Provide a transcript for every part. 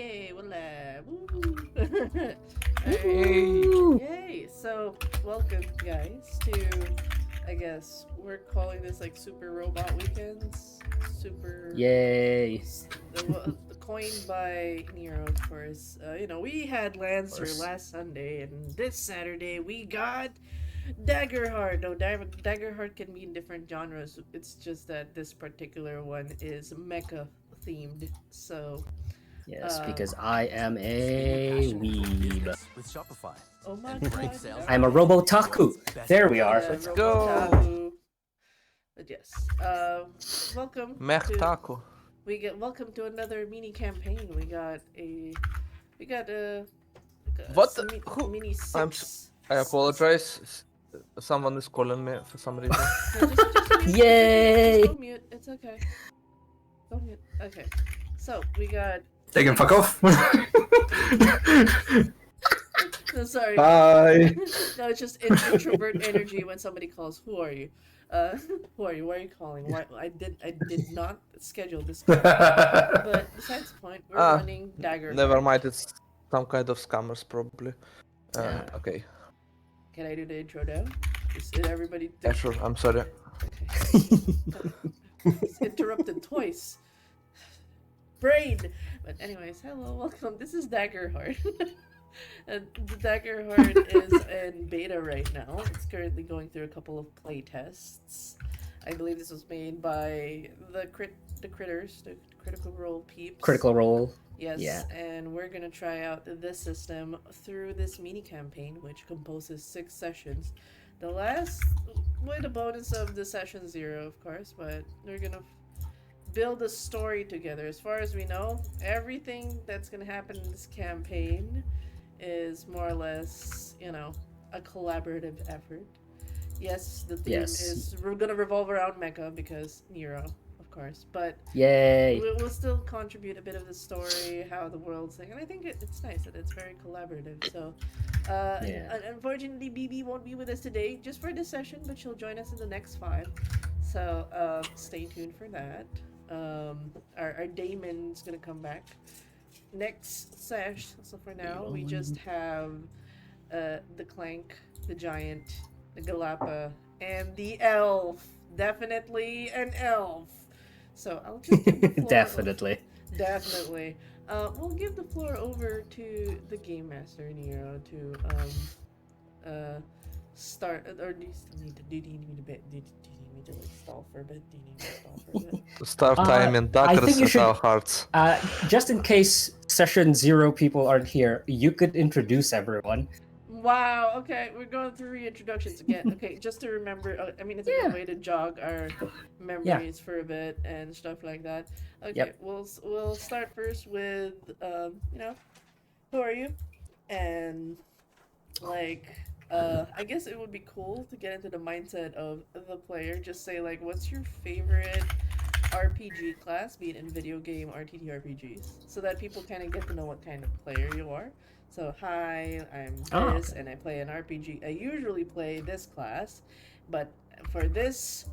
Yay, hola. Woo. Hey. Alright. Yay. So, welcome, guys, to, I guess, we're calling this like Super Robot Weekends. Super. Yay! The coined by Nero, of course. We had Lancer course. last Sunday, and this Saturday we got Daggerheart. No, Daggerheart can be in different genres. It's just that this particular one is mecha themed. So, Yes, Uh, because I am a weeb. With Shopify. oh my And great god. sales. I'm a Robotaku. There we are. Yeah, Let's Robotaku. But yes. Welcome to Mertaku. welcome to another mini campaign. We got a What? some Who? mini I'm six. I apologize. Someone is calling me for some reason. No, just mute. Yay! Just go mute. It's okay. Go mute. Okay. So we got. They can fuck off. No, sorry. Bye. No, it's just introvert energy when somebody calls. Who are you? Who are you? Why are you calling? Why I did not schedule this call. But besides the point, we're running Dagger. Never mind, it's some kind of scammers probably. Yeah. Okay. Can I do the intro now? Is everybody? Yeah, sure. I'm sorry. Okay. It's interrupted twice. Brain. But anyways, hello, welcome. This is Daggerheart. And the Daggerheart is in beta right now. It's currently going through a couple of play tests. I believe this was made by the critters, the Critical Role peeps. Critical Role. Yes, Yeah. and we're gonna try out this system through this mini campaign, which composes 6 sessions. The last, with a bonus of the session 0, of course, but we're gonna build a story together. As far as we know, everything that's gonna happen in this campaign is more or less, a collaborative effort. Yes, the theme is we're gonna revolve around mecha because Nero, of course, but Yay! we'll still contribute a bit of the story, how the world's thing, and I think it's nice that it's very collaborative. So, unfortunately, BB won't be with us today just for this session, but she'll join us in the next 5. So, stay tuned for that. Our Damon's gonna come back next sesh. So for now, we just have the Clank, the Giant, the Galapa, and the Elf. Definitely an elf. So I'll just give the floor Definitely. We'll give the floor over to the Game Master Nero to start. Or do you still need to? Do you need me to bit? Do you need me to like stall for a bit? Do you need me to stall for a bit? Start time in I think Darkness you and should- our hearts. Just in case session 0 people aren't here, you could introduce everyone. Wow, okay, we're going through reintroductions again. Okay, just to remember, it's a good way to jog our memories for a bit and stuff like that. Okay, we'll start first with, who are you? And, I guess it would be cool to get into the mindset of the player. Just say, what's your favorite RPG class, be it in video game or TTRPGs, so that people kind of get to know what kind of player you are. So, hi, I'm this, and I play an RPG. I usually play this class, but for this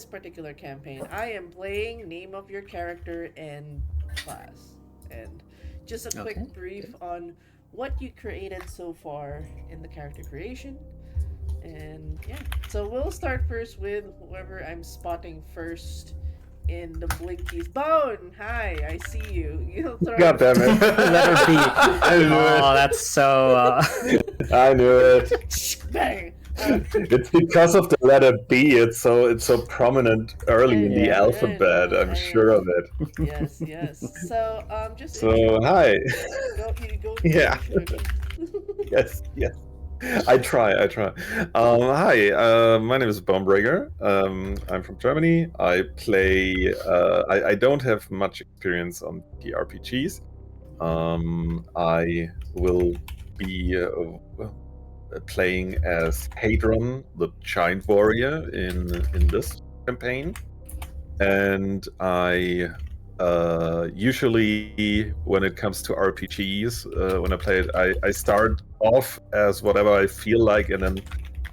particular campaign, I am playing name of your character and class. And just a quick brief on what you created so far in the character creation. And yeah, so we'll start first with whoever I'm spotting first in the Blinkies. Bone! Hi, I see you. God damn it. Letter B. I knew it. That's so. I knew it. Bang! It's because of the letter B. It's so prominent early in the alphabet. I'm sure of it. Yes. So just So hi. Go. Yeah. Yes. I try. Hi, my name is Bonebreaker. I'm from Germany. I play. I don't have much experience on the RPGs. I will be playing as Hadron, the Giant Warrior, in this campaign, and I. Usually when it comes to RPGs, when I play it, I start off as whatever I feel like, and then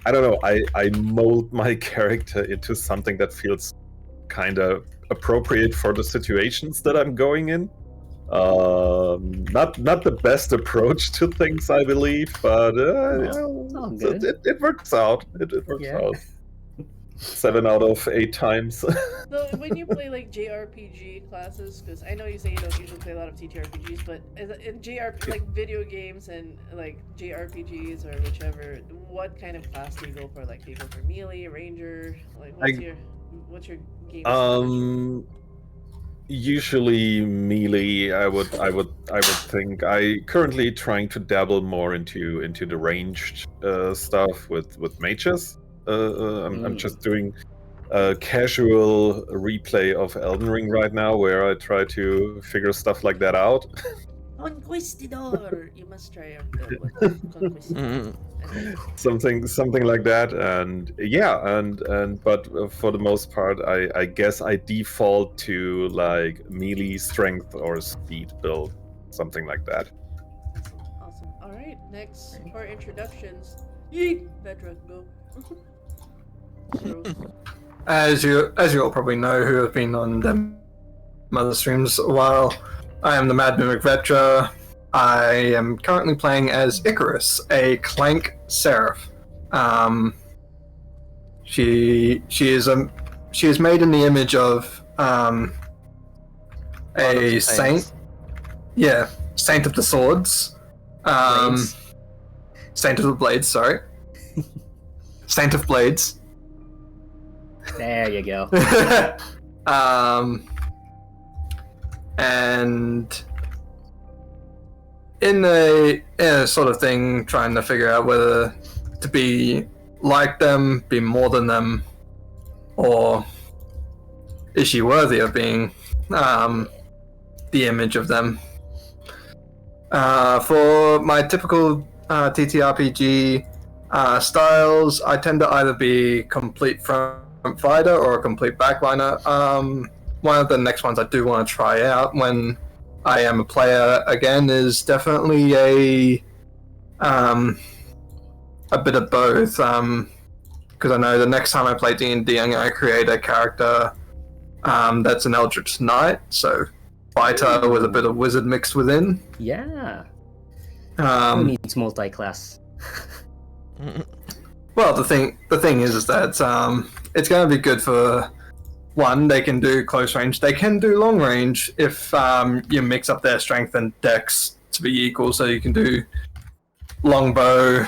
I don't know, I mold my character into something that feels kind of appropriate for the situations that I'm going in. Not the best approach to things, I believe, but It's all good. it works out. It works Yeah. out. 7 out of 8 times. So when you play like JRPG classes, because I know you say you don't usually play a lot of TTRPGs, but in JRPG, like video games and like JRPGs or whichever, what kind of class do you go for? Like, do you go for melee, ranger? Like, what's your game style? Usually melee. I would think. I currently trying to dabble more into the ranged stuff with mages. I'm just doing a casual replay of Elden Ring right now, where I try to figure stuff like that out. Conquistador! You must try Conquistador. Something like that, and yeah, and but for the most part, I guess I default to like melee strength or speed build, something like that. Awesome. All right, next for introductions. Yeet! Veteran, go. So, As you all probably know, who have been on them other streams a while, I am the Mad Mimic Vetra. I am currently playing as Icarus, a Clank Seraph. She is made in the image of a saint. Yeah, Saint of the Swords. Blades. Saint of the Blades. Sorry, Saint of Blades. There you go. And in a sort of thing, trying to figure out whether to be like them, be more than them, or is she worthy of being the image of them. For my typical TTRPG styles, I tend to either be complete front fighter or a complete backliner. One of the next ones I do want to try out when I am a player again is definitely a bit of both. Because I know the next time I play D&D, I'm going to create a character that's an Eldritch Knight, so fighter with a bit of wizard mixed within. Yeah. Who needs multi-class? Well, the thing is that it's going to be good for one. They can do close range. They can do long range if you mix up their strength and dex to be equal. So you can do longbow,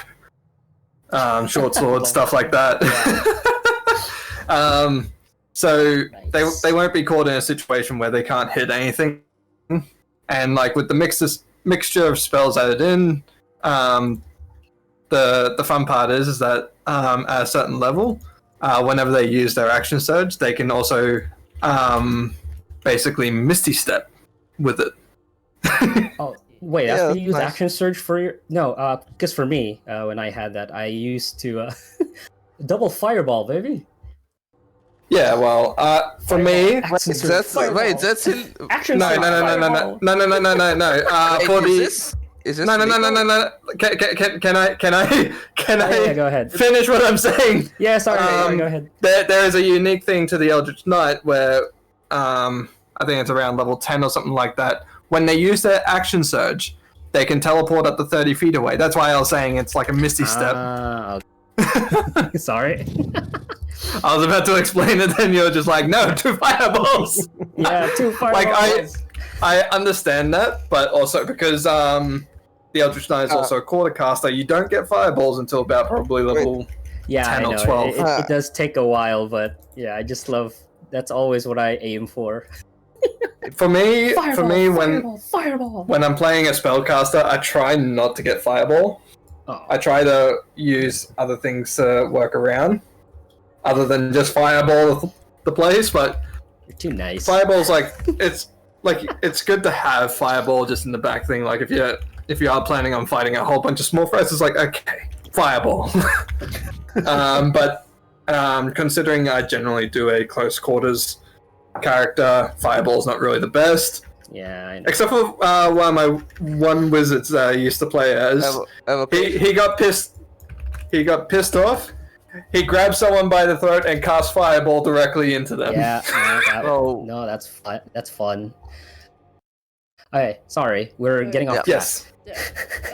short sword, stuff like that. So Nice. they won't be caught in a situation where they can't hit anything. And like with the mixture of spells added in, the fun part is that at a certain level, whenever they use their action surge, they can also basically Misty Step with it. Oh, wait, Yeah, that's that's you use nice. action surge for your... No, because for me, when I had that, I used to double fireball, baby. Yeah, well, for me, Action surge, That's fireball. that's in. Action no, surge, no, no, no, no, fireball. no, no, no, no, no, no. Wait, For the is this no, no, no, no, legal? no, no. Can I Oh, yeah, go ahead. finish what I'm saying? Yeah, sorry, go ahead. There is a unique thing to the Eldritch Knight where I think it's around level 10 or something like that. When they use their action surge, they can teleport up to 30 feet away. That's why I was saying it's like a Misty Step. Okay. Sorry. I was about to explain it, then you're just like, no, 2 fireballs. Yeah, 2 fireballs. I understand that, but also because the Eldritch Knight is also a quarter caster, you don't get fireballs until about probably level Yeah, 10 I or know. 12. It does take a while, but yeah, I just love... That's always what I aim for. For me, Fireball! when I'm playing a spellcaster, I try not to get fireball. Oh. I try to use other things to work around, other than just fireball the place. But You're too nice. fireball's it's good to have fireball just in the back thing. Like if you are planning on fighting a whole bunch of small threats, it's like okay, fireball. But considering I generally do a close quarters character, fireball's not really the best. Yeah, I know. Except for one of my wizards I used to play as. He got pissed. He got pissed off. He grabbed someone by the throat and cast fireball directly into them. Yeah, Oh. no, that's fun. That's fun. Okay, sorry, we're Wait. getting off track. Yes. Yeah.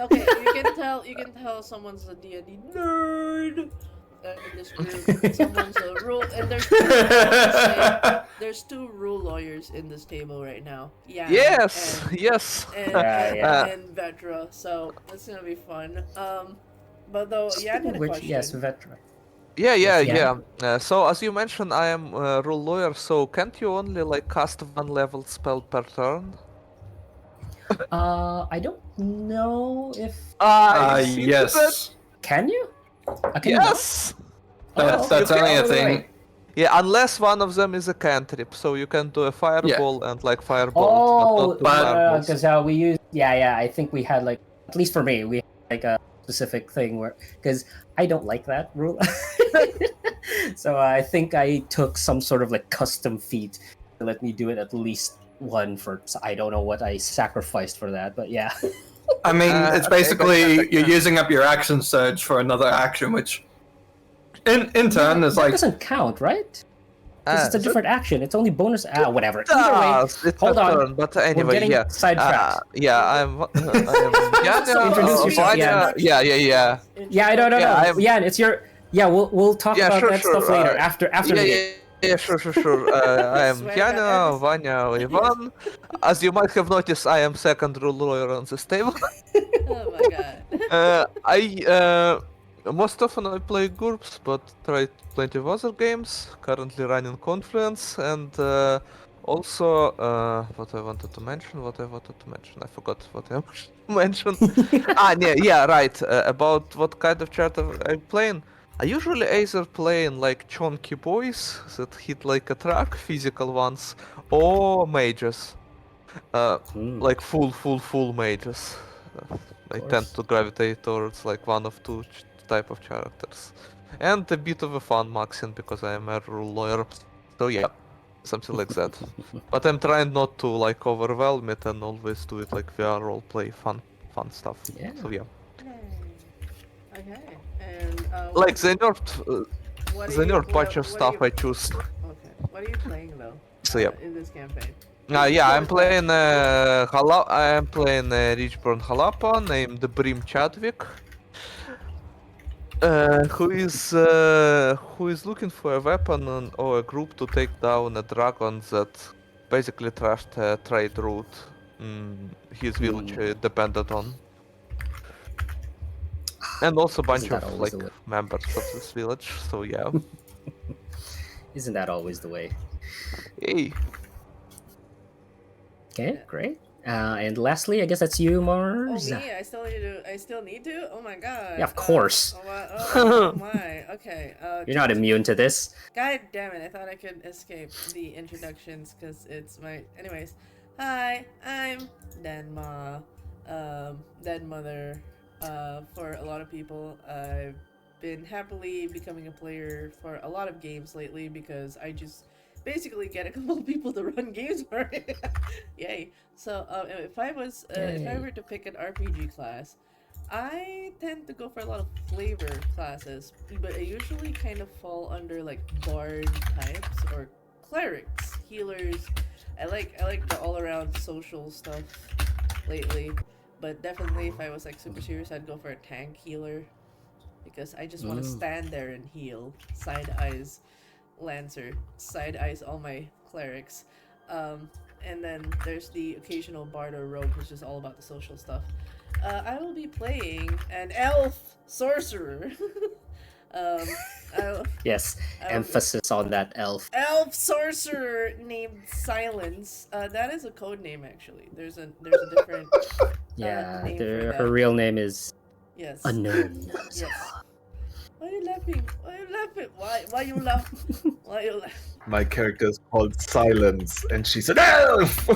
Okay, you can tell someone's a D&D nerd in this group. Someone's a rule, and there's two rule lawyers in this table right now. Yeah. Yes, And, yes. and Vetra. So it's gonna be fun. But though, yeah, I had a Which, question. yes, Vetra. Yeah. Yeah. So as you mentioned, I am a rule lawyer. So can't you only like cast one level spell per turn? I don't know if I see that. Yes. can you? Can you not? Yes. That's you only can- a thing. wait. Yeah, unless one of them is a cantrip, so you can do a fireball and like firebolt, Oh, but not two fireballs. because we use yeah. I think we had like, at least for me, we had like a specific thing where, because I don't like that rule, so I think I took some sort of like custom feat to let me do it at least one for. So I don't know what I sacrificed for that, but yeah. I mean, it's basically okay. you're using up your action surge for another action, which in turn is that like doesn't count, right? Because it's a so- different action. It's only bonus. Whatever. Either way, It's hold a on. turn, but we're anyway, getting yeah. sidetracked. I'm Yana, Introduce yourself, Vanya. Jan. Yeah. Yeah, I don't know. Yeah, I'm- Yeah, it's your. Yeah, we'll talk Yeah, about sure, that sure, stuff later. After the game. Yeah, sure. I am Swear Yana, to Vanya, Ivan. As you might have noticed, I am second rule lawyer on this table. Oh my god. I most often I play GURPS, but tried plenty of other games. Currently running Confluence, and also what I wanted to mention. I forgot what I wanted to mention. Right. About what kind of character I'm playing. I usually either play in like chunky boys that hit like a truck, physical ones, or mages. Like full mages. I tend to gravitate towards like one of two type of characters. And a bit of a fun maxing because I am a rule lawyer. So yeah, something like that. But I'm trying not to like overwhelm it and always do it like VR roleplay, fun stuff. Yeah. So yeah. Okay. And Like the nerd bunch of stuff I choose. Okay. What are you playing though? So yeah. In this campaign. I'm playing Richburn Jalapa named Brim Chadwick, who is looking for a weapon or a group to take down a dragon that basically trashed a trade route his village depended on, and also a bunch Isn't that of always like the way? members of this village. So yeah, Isn't that always the way? hey. Okay, great. And lastly, I guess that's you, Oh Mars. me? I still need to. Oh my god. Yeah, of course. Oh my. Okay. You're not immune to this. God damn it! I thought I could escape the introductions because it's my. Anyways, hi, I'm Denma, Dead Mother. For a lot of people, I've been happily becoming a player for a lot of games lately because I just basically get a couple of people to run games for me. Yay! So if I were to pick an RPG class, I tend to go for a lot of flavor classes, but I usually kind of fall under like bard types or clerics, healers. I like the all around social stuff lately, but definitely if I was like super serious, I'd go for a tank healer because I just want to stand there and heal. Side eyes Lancer, side eyes all my clerics. And then there's the occasional bard or rogue who's just all about the social stuff. I will be playing an elf sorcerer. Yes, emphasis on that elf. Elf sorcerer named Silence. That is a code name actually. There's a different Yeah, name for that. her real name is Yes. unknown. Yes. Why are you laughing? Why you laugh? Why you laugh? My character is called Silence, and she's an elf.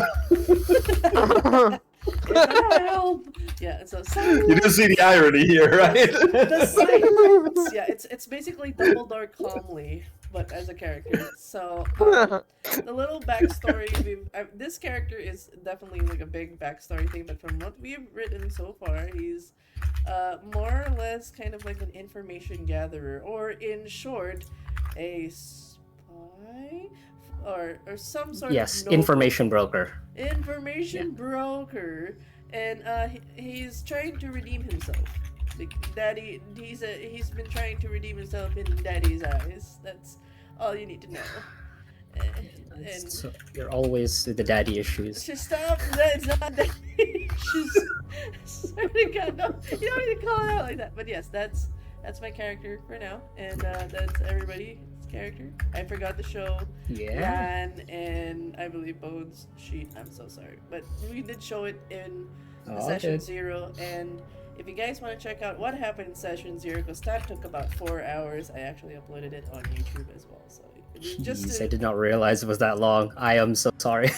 Help! Yeah, so silence. You do see the irony here, right? The silence. Yeah, it's basically Dumbledore calmly, but as a character. So the little backstory. This character is definitely like a big backstory thing, but from what we've written so far, he's more or less kind of like an information gatherer, or in short, a spy or some sort Yes, of noble information broker. information broker, and he's trying to redeem himself. Daddy, he's been trying to redeem himself in Daddy's eyes. That's all you need to know. And So you're always the daddy issues. just stop. That's not that. She's. Swear to God, no. You don't need to call it out like that. But yes, that's my character for now, and that's everybody's character. I forgot to show Yeah. Ran and I believe Bones sheet. I'm so sorry, but we did show it in Oh, session good. 0. And if you guys want to check out what happened in session 0, because that took about 4 hours, I actually uploaded it on YouTube as well. So just Jeez, to, I did not realize it was that long. I am so sorry.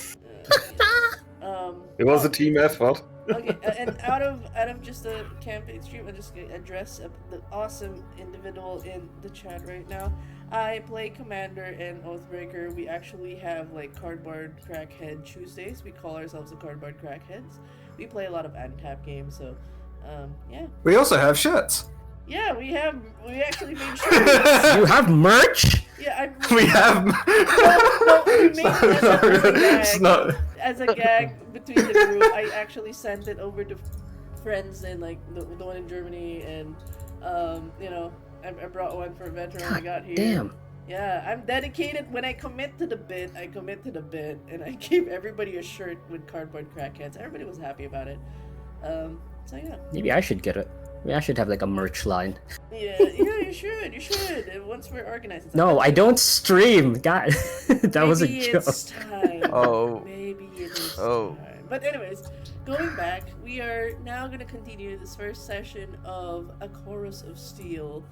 It was a team effort. Okay, and out of just the campaign stream, I'm just gonna address the awesome individual in the chat right now. I play Commander and Oathbreaker. We actually have like Cardboard Crackhead Tuesdays. We call ourselves the Cardboard Crackheads. We play a lot of untap games, so yeah. We also have shirts. Yeah, we actually made shirts. You have merch? Yeah, We have. No, we made it It's not. as a gag between the group. I actually sent it over to friends in like the one in Germany, and you know, I brought one for a veteran when I got here. Damn. Yeah, I'm dedicated. When I commit to the bit, I commit to the bit, and I gave everybody a shirt with Cardboard Crackheads. Everybody was happy about it. So yeah. Maybe I should get it. Maybe I should have like a merch line. Yeah, you should. You should. Once we're organized. It's No, I don't stream. God, that was a Maybe joke. it's time. Oh. Maybe it is Oh. time. But anyways, going back, we are now going to continue this first session of A Chorus of Steel.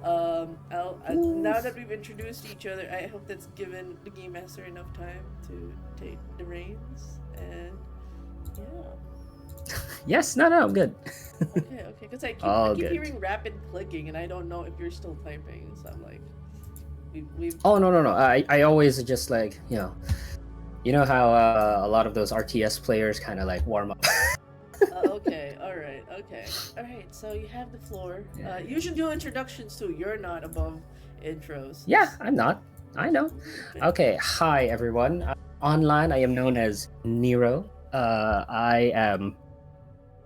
Now that we've introduced each other, I hope that's given the game master enough time to take the reins. And yeah. Yes, no, I'm good. Okay. Because I All keep good. hearing rapid clicking, and I don't know if you're still typing. So I'm like, we've. Oh no. I always just like you know how a lot of those RTS players kind of like warm up. Okay, alright. So you have the floor. Yeah. You should do introductions too. You're not above intros. Yeah, I'm not. I know. Okay, hi everyone. Online, I am known as Nero. I am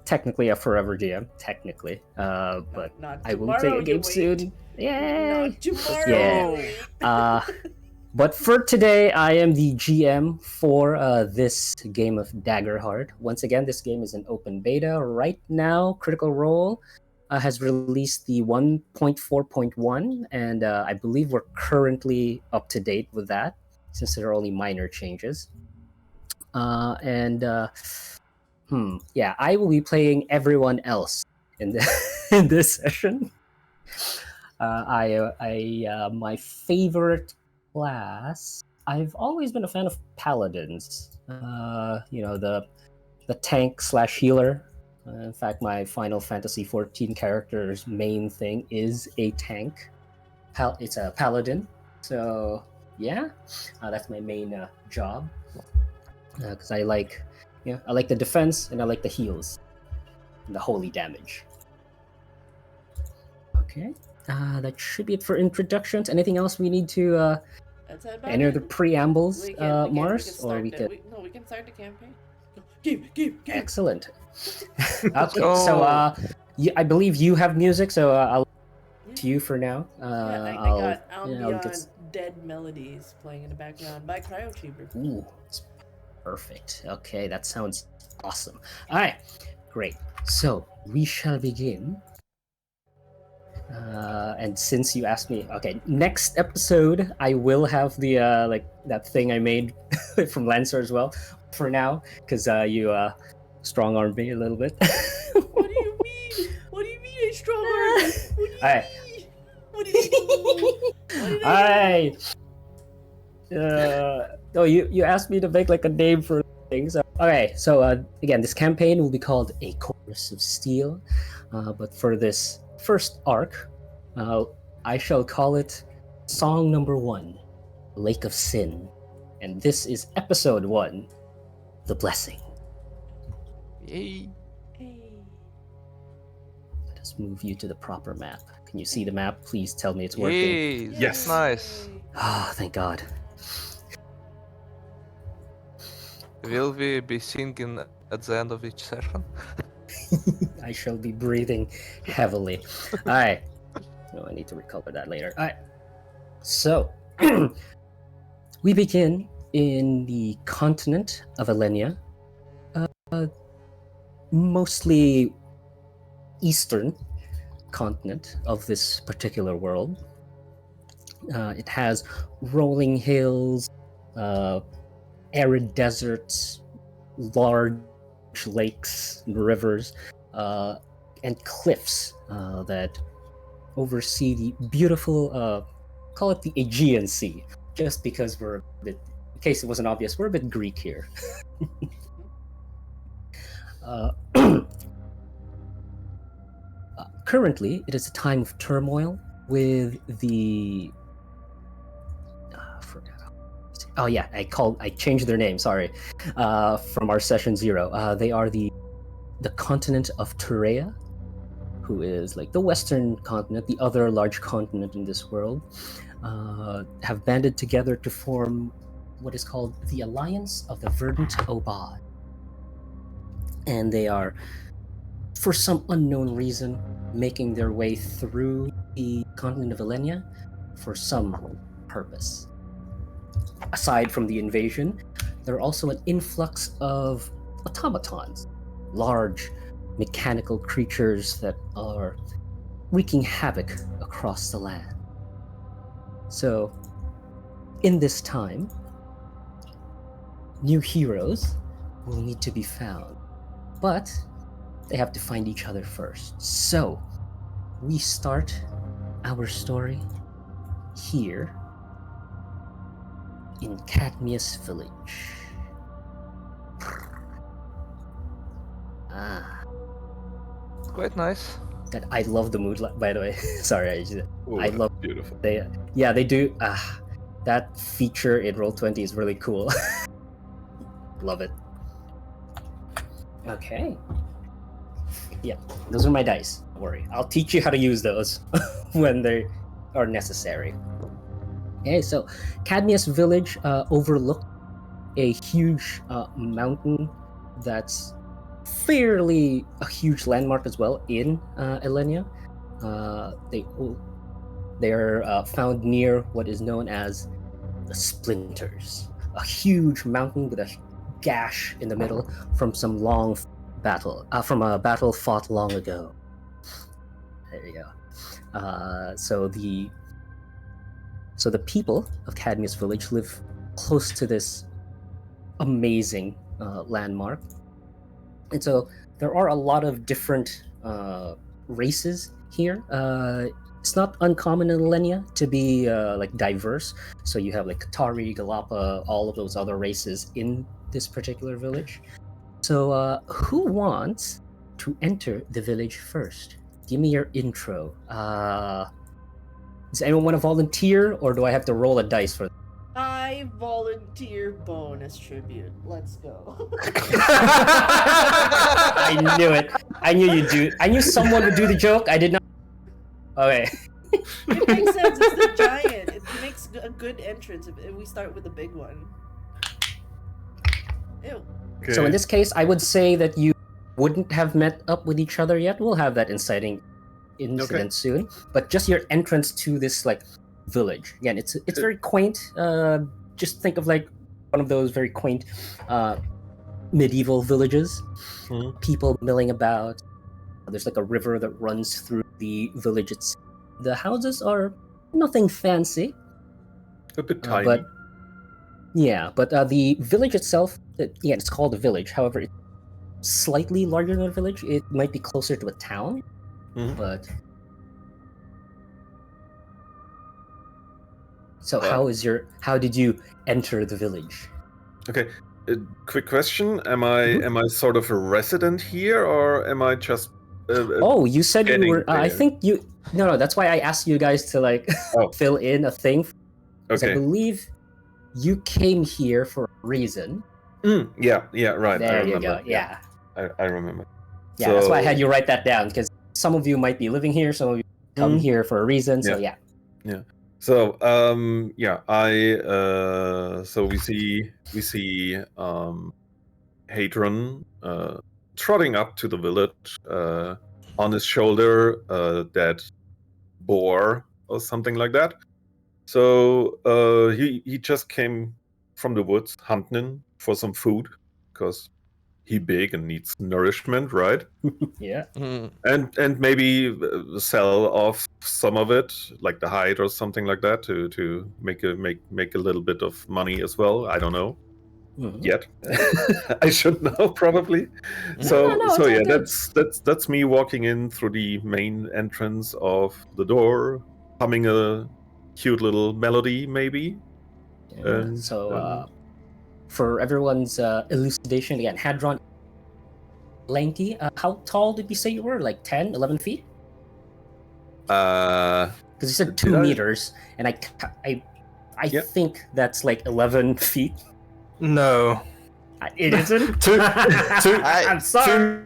technically a forever GM, technically. But not I will tomorrow, play a you game wait. soon. Yay! Not tomorrow. Yeah. you wait. But for today, I am the GM for this game of Daggerheart. Once again, this game is an open beta. Right now, Critical Role has released the 1.4.1, and I believe we're currently up to date with that, since there are only minor changes. Yeah, I will be playing everyone else in in this session. My favorite class. I've always been a fan of paladins. The tank / healer. In fact, my Final Fantasy XIV character's main thing is a tank. It's a paladin. So yeah, that's my main job. Because I like the defense and I like the heals and the holy damage. Okay. That should be it for introductions. Anything else we need to That's about any it. other preambles, We can Mars? start Or we the- could. we can start the campaign. Game. Excellent. Okay, so I believe you have music, so I'll to you for now. I I'll got ambient get dead melodies playing in the background by Cryo Chamber. Ooh, it's perfect. Okay, that sounds awesome. All right, great. So we shall begin. And since you asked me, okay, next episode I will have the like that thing I made from Lancer as well. For now, because you strong armed me a little bit. What do you mean? What do you mean I strong arm? What do you Alright. mean? What did you do? Alright. No, you asked me to make like a name for things. Okay, so again, this campaign will be called A Chorus of Steel. But for this first arc, I shall call it Song Number 1, Lake of Sin. And this is episode 1, The Blessing. Yay. Hey. Let us move you to the proper map. Can you see the map? Please tell me it's working. Yay. Yes. Nice. Ah, thank God. Will we be singing at the end of each session? I shall be breathing heavily. All right. No, I need to recover that later. All right. So, we begin in the continent of Elenia, mostly eastern continent of this particular world. It has rolling hills, arid deserts, large lakes, rivers, and cliffs that oversee the beautiful, call it the Aegean Sea, just because we're a bit, in case it wasn't obvious, we're a bit Greek here. Currently, it is a time of turmoil with the. Oh yeah, I changed their name. Sorry, from our session 0. They are the continent of Turea, who is like the western continent, the other large continent in this world. Have banded together to form what is called the Alliance of the Verdant Obad, and they are, for some unknown reason, making their way through the continent of Elenia for some purpose. Aside from the invasion, there are also an influx of automatons, large mechanical creatures that are wreaking havoc across the land. So, in this time, new heroes will need to be found, but they have to find each other first. So, we start our story here in Cadmius Village. Quite nice. That I love the mood. By the way, sorry, Ooh, I that's love beautiful. they. Yeah, they do. That feature in Roll20 is really cool. Love it. Okay. Yeah, those are my dice. Don't worry, I'll teach you how to use those when they are necessary. Okay, so Cadmius Village overlooked a huge mountain that's fairly a huge landmark as well in Elenia. They're found near what is known as the Splinters, a huge mountain with a gash in the middle from some long battle, from a battle fought long ago. There you go. So the people of Cadmius Village live close to this amazing landmark, and so there are a lot of different races here. It's not uncommon in Elenia to be like diverse. So you have like Qatari, Galapa, all of those other races in this particular village. So who wants to enter the village first? Give me your intro. Does anyone want to volunteer, or do I have to roll a dice for? I volunteer bonus tribute. Let's go. I knew it. I knew you'd do. I knew someone would do the joke. I did not. Okay. It makes sense. It's the giant. It makes a good entrance if we start with the big one. Ew. Okay. So in this case, I would say that you wouldn't have met up with each other yet. We'll have that inciting incident soon. But just your entrance to this like village. Again, it's very quaint. Just think of like one of those very quaint medieval villages. Mhm. People milling about. There's like a river that runs through the village itself. The houses are nothing fancy, A bit tiny. but the village itself, it's called a village. However, it's slightly larger than a village. It might be closer to a town, Mhm. but. So how did you enter the village? Okay. Quick question: Am I sort of a resident here, or am I just? Oh, you said you getting were. I there. think you. No. That's why I asked you guys to like Oh. fill in a thing. 'Cause I Okay. believe you came here for a reason. Yeah. Right. I There you remember. go. Yeah. I remember. Yeah. That's why I had you write that down, because some of you might be living here, some of you come here for a reason. So yeah. So so we see Hadron trotting up to the village. On his shoulder, a dead boar or something like that. So he just came from the woods hunting for some food because he big and needs nourishment, right? Yeah. And maybe sell off some of it, like the hide or something like that, to make a little bit of money as well. I don't know yet. I should know probably. So yeah, that's me walking in through the main entrance of the door, humming a cute little melody, maybe. Yeah, for everyone's elucidation again, Hadron, lanky. How tall did you say you were? Like 10, 11 feet? Because you said 2 meters, and I think that's like 11 feet. No. It isn't? I'm sorry.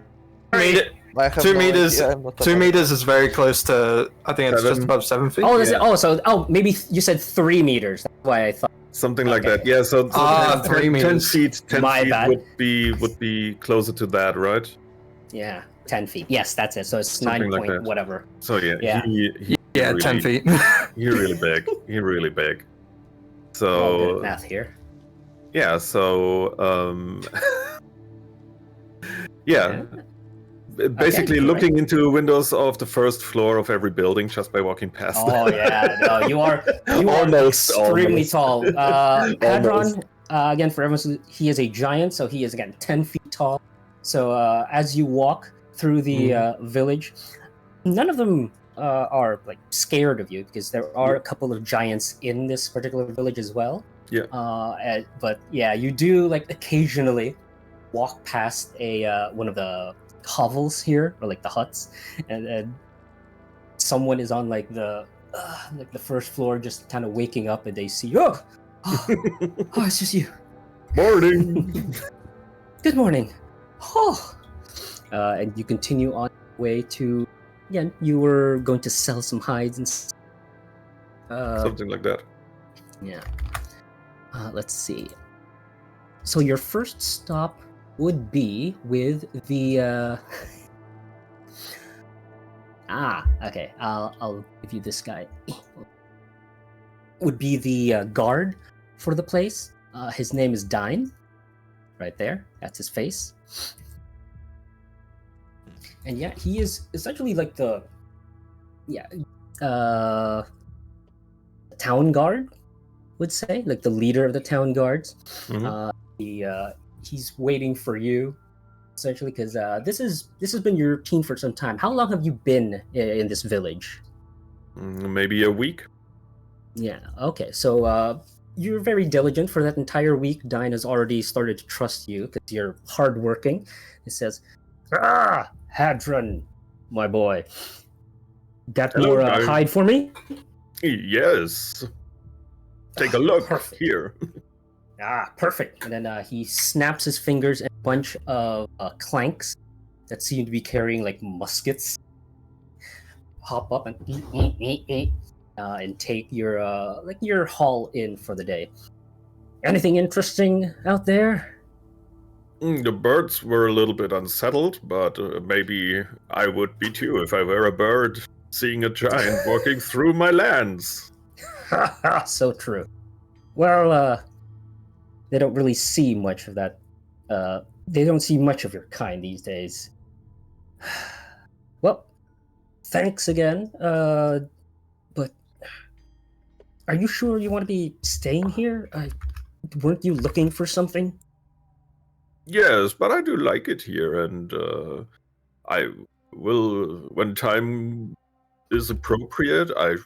2 meters. 2 meters is very close to. I think it's just above 7 feet. Oh, is it? Oh, maybe you said 3 meters. That's why I thought. Something like that. Yeah. So 3 meters. 10 feet. 10 My feet bad. would be closer to that, right? Yeah, 10 feet. Yes, that's it. So it's Something 9 like point that. whatever. So yeah. Yeah. He Yeah, really, 10 feet. He's really big. He's really big. Good So math here. yeah. So yeah. Basically, Okay, looking into windows of the first floor of every building just by walking past. Oh yeah, no, you are Almost, extremely almost. tall. Hadron, Almost. again for everyone, he is a giant, so he is again 10 feet tall. So as you walk through the village, none of them are like scared of you because there are a couple of giants in this particular village as well. Yeah. But yeah, you do like occasionally walk past a one of the hovels here, or like the huts, and someone is on like the first floor, just kind of waking up, and they see you. Oh, it's just you. Morning. Good morning. Oh, and you continue on your way to. Again, you were going to sell some hides and. Something like that. Yeah. Let's see. So your first stop would be with the okay, I'll give you this guy. Would be the guard for the place. His name is Dine. Right there. That's his face. And yeah, he is essentially like the town guard, would say, like the leader of the town guards. He's waiting for you, essentially, because this has been your routine for some time. How long have you been in this village? Maybe a week. Yeah. Okay. So you're very diligent for that entire week. Dine has already started to trust you because you're hardworking. He says, Hadron, my boy, got Hello, more guys. hide for me? Yes. Take a look Perfect. here. Perfect. And then he snaps his fingers, and a bunch of clanks that seem to be carrying like muskets hop up and take your haul in for the day. Anything interesting out there? The birds were a little bit unsettled, but maybe I would be too if I were a bird seeing a giant walking through my lands. So true. Well, they don't really see much of that. They don't see much of your kind these days. Well, thanks again. But are you sure you want to be staying here? Weren't you looking for something? Yes, but I do like it here, and I will, when time is appropriate, I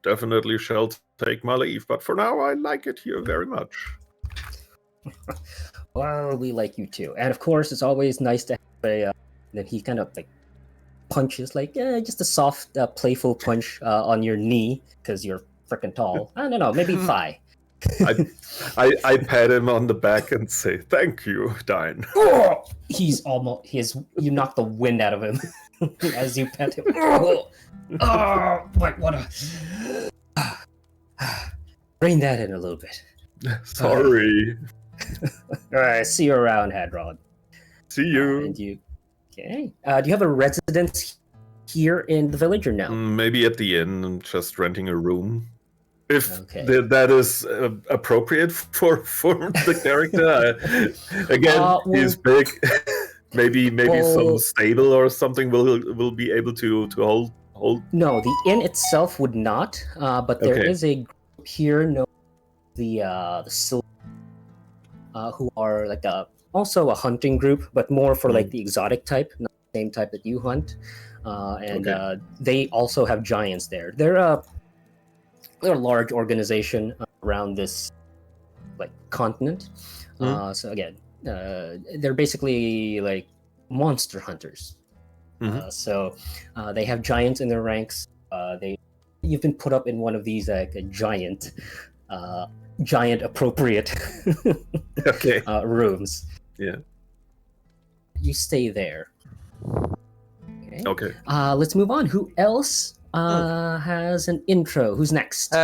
definitely shall take my leave. But for now, I like it here very much. Well, we like you too, and of course, it's always nice to have a. Then he kind of like punches, like just a soft, playful punch on your knee because you're freaking tall. I don't know, maybe thigh. I pat him on the back and say, "Thank you, Dine." You knock the wind out of him as you pet him. Wait, what a... Rein that in a little bit. Sorry. All right, see you around, Hadron. See you. And you, okay? Do you have a residence here in the village or no? Maybe at the inn, I'm just renting a room. If Okay. that is appropriate for the character. Again, he's big. maybe some stable or something will be able to hold. No, the inn itself would not. But there is a group here known as the Silver, who are like also a hunting group, but more for like the exotic type, not the same type that you hunt. They also have giants there. They're a large organization around this like continent. So again, they're basically like monster hunters. So they have giants in their ranks. You've been put up in one of these like a giant appropriate rooms. Yeah. You stay there. Okay. Let's move on. Who else has an intro? Who's next?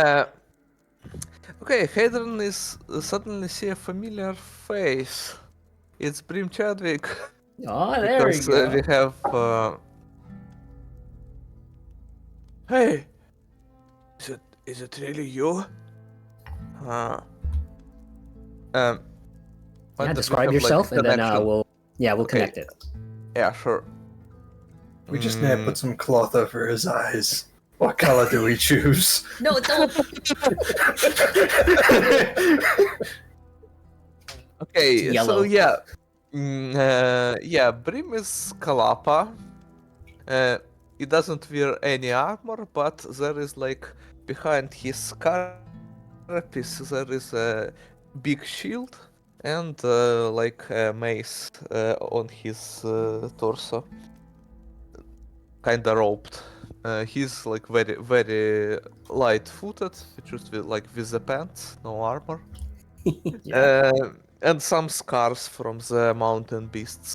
Okay, Hadron is suddenly see a familiar face. It's Brim Chadwick. Oh, there we Because go. we have. Hey, is it really you? Describe yourself, and then we'll connect it. Yeah, sure. We just need to put some cloth over his eyes. What color do we choose? No, don't. Okay, Yellow. so Brim is Kalapa. He doesn't wear any armor, but there is like behind his carapace there is a big shield and like a mace on his torso, kinda roped. He's like very light-footed, just with the pants, no armor. And some scars from the mountain beasts.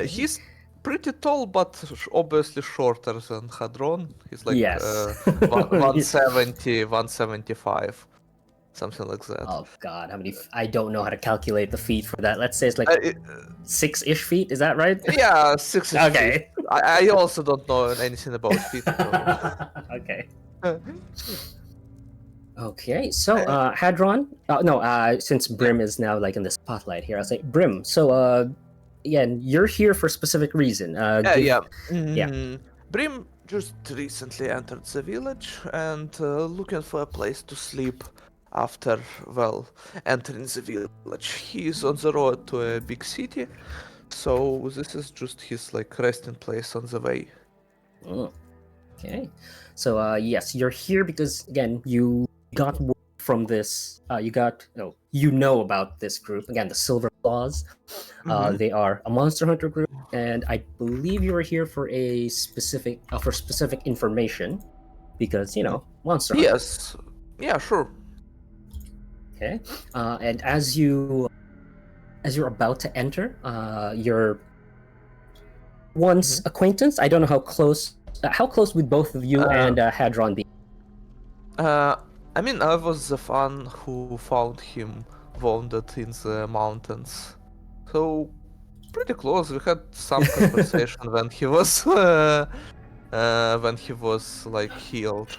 He's pretty tall, but obviously shorter than Hadron. He's like 170, 175, something like that. Oh god, how many? I don't know how to calculate the feet for that. Let's say it's like 6-ish feet. Is that right? Yeah, 6 feet. Okay. I also don't know anything about feet. So. Okay. Okay, so Hadron. Since Brim is now like in the spotlight here, I'll say Brim. So again, you're here for a specific reason. Brim just recently entered the village and looking for a place to sleep after entering the village. He is on the road to a big city, so this is just his like resting place on the way. Okay, so yes, you're here because again you got word from this. You know about this group again, the Silver Claws. They are a monster hunter group, and I believe you were here for a specific information because monster hunter. Yes, yeah, sure. Okay, and as you're about to enter, your once acquaintance. I don't know how close. How close would both of you and Hadron be? I mean, I was the one who found him wounded in the mountains, so pretty close. We had some conversation when he was like healed.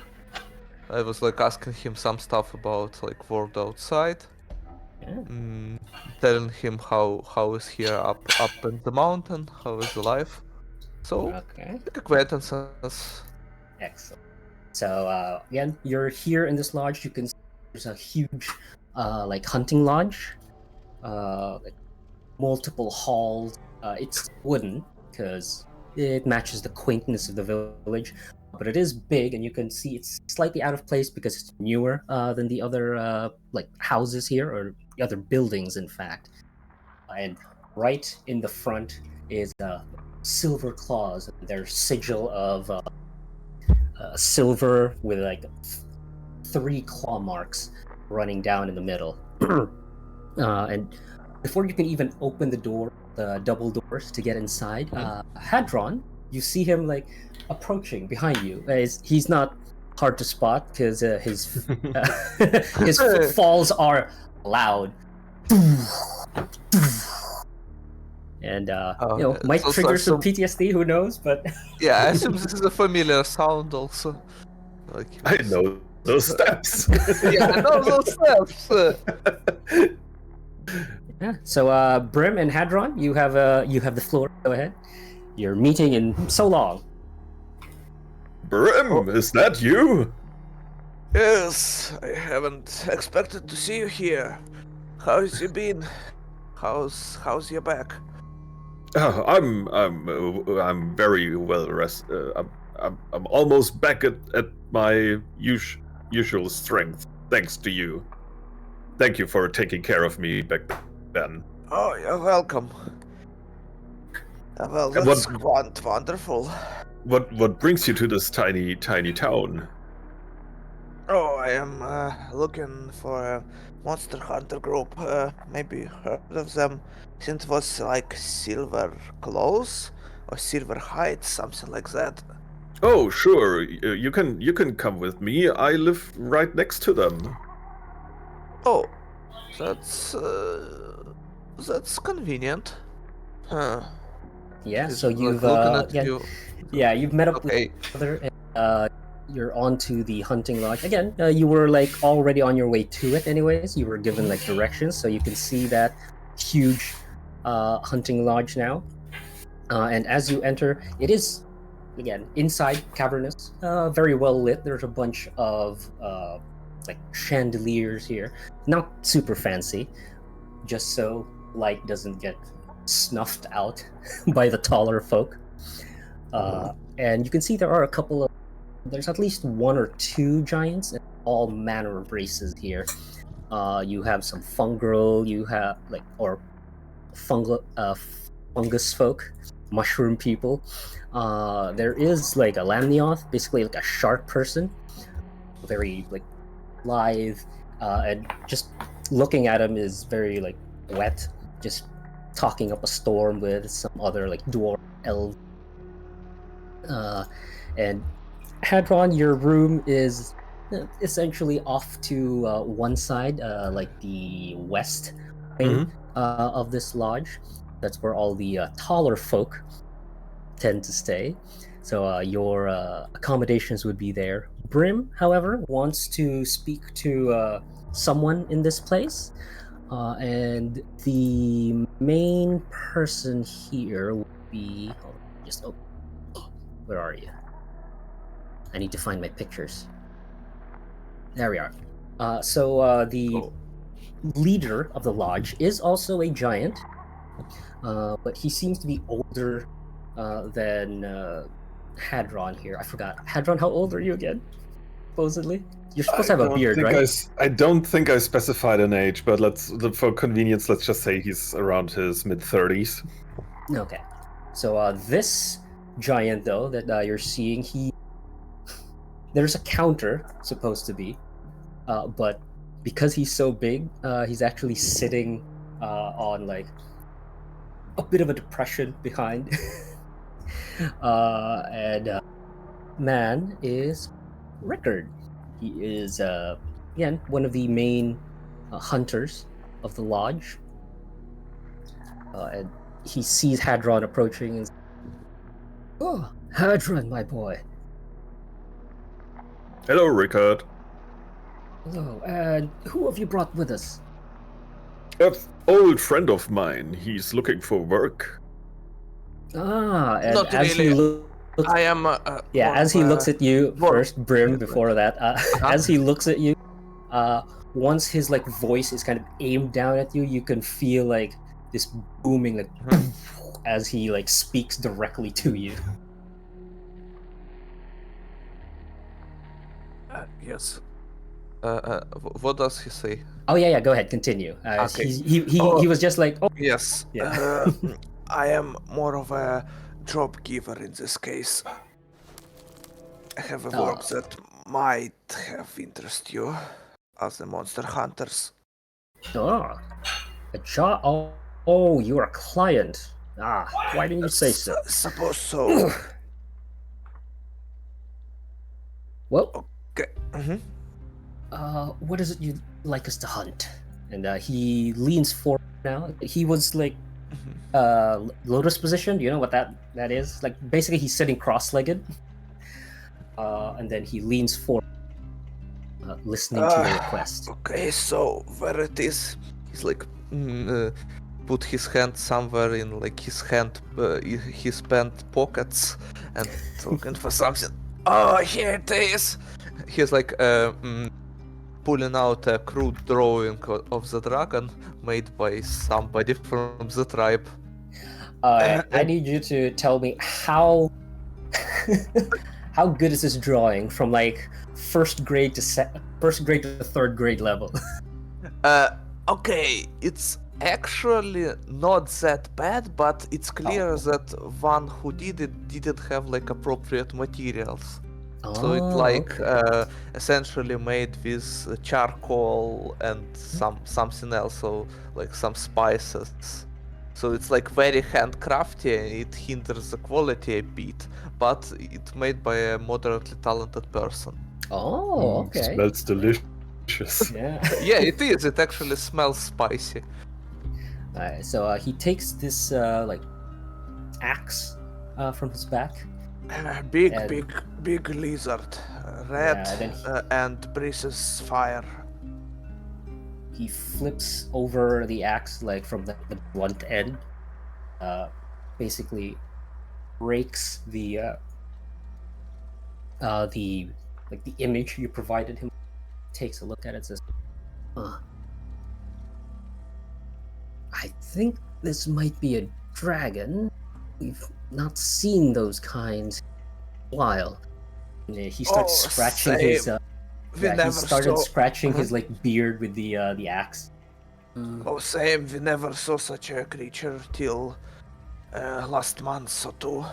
I was like asking him some stuff about like world outside, telling him how is here up in the mountain, how is the life. So like acquaintances. Excellent. So again, you're here in this lodge. You can see there's a huge like hunting lodge, like multiple halls. It's wooden because it matches the quaintness of the village, but it is big, and you can see it's slightly out of place because it's newer than the other like houses here, or the other buildings, in fact. And right in the front is Silver Claws, their sigil of silver with like 3 claw marks running down in the middle. And before you can even open the double doors to get inside, Hadron, you see him like approaching behind you. He's not hard to spot because his falls are loud. And Oh, might so- trigger so- some PTSD. Who knows? But Yeah, I assume this is a familiar sound also. Like I know those steps. Yeah, I know those steps. yeah. So Brim and Hadron, you have the floor. Go ahead. Your meeting in so long. Brim, is that you? Yes, I haven't expected to see you here. How's you been? How's your back? Oh, I'm very well rested. I'm almost back at my usual strength, thanks to you. Thank you for taking care of me back then. Oh, you're welcome. Well, And that's quite wonderful. What brings you to this tiny town? Oh, I am looking for a monster hunter group. Maybe heard of them. Since it was like Silver Claws or Silver Heights, something like that. Oh, sure. You can come with me. I live right next to them. Oh, that's convenient. Huh. Yeah. Just So like you've looking at yeah, you. yeah, you've met up Okay. with each other, and you're on to the hunting lodge again. You were like already on your way to it, anyways. You were given like directions, so you can see that huge hunting lodge now. And as you enter, it is again inside, cavernous, very well lit. There's a bunch of like chandeliers here, not super fancy, just so light doesn't get snuffed out by the taller folk. And you can see there are a couple of there's at least one or two giants and all manner of races here. You have some fungal, you have fungus folk, mushroom people. There is like a lamnioth, basically like a shark person, very like lithe, and just looking at him is very like wet, just talking up a storm with some other like dwarf elves. And Hadron, your room is essentially off to one side, like the west wing of this lodge. That's where all the taller folk tend to stay. So your accommodations would be there. Brim, however, wants to speak to someone in this place. And the main person here would be... Hold on, just open. Where are you? I need to find my pictures. There we are. So the leader of the lodge is also a giant, but he seems to be older than Hadron here. I forgot. Hadron, how old are you again? Supposedly, you're supposed to have a beard, right? I don't think I specified an age, but for convenience, let's just say he's around his mid-30s. Okay. So this giant, though, that you're seeing, there's a counter supposed to be, but because he's so big, he's actually sitting on like a bit of a depression behind. And man is Rickard. He is again one of the main hunters of the lodge, and he sees Hadron approaching and says, "Oh, Hadron, my boy. Hello, Rickard. Hello, and who have you brought with us?" An old friend of mine. He's looking for work. Ah, and Not as really. he looks, I am. yeah, as he looks at you more- first, Brim. Before that, as he looks at you, once his like voice is kind of aimed down at you, you can feel like this booming, like as he like speaks directly to you. Yes. What does he say? Oh yeah, go ahead, continue. Okay. He was just like, oh Yes. Yeah. I am more of a job giver in this case. I have a work that might have interest you as the monster hunters. oh, a job. Oh, you're a client. Ah, why didn't you say so? Suppose so. Well, Okay. what is it you'd like us to hunt? and he leans forward now. He was like lotus position. Do you know what that is? Like basically he's sitting cross-legged, and then he leans forward, listening to your request. Okay, so where it is? He's like put his hand somewhere in like his pant pockets and looking for something. Oh, here it is. He's like pulling out a crude drawing of the dragon made by somebody from the tribe. I need you to tell me how how good is this drawing from like first grade to third grade level. Okay, it's actually not that bad, but it's clear that one who did it didn't have like appropriate materials. So it's like essentially made with charcoal and something else, so like some spices. So it's like very handcrafty and it hinders the quality a bit, but it's made by a moderately talented person. Oh, okay. Smells delicious. Yeah. Yeah, it is. It actually smells spicy. Alright, so he takes this like axe from his back. Big, And- big lizard, red, Yeah, then and breathes fire. he flips over the axe like from the blunt end, basically breaks the image you provided him. Takes a look at it, says, I think this might be a dragon. We've not seen those kinds in a while. And he starts scratching his he started scratching his like beard with the axe. Oh, same. We never saw such a creature till last month or two.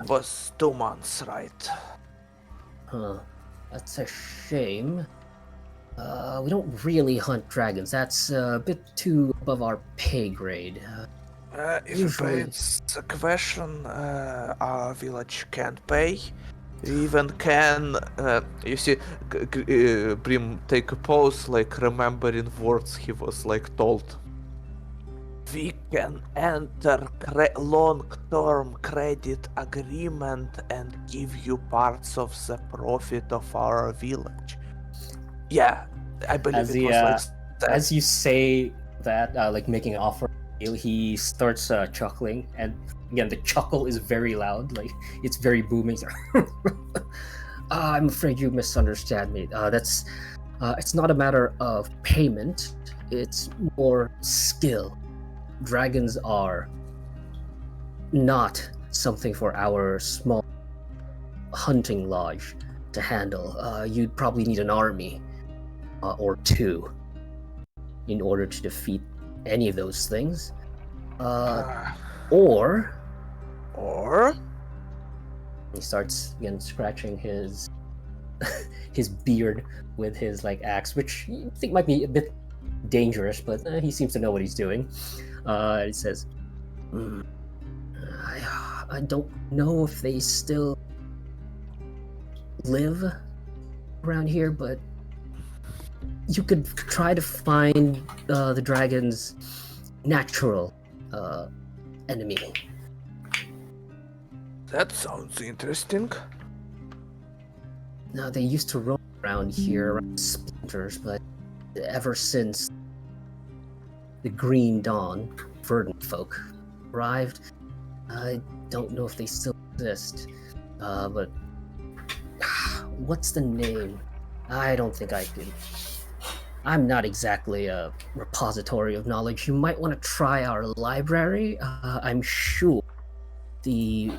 Was 2 months, right? Huh. That's a shame. We don't really hunt dragons. That's a bit too above our pay grade. If Usually- it's a question our village can't pay, we even can, you see, Brim take a pause, like remembering words he was like told. We can enter long-term credit agreement and give you parts of the profit of our village. Yeah, I believe As it he, was like that. As you say that, like making an offer, he starts chuckling, and again the chuckle is very loud, like it's very booming. I'm afraid you misunderstand me. That's it's not a matter of payment, it's more skill. Dragons are not something for our small hunting lodge to handle. You'd probably need an army or two in order to defeat any of those things. Or he starts again scratching his his beard with his like axe, which you think might be a bit dangerous, but he seems to know what he's doing. He says, I don't know if they still live around here, but you could try to find the dragon's natural enemy. That sounds interesting. Now, they used to roam around here around splinters, but ever since the Green Dawn, verdant folk, arrived, I don't know if they still exist. But what's the name? I don't think I can. I'm not exactly a repository of knowledge. You might want to try our library. I'm sure the...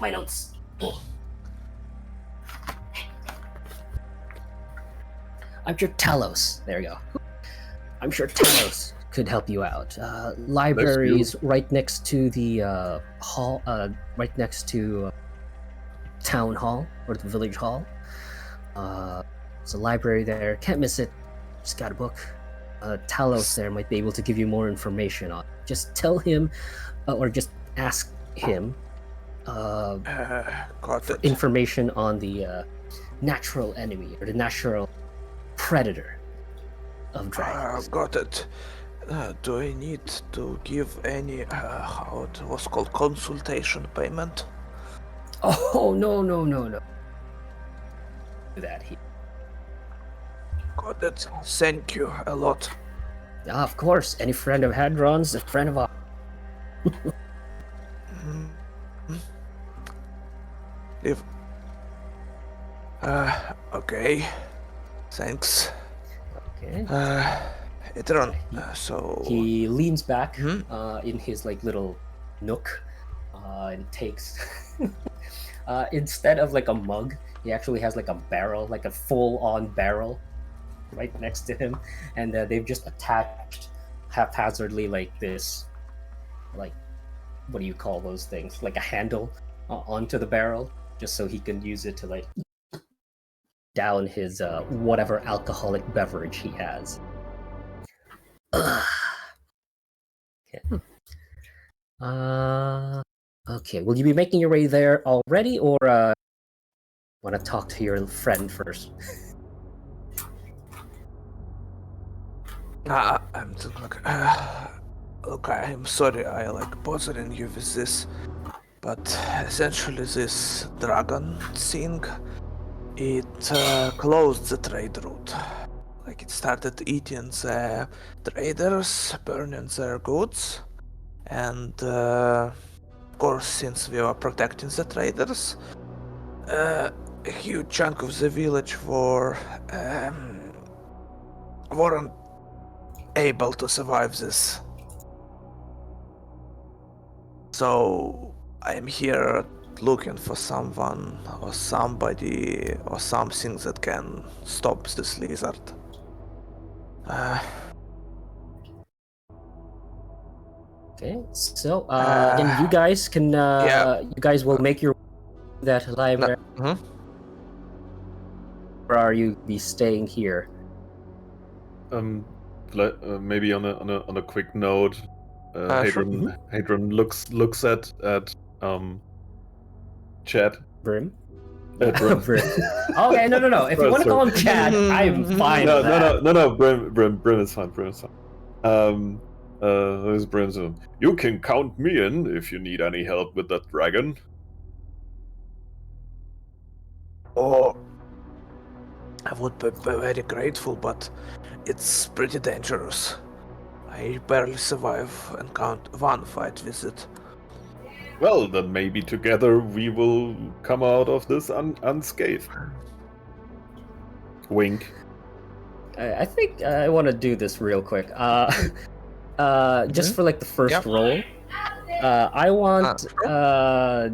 My notes. I'm sure Talos. There you go. I'm sure Talos could help you out. Library is right next to the hall. Right next to town hall or the village hall. There's a library there. Can't miss it. Just got a book. Talos there might be able to give you more information on. Just tell him, or just ask him Got it. information on the natural enemy or the natural predator of dragons. Got it. Do I need to give any, how it was called, consultation payment? Oh, no. Do that here. Got it. Thank you a lot. Yeah, of course. Any friend of Hadron's a friend of ours. If... okay. Thanks. Okay. Edron, so... He leans back Hmm? in his like little nook and takes instead of like a mug, he actually has like a barrel, like a full-on barrel right next to him, and they've just attached haphazardly like this, like, what do you call those things, like a handle onto the barrel, just so he can use it to like down his whatever alcoholic beverage he has. Okay. Okay. Will you be making your way there already, or want to talk to your friend first? I'm just like, look, I'm sorry I like bothering you with this, but essentially this dragon thing, it closed the trade route. Like it started eating the traders, burning their goods, and of course, since we were protecting the traders, a huge chunk of the village weren't able to survive this. So I am here looking for someone or somebody or something that can stop this lizard. Okay. So again, you guys can. Yeah. You guys will make your that library, or are you be staying here? Maybe on a quick note, Sure. Hadron looks at Chad. Brim. Brim. Brim. Okay, no. If you want to call him Chad, I'm fine with that. No. Brim is fine. Brim is fine. There's Brimson. You can count me in if you need any help with that dragon. Oh, I would be very grateful, but it's pretty dangerous. I barely survive and count one fight with it. Well, then maybe together we will come out of this unscathed. Wink. I think I want to do this real quick. Just for like the first roll. I want I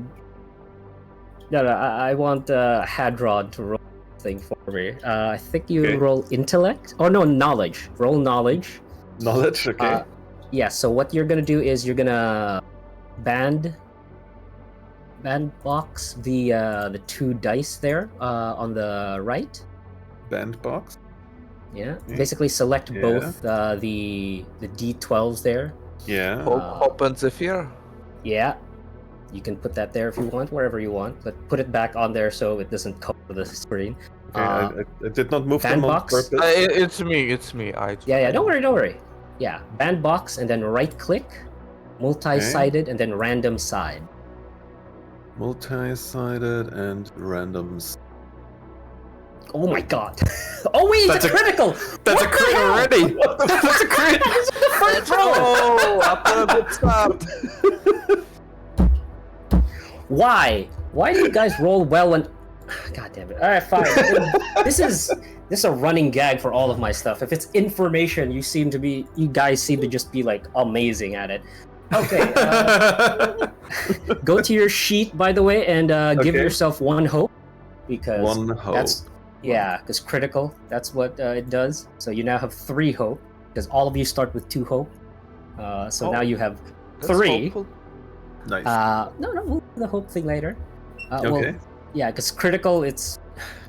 want Hadron to roll thing for me. I think you roll intellect. Oh no, knowledge. Roll knowledge. Knowledge, okay. Yeah, so what you're gonna do is you're gonna bandbox the two dice there on the right. Bandbox? Yeah. Basically select both the D12s there. Yeah. Hope and Zephyr? Yeah. You can put that there if you want, wherever you want, but put it back on there so it doesn't cover the screen. Okay, I did not move them on purpose. It's me. Yeah, don't worry. Yeah, bandbox and then right click, multi-sided and then random side. Multi-sided and randoms. Oh my god. Oh wait, it's a critical! That's a crit already! That's a crit! This is the first roll! Oh, after a good start. Why? Why do you guys roll well when... God damn it. Alright, fine. This is a running gag for all of my stuff. If it's information, you guys seem to just be like amazing at it. Okay. Go to your sheet, by the way, and give yourself one hope. Because one hope. because critical, that's what it does. So you now have 3 hope, because all of you start with 2 hope. So now you have 3. Nice. No, we'll do the hope thing later. Okay. Well, yeah, because critical, it's...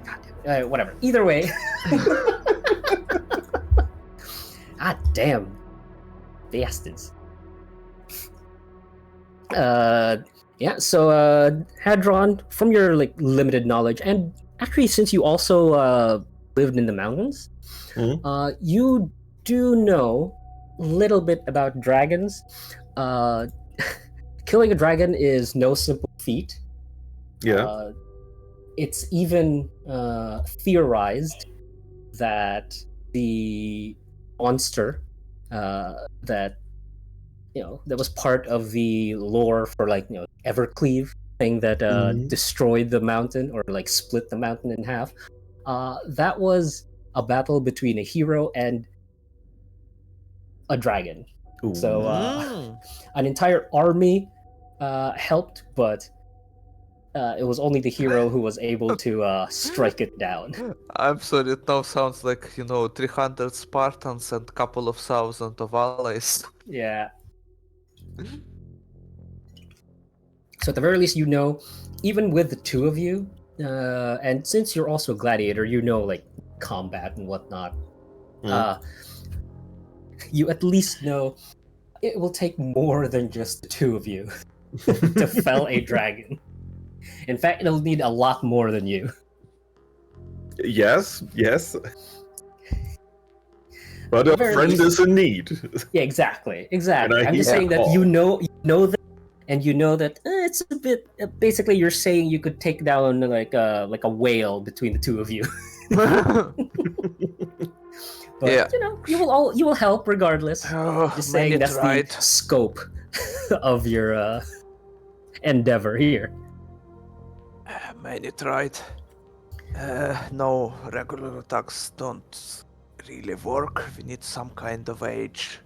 God damn it. Whatever. Either way. Ah, damn. Bastards. So Hadron, from your like limited knowledge, and actually since you also lived in the mountains, you do know a little bit about dragons. Killing a dragon is no simple feat. Yeah. It's even theorized that the monster that that was part of the lore for Evercleave thing that destroyed the mountain or like split the mountain in half. That was a battle between a hero and a dragon. Ooh. So an entire army helped, but it was only the hero who was able to strike it down. I'm sorry, it now sounds like 300 Spartans and couple of thousand of allies. Yeah. So at the very least, even with the two of you, and since you're also a gladiator, like combat and whatnot. You at least know it will take more than just the two of you to fell a dragon. In fact, it'll need a lot more than you. Yes. But a friend is in need. Yeah, exactly. And I'm just saying that you know that, and you know that it's a bit. Basically, you're saying you could take down like a whale between the two of you. But Yeah. you will help regardless. Oh, Just saying that's the scope of your endeavor here. Many tried. No, regular attacks don't really work. We need some kind of age.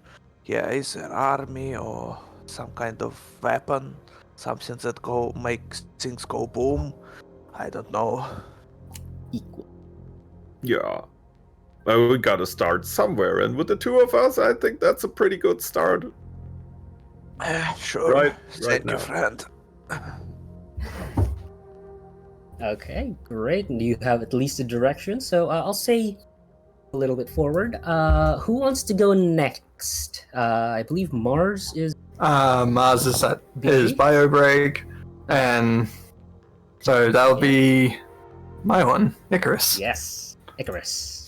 Yeah, either army or some kind of weapon. Something that makes things go boom. I don't know. Equal. Yeah. Well, we gotta start somewhere, and with the two of us, I think that's a pretty good start. Sure. Right Thank now. you, friend. Okay, great. And you have at least a direction. So I'll say a little bit forward. Who wants to go next? I believe Mars is. Mars is at BB? his bio break, and so that'll be my one, Icarus. Yes, Icarus.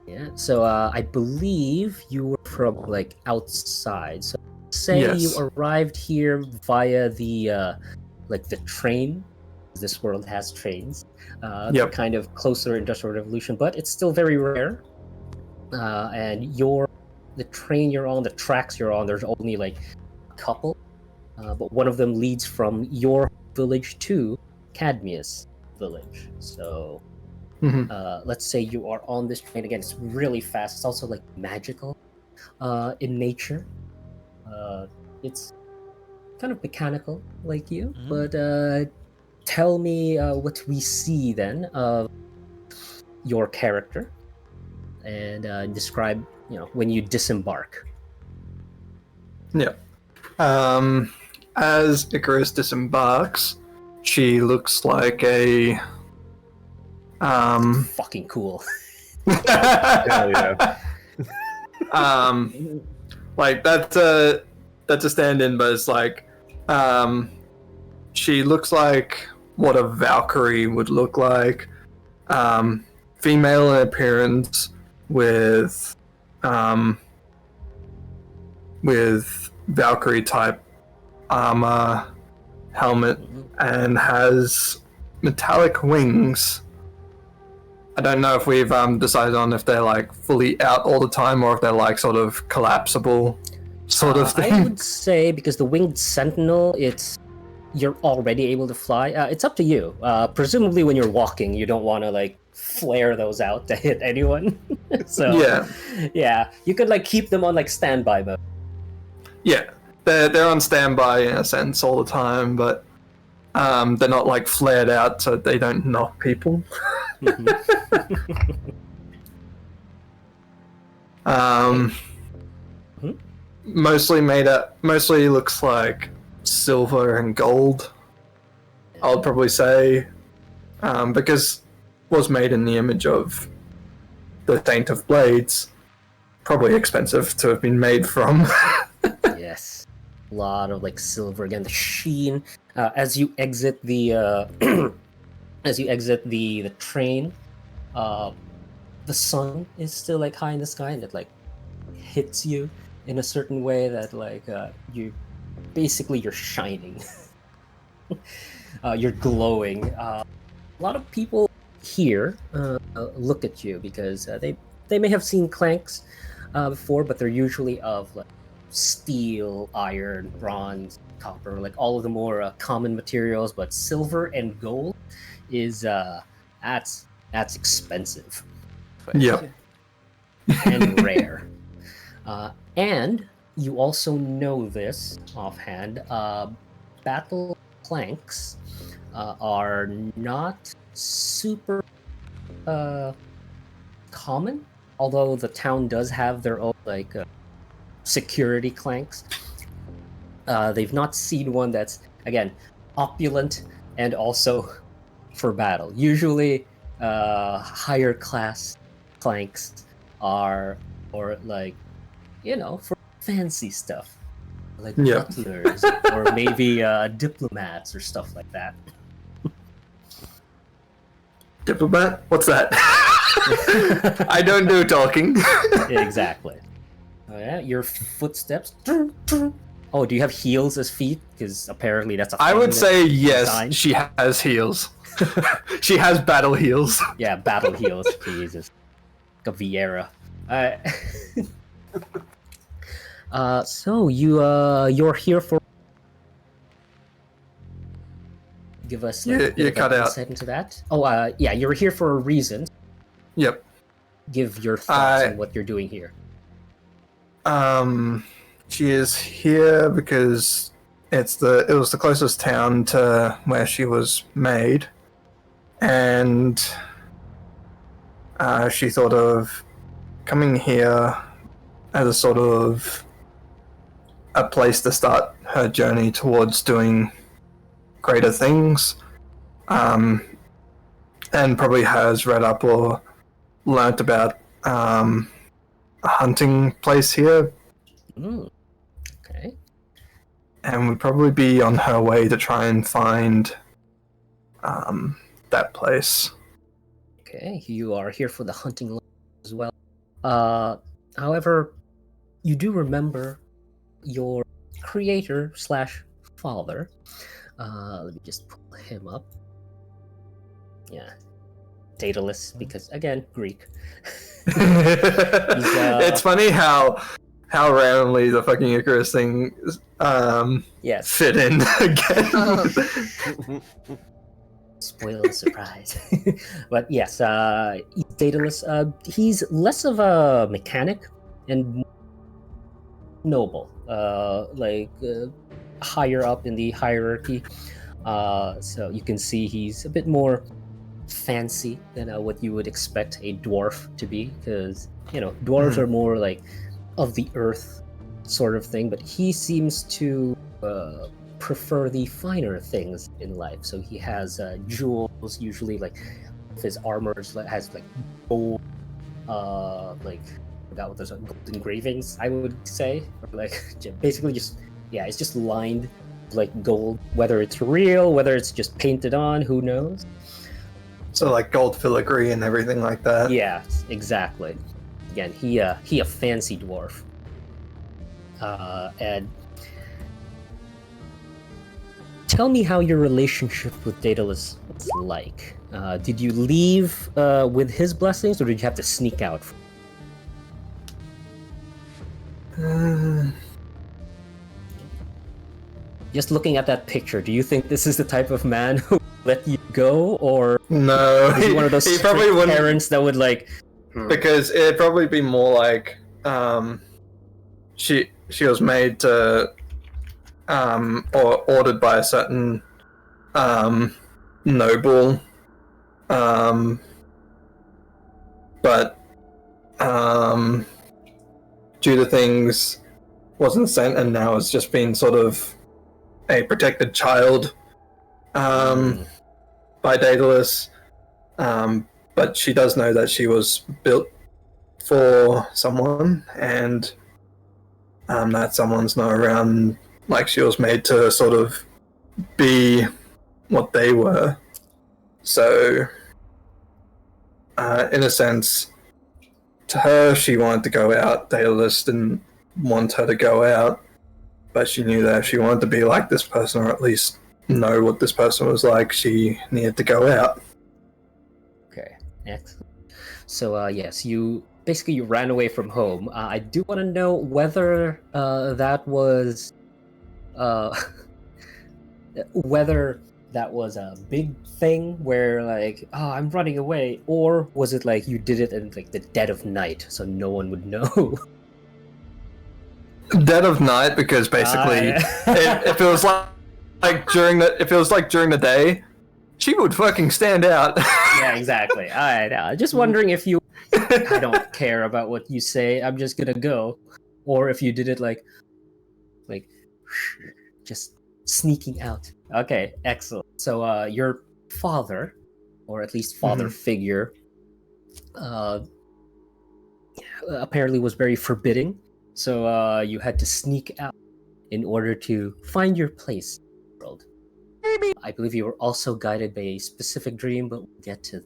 Yeah. So I believe you were from outside. So say Yes. you arrived here via the the train. This world has trains. They're Yep. kind of closer Industrial Revolution, but it's still very rare. And the train you're on, the tracks you're on, there's only a couple, but one of them leads from your village to Cadmius village. So let's say you are on this train again. It's really fast. It's also magical in nature. It's kind of mechanical like you, but tell me what we see then of your character, and describe when you disembark. Yeah. As Icarus disembarks, she looks like a Fucking cool. Hell yeah. That's a stand-in, but it's she looks like what a Valkyrie would look like. Female in appearance with Valkyrie type armor, helmet, and has metallic wings. I don't know if we've decided on if they're fully out all the time or if they're sort of collapsible sort of thing. I would say because the winged sentinel, you're already able to fly. It's up to you. Presumably, when you're walking, you don't want to flare those out to hit anyone. So yeah, you could keep them on standby mode. Yeah, they're on standby in a sense all the time, but they're not flared out so they don't knock people. Mostly looks like silver and gold. I would probably say, because was made in the image of the Saint of Blades, probably expensive to have been made from. Yes, a lot of silver again. The sheen as you exit the as you exit the train. The sun is still like high in the sky, and it like hits you in a certain way that like you're shining. You're glowing. A lot of people here look at you because they may have seen Clanks before, but they're usually of like steel, iron, bronze, copper, like all of the more common materials. But silver and gold is that's expensive Yep. and rare. And you also know this offhand. Battle planks are not super common, although the town does have their own like security clanks. They've not seen one that's again opulent and also for battle. Usually, higher class clanks are or like for fancy stuff like Yep. butlers or maybe diplomats or stuff like that. Diplomat? What's that? I don't do talking. Exactly. Oh yeah, your footsteps. Oh, do you have heels as feet? Because apparently that's a I thing would that say yes, designed. she has heels. She has battle heels. Yeah, battle heels. Jesus, like a Vieira. So you're here for. Give us like, a You bit of cut out. insight into that. Oh, yeah, you're here for a reason. Yep. Give your thoughts on what you're doing here. She is here because it was the closest town to where she was made, and she thought of coming here as a sort of a place to start her journey towards doing greater things, and probably has read up or learnt about a hunting place here, Okay. and would probably be on her way to try and find that place. Okay, you are here for the hunting lodge as well. However, you do remember your creator slash father. Let me just pull him up. Yeah, Daedalus, because again, Greek. It's funny how randomly the fucking Icarus thing Yes. fit in again. Spoil the surprise. But yes, Daedalus, he's less of a mechanic and more noble, higher up in the hierarchy. So you can see he's a bit more fancy than what you would expect a dwarf to be, because dwarves are more like of the earth sort of thing, but he seems to prefer the finer things in life. So he has jewels, usually like his armor has like gold, I forgot what those are, gold engravings, I would say, or like basically just it's just lined with, like gold, whether it's real, whether it's just painted on, who knows. So like gold filigree and everything like that. Yeah, exactly. Again, he a fancy dwarf. And tell me how your relationship with Daedalus was like. Did you leave with his blessings, or did you have to sneak out? Just looking at that picture, do you think this is the type of man who would let you go, or No, is he one of those he strict probably wouldn't, parents that would like? because it'd probably be more like she was made to or ordered by a certain noble, but due to things wasn't sent, and now it's just been sort of a protected child by Daedalus. But she does know that she was built for someone, and that someone's not around. Like, she was made to sort of be what they were. So in a sense, to her, she wanted to go out. Daedalus didn't want her to go out, but she knew that if she wanted to be like this person, or at least know what this person was like, she needed to go out. Okay, excellent. So yes, you ran away from home. I do want to know whether that was whether that was a big thing where like, oh, I'm running away, or was it like you did it in like the dead of night so no one would know? Dead of night, because basically it feels like during the day, she would fucking stand out. Yeah, exactly. Just wondering if you I don't care about what you say, I'm just gonna go, or if you did it like just sneaking out. Okay, excellent. So your father, or at least father figure, apparently was very forbidding. So you had to sneak out in order to find your place in the world. I believe you were also guided by a specific dream, but we'll get to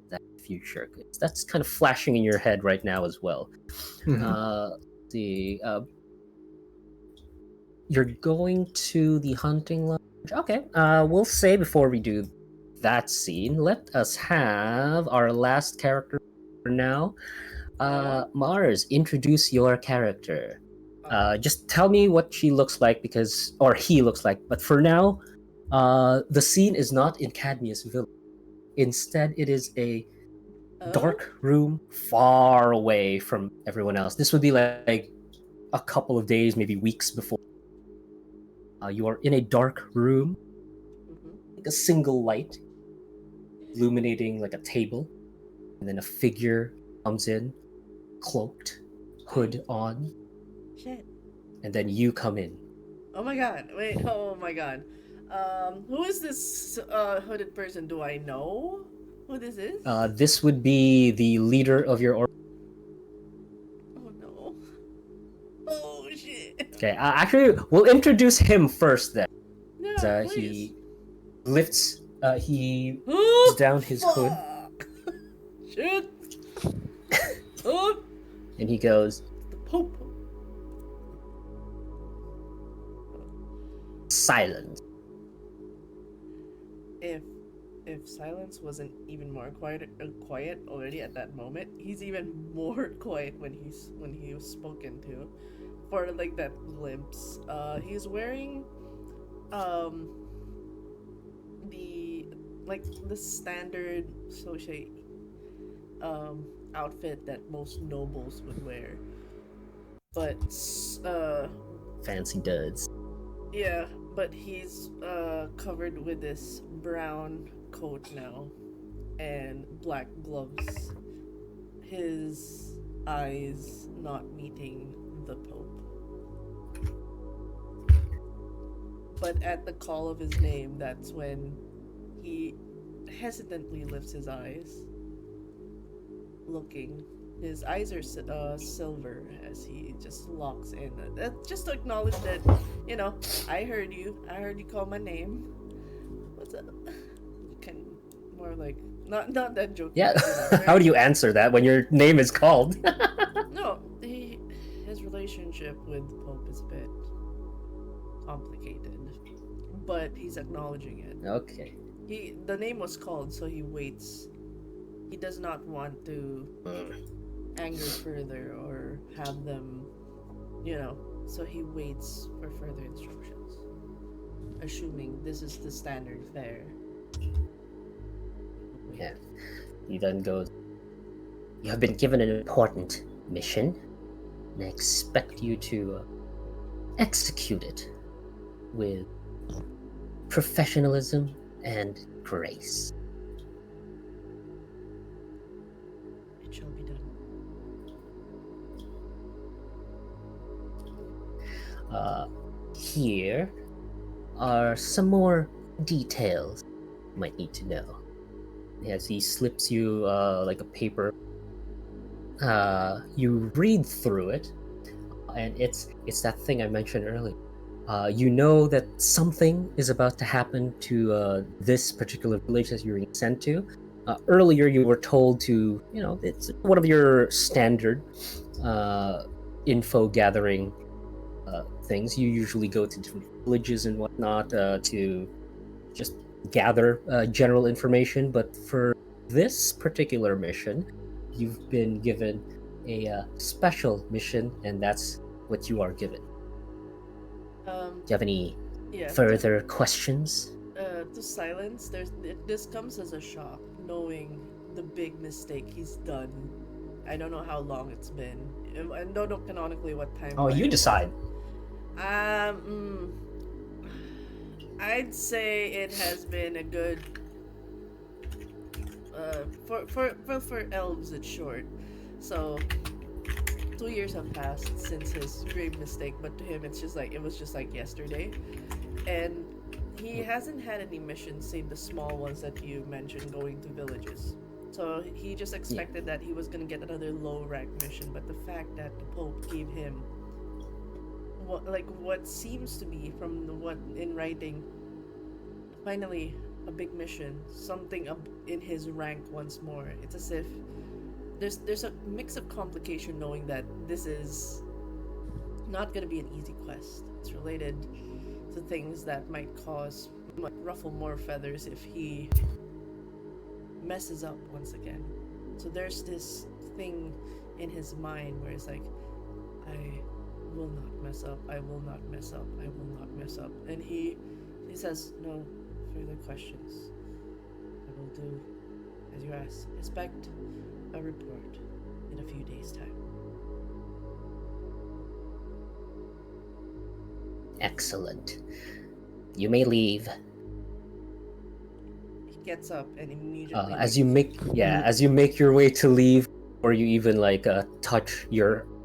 that in the future. 'Cause that's kind of flashing in your head right now as well. You're going to the hunting lodge. Okay, we'll say before we do that scene, let us have our last character for now. Mars, introduce your character. Just tell me what she looks like, or he looks like. But for now, the scene is not in Cadmius Village. Instead, it is a dark room far away from everyone else. This would be like a couple of days, maybe weeks before. You are in a dark room, like a single light illuminating like a table, and then a figure comes in, cloaked, hood on. Shit. And then you come in. Oh my god. Wait, oh my god. Who is this hooded person? Do I know who this is? This would be the leader of your Oh no. Oh shit. Okay, actually, we'll introduce him first then. No, He lifts, he oh, lifts down his hood. Shit. Oh, And he goes, the Pope. silence. If silence wasn't even more quiet already at that moment, he's even more quiet when he was spoken to. For like that glimpse, he's wearing the standard Soche outfit that most nobles would wear, but Fancy duds. yeah, but he's covered with this brown coat now and black gloves. His eyes not meeting the Pope. But at the call of his name, that's when he hesitantly lifts his eyes, looking. His eyes are silver as he just locks in. Just to acknowledge that, I heard you. I heard you call my name. What's up? More like not that joke. Yeah. How do you answer that when your name is called? No, his relationship with the Pope is a bit complicated, but he's acknowledging it. Okay. The name was called, so he waits. He does not want to anger further or have them, so he waits for further instructions, assuming this is the standard fare. Yeah. He then goes, you have been given an important mission, and I expect you to execute it with professionalism and grace. It shall be done. Here are some more details you might need to know. As he slips you like a paper, you read through it, and it's that thing I mentioned earlier. You know that something is about to happen to this particular village that you're being sent to. earlier you were told to, it's one of your standard info gathering things. You usually go to different villages and whatnot to just gather general information, but for this particular mission, you've been given a special mission, and that's what you are given. Do you have any further questions? To silence, this comes as a shock, knowing the big mistake he's done. I don't know how long it's been. I don't know canonically what time. Oh, you decide. I'd say it has been a good. For elves, it's short. So 2 years have passed since his grave mistake, but to him, it was just like yesterday, and he hasn't had any missions save the small ones that you mentioned, going to villages. So he just expected that he was gonna get another low rank mission, but the fact that the Pope gave him what seems to be from what in writing, finally a big mission, something up in his rank once more. It's as if there's a mix of complication knowing that this is not gonna be an easy quest. It's related to things that might ruffle more feathers if he messes up once again. So there's this thing in his mind where it's like, I will not mess up, I will not mess up, I will not mess up. And he says, no further questions. I will do as you ask. Expect a report in a few days' time. Excellent. You may leave. He gets up and immediately As you make your way to leave, or you even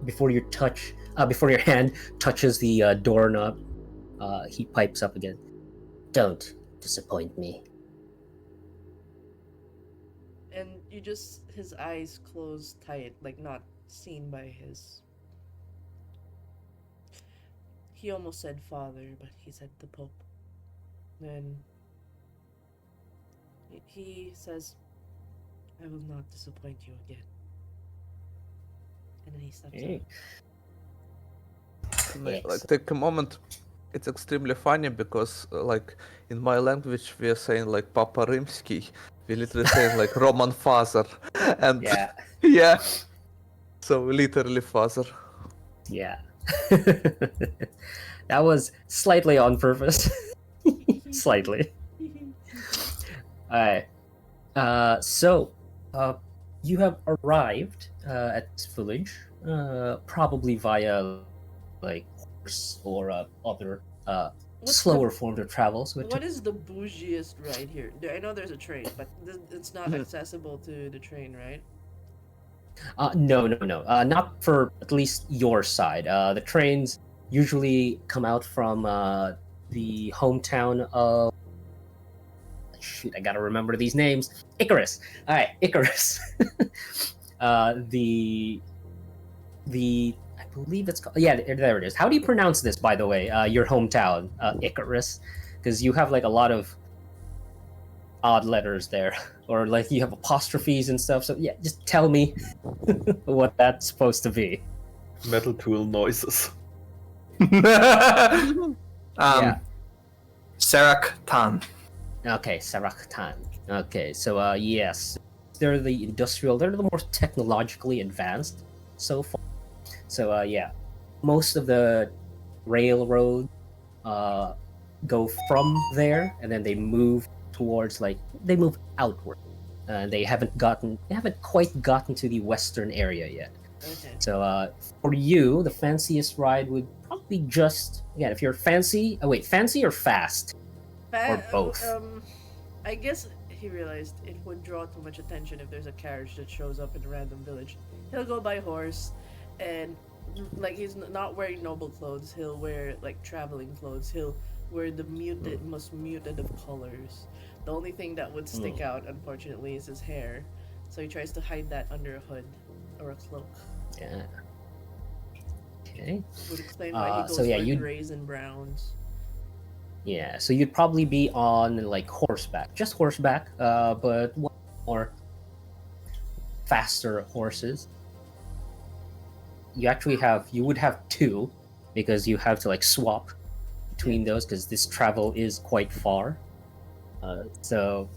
before your hand touches the doorknob, he pipes up again. Don't disappoint me. And his eyes close tight, like not seen by his. He almost said father, but he said the Pope. Then he says, I will not disappoint you again. And then he steps out. Take a moment. It's extremely funny because in my language we are saying Papa Rimsky. We literally saying Roman father. And yeah. So literally father. Yeah. That was slightly on purpose. Slightly. Alright. So you have arrived at this village, probably via horse or other slower forms of travel. So what is the bougiest ride here? I know there's a train, but it's not accessible to the train, right? No. Not for at least your side. The trains usually come out from the hometown of. Shoot, I gotta remember these names. Icarus. All right, Icarus. the I believe it's called. Yeah, there it is. How do you pronounce this, by the way? Your hometown, Icarus, because you have a lot of odd letters there, or you have apostrophes and stuff. So yeah, just tell me what that's supposed to be. Metal tool noises. Sarak-tan. Okay, Sarak-tan. Okay, so yes, they're the more technologically advanced so far. So yeah, most of the railroad go from there, and then they move towards they move outward. They haven't quite gotten to the western area yet. Okay. So for you, the fanciest ride would probably if you're fancy. Oh wait, fancy or fast? Or both. I guess he realized it would draw too much attention if there's a carriage that shows up in a random village. He'll go by horse, and he's not wearing noble clothes. He'll wear traveling clothes. He'll wear the most muted of colors. The only thing that would stick out, unfortunately, is his hair. So he tries to hide that under a hood or a cloak. Yeah. Okay. Would explain why he goes for grays and browns. Yeah, so you'd probably be on horseback, just horseback. But more faster horses. You would have two, because you have to like swap between those, because this travel is quite far. So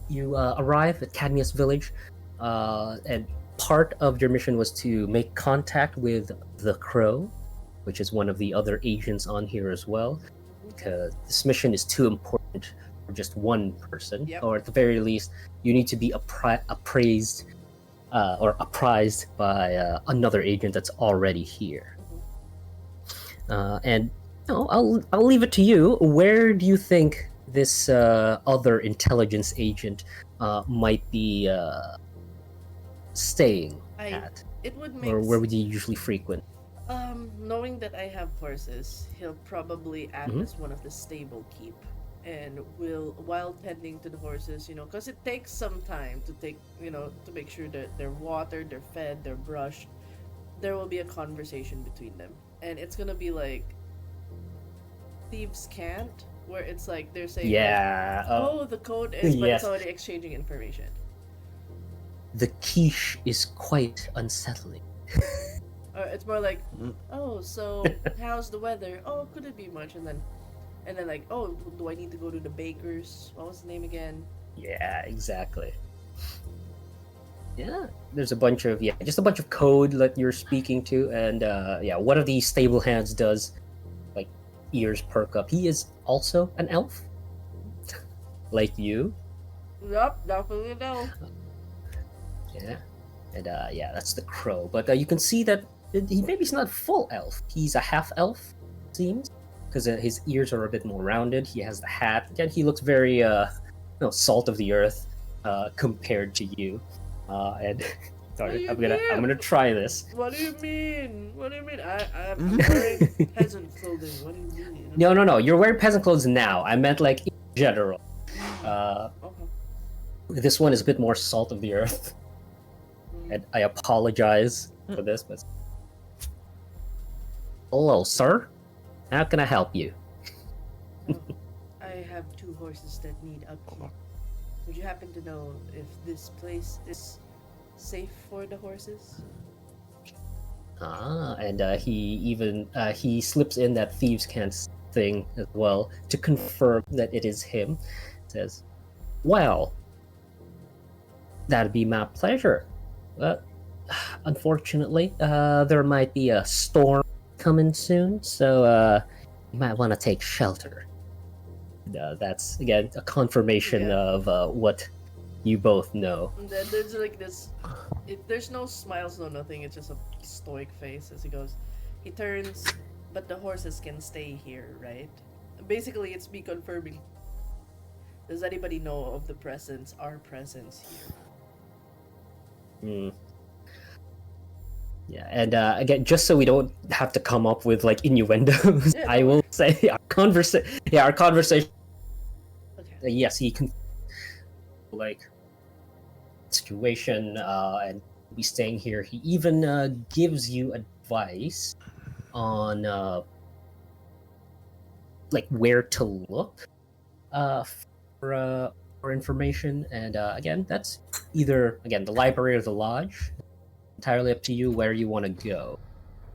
you arrive at Cadmius Village, and part of your mission was to make contact with the Crow, which is one of the other agents on here as well, because this mission is too important for just one person, or at the very least, you need to be apprised by another agent that's already here. And I'll leave it to you. Where do you think this other intelligence agent might be staying at? It would make or where would you usually frequent? Knowing that I have horses, he'll probably act as one of the stable keep, and will, while tending to the horses, because it takes some time to to make sure that they're watered, they're fed, they're brushed. There will be a conversation between them, and it's gonna be like thieves can't, where it's like they're saying, the code is, but it's already exchanging information. The quiche is quite unsettling. It's more like, so how's the weather? Oh, could it be much? And then like, oh, do I need to go to the baker's? What was the name again? Yeah, exactly. Yeah, there's just a bunch of code that you're speaking to, and one of these stable hands does like ears perk up. He is also an elf, like you. Yep, definitely no. Yeah, and that's the Crow. But you can see that he's not full elf. He's a half elf, seems, because his ears are a bit more rounded. He has the hat. Again, he looks very salt of the earth compared to you. And sorry, I'm gonna try this. What do you mean? I'm wearing peasant clothing. What do you mean? No. You're wearing peasant clothes now. I meant like in general. Okay. This one is a bit more salt of the earth. And I apologize for this, but hello, sir. How can I help you? I have two horses that need upkeep. Would you happen to know if this place is safe for the horses? And he slips in that thieves' can't thing as well to confirm that it is him. Says, "Well, that'd be my pleasure. But unfortunately, there might be a storm coming soon, so you might want to take shelter." That's again a confirmation of what you both know. And then there's like this. There's no smiles, no nothing. It's just a stoic face as he goes. He turns, but the horses can stay here, right? Basically, it's me confirming. Does anybody know of our presence here? Yeah, and again, just so we don't have to come up with like innuendos, I will say our conversation. Okay. Yes, he can like situation and be staying here. He even gives you advice on like where to look for information, and again, that's either the library or the lodge. Entirely up to you where you want to go.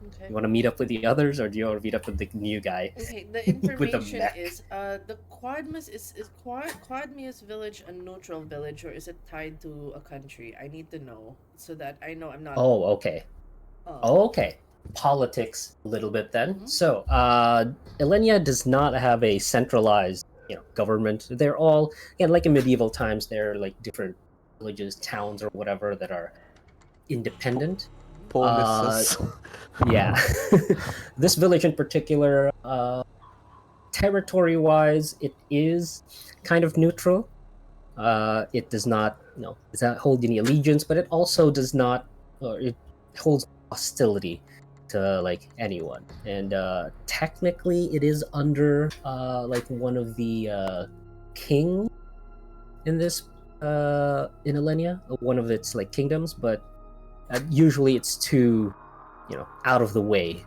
Okay. You want to meet up with the others, or do you want to meet up with the new guy? Okay, the information is the Quadmus is Quadmius village a neutral village, or is it tied to a country? I need to know so that I know I'm not. Oh, okay. Okay. Politics a little bit then. Mm-hmm. So, Elenia does not have a centralized, government. They're all like in medieval times. They're like different villages, towns, or whatever that are independent. Yeah. This village in particular, territory-wise, it is kind of neutral. It does not hold any allegiance, but it also does not, it holds hostility to like anyone. And technically, it is under like one of the king in this in Elenia, one of its like kingdoms, but usually it's too out of the way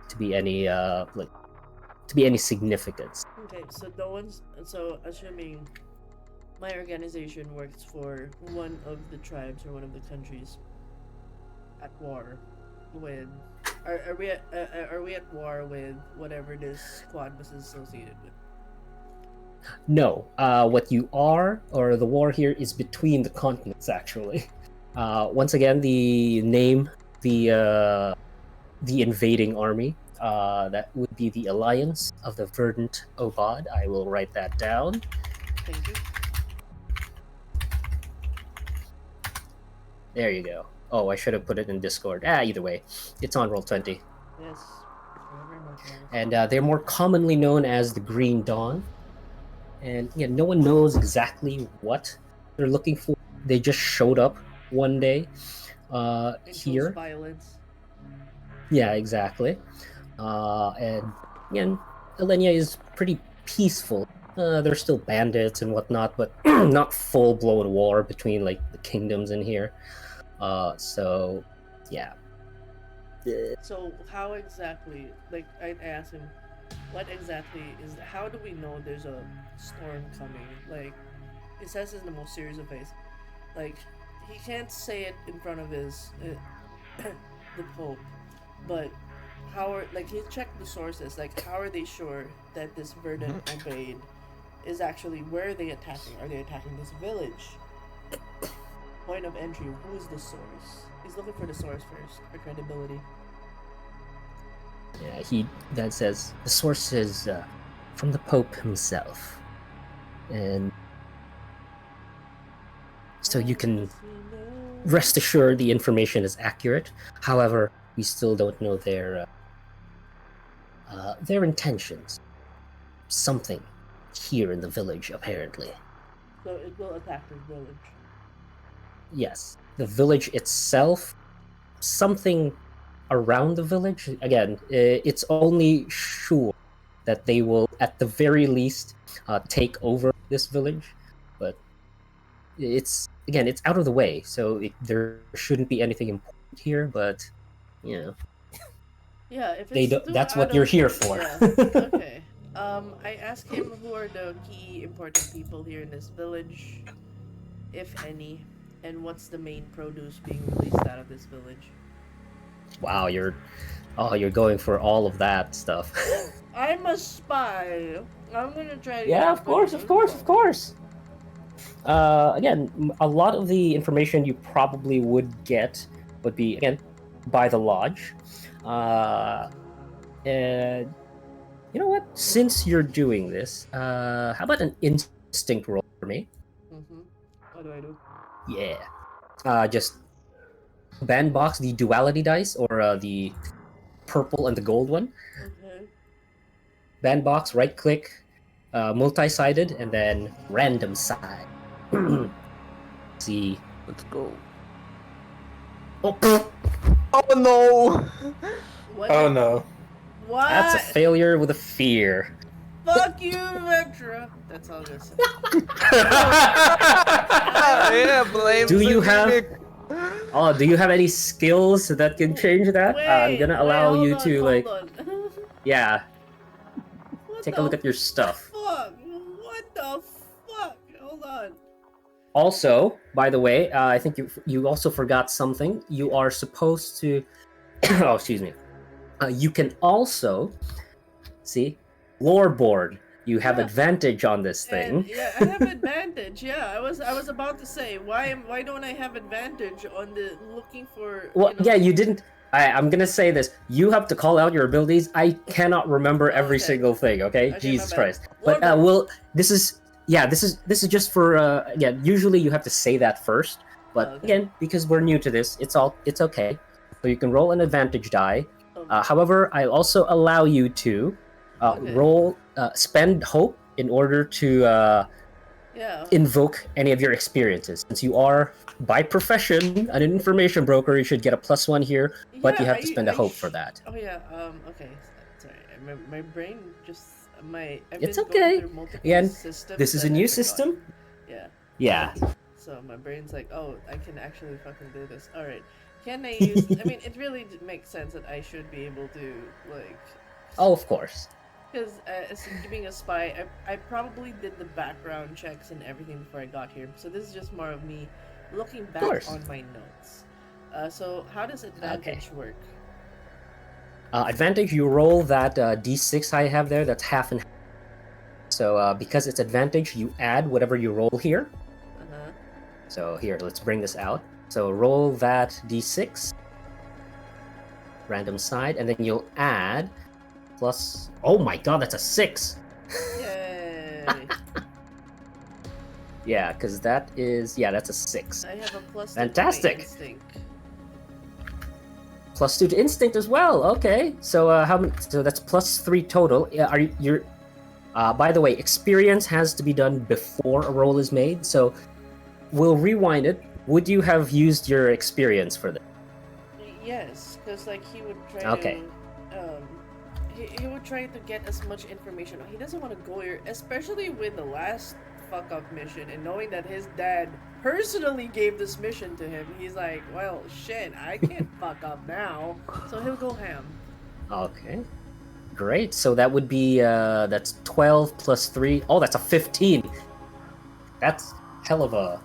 to be any significance. Okay, so no one's assuming my organization works for one of the tribes or one of the countries at war with. Are we at war with whatever this squad was associated with? No, what you are, or the war here, is between the continents. Actually, once again, the name, the invading army, that would be the Alliance of the Verdant Obad. I will write that down. Thank you. There you go. Oh, I should have put it in Discord. Either way, it's on Roll20. Yes. Whatever matters. And they're more commonly known as the Green Dawn. And yeah, no one knows exactly what they're looking for. They just showed up one day here. Violence. Yeah, exactly. And again, Elenia is pretty peaceful. There's still bandits and whatnot, but not full-blown war between like the kingdoms in here. So yeah. So how exactly? Like I asked him, what exactly is? How do we know there's a storm coming? Like it says in the most serious of ways. Like he can't say it in front of his the Pope, but how are like he checked the sources? Like how are they sure that this Verdant Obeyed is actually where are they attacking? Are they attacking this village? Point of entry. Who is the source? He's looking for the source first for credibility. Yeah, he then says the source is from the Pope himself, and so you can rest assured the information is accurate. However, we still don't know their intentions. Something here in the village, apparently. So it will attack the village. Yes, the village itself, something around the village. Again, it's only sure that they will, at the very least, take over this village. But it's out of the way, so there shouldn't be anything important here. But you know, Yeah, if they it's don't. too That's out what of- you're here for. Yeah. Okay. I asked him who are the key important people here in this village, if any, and what's the main produce being released out of this village. Wow, you're going for all of that stuff. I'm a spy. I'm gonna try to Yeah, get of course. Again, a lot of the information you probably would get would be, again, by the lodge. And you know what? Since you're doing this, how about an instinct roll for me? What do I do? Yeah. Just bandbox the duality dice, or the purple and the gold one. Okay. Bandbox, right click, multi-sided, and then random side. See. Let's go. Oh, Oh no! What? Oh no. What? that's a failure with a fear. Fuck you, Vectra. That's all I'm gonna say. Yeah, blame Do the you have- mimic. Oh, do you have any skills that can change that? I'm gonna allow you to hold like, on. yeah, What take a the look at your stuff. Fuck! What the fuck? Hold on. Also, by the way, I think you also forgot something. You are supposed to. Oh, excuse me. You can also see lore board. You have Yeah. advantage on this thing. And, yeah, I have advantage. Yeah, I was about to say why don't I have advantage on the looking for? Well, you know, yeah, you didn't. I'm gonna say this. You have to call out your abilities. I cannot remember every Okay. single thing. Okay, Okay, Jesus my bad. Christ. But this is just for. Again, usually you have to say that first. But Okay. again, because we're new to this, it's okay. So you can roll an advantage die. Okay. However, I also allow you to Okay. spend hope in order to Yeah. invoke any of your experiences. Since you are, by profession, an information broker, you should get a +1 here, but you Yeah, have to spend a hope for that. Oh yeah. Okay. Sorry. My brain just my. I've It's been okay. Going through multiple Again, systems this is a and I new forgot. system. Yeah. Yeah. So my brain's like, oh, I can actually fucking do this. All right. Can I use? I mean, it really makes sense that I should be able to like. Oh, of course. Because as being a spy, I probably did the background checks and everything before I got here. So this is just more of me looking back course. on my notes. So how does advantage work? Advantage, you roll that d6 I have there, that's half and half. So because it's advantage, you add whatever you roll here. Uh-huh. So here, let's bring this out. So roll that d6, random side, and then you'll add plus... Oh my god, that's a 6! Yay! Yeah, because that is... Yeah, that's a 6. I have a plus Fantastic. to my instinct. Plus 2 to instinct as well. Okay, so how many? So that's plus 3 total. Yeah, are you? You're. By the way, experience has to be done before a roll is made. So we'll rewind it. Would you have used your experience for this? Yes, because like he would try Okay. to, he would try to get as much information. He doesn't want to go here, especially with the last fuck up mission, and knowing that his dad personally gave this mission to him. He's like, well, shit, I can't fuck up now, so he'll go ham. Okay, great. So that would be that's 12 plus 3. Oh, that's a 15. That's hell of a.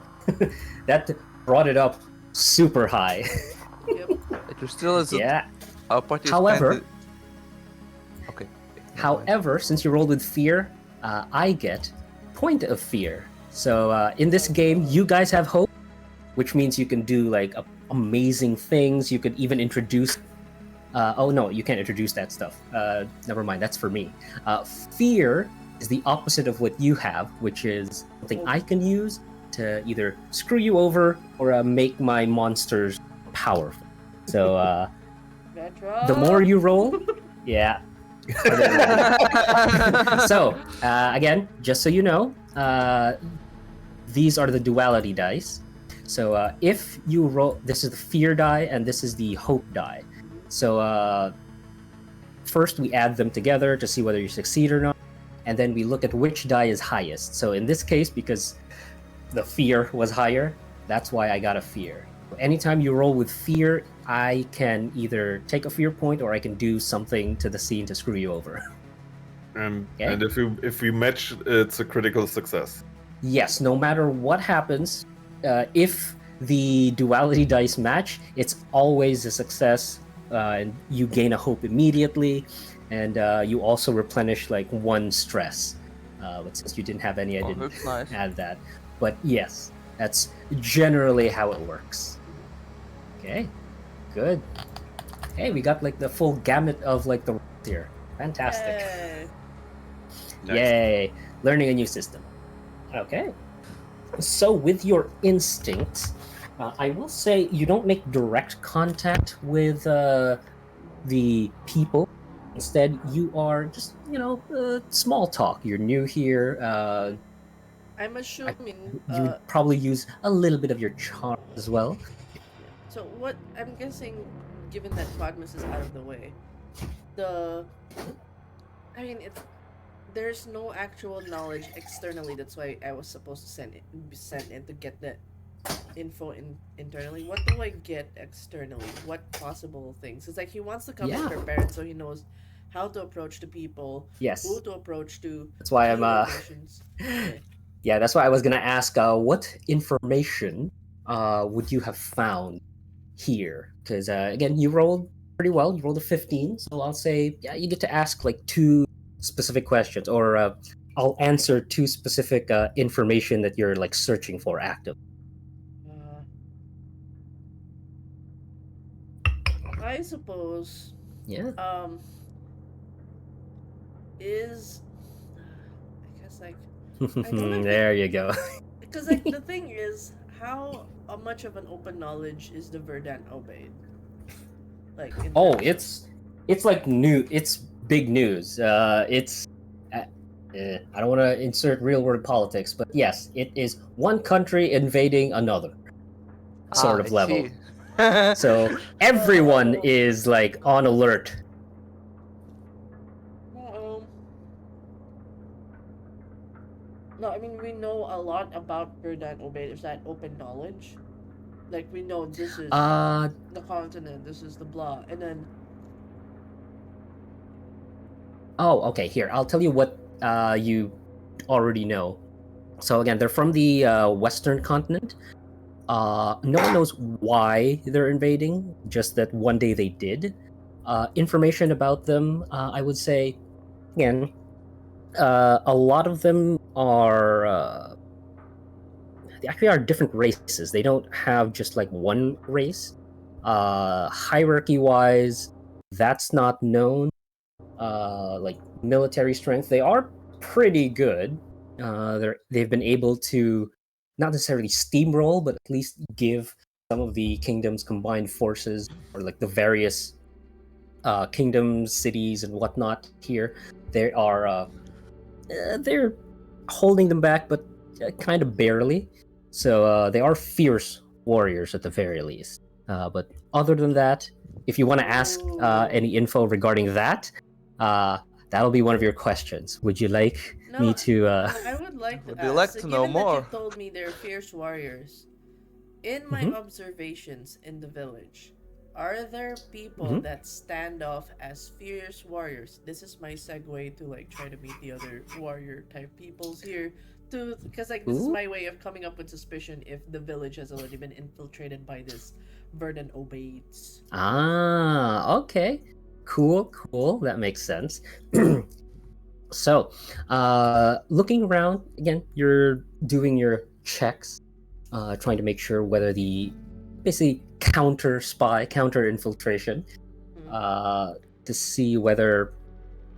That brought it up super high. Yep. It was still as Yeah. our party is However- kinda- Okay. never mind. However, since you rolled with fear, I get point of fear. So in this game, you guys have hope, which means you can do like amazing things. You could even introduce. Oh no, you can't introduce that stuff. Never mind, that's for me. Fear is the opposite of what you have, which is something I can use to either screw you over or make my monsters powerful. So Vetra. the more you roll, yeah. So again, just so you know, these are the duality dice. So if you roll, this is the fear die and this is the hope die. So first we add them together to see whether you succeed or not, and then we look at which die is highest. So in this case, because the fear was higher, that's why I got a fear. Anytime you roll with fear, I can either take a fear point or I can do something to the scene to screw you over. Okay. And if we match, it's a critical success. Yes, no matter what happens, if the duality dice match, it's always a success, and you gain a hope immediately, and you also replenish like 1 stress. But since you didn't have any, I Oh, didn't that's nice. add that. But yes, that's generally how it works. Okay, good. Hey, we got like the full gamut of like the here. Fantastic. Yay. Nice. Yay! Learning a new system. Okay. So with your instincts, I will say you don't make direct contact with the people. Instead, you are just, small talk. You're new here. I'm assuming. You would probably use a little bit of your charm as well. So what I'm guessing, given that Quadmus is out of the way, there's no actual knowledge externally. That's why I was supposed to be sent in to get the info internally. What do I get externally? What possible things? It's like he wants to come Yeah. prepared, so he knows how to approach the people, Yes. who to approach to. That's why I'm locations. Okay. Yeah, that's why I was gonna ask what information would you have found here? Because again, you rolled pretty well. You rolled a 15, so I'll say you get to ask like 2 specific questions, or I'll answer 2 specific information that you're like searching for actively. I suppose. Yeah. Is I guess like don't have There you go. because like the thing is how much of an open knowledge is the Verdant obeyed? Like in Oh, terms it's like new. It's big news. It's I don't want to insert real world politics, but yes, it is one country invading another sort of I level. see. So everyone Oh. is like on alert. no, I mean we know a lot about Verdant obeyed. Is that open knowledge? Like we know this is the continent, this is the blah, and then Oh, okay. Here, I'll tell you what you already know. So again, they're from the Western continent. No one knows why they're invading. Just that one day they did. Information about them, I would say, again, a lot of them are. They actually are different races. They don't have just like one race. Hierarchy wise, that's not known. Like military strength, they are pretty good. They've been able to not necessarily steamroll, but at least give some of the kingdom's combined forces, or like the various kingdoms, cities, and whatnot. Here, they're holding them back, but kind of barely. So they are fierce warriors at the very least. But other than that, if you want to ask any info regarding that, that'll be one of your questions. Would you like me to? I would like to Would ask. you like to know Given that more? you told me they're fierce warriors, in my observations in the village, are there people that stand off as fierce warriors? This is my segue to like try to meet the other warrior type peoples here. Because like this is my way of coming up with suspicion if the village has already been infiltrated by this Verdant Obates. Ah, okay. Cool. That makes sense. So, looking around again, you're doing your checks, trying to make sure whether the basically counter infiltration, to see whether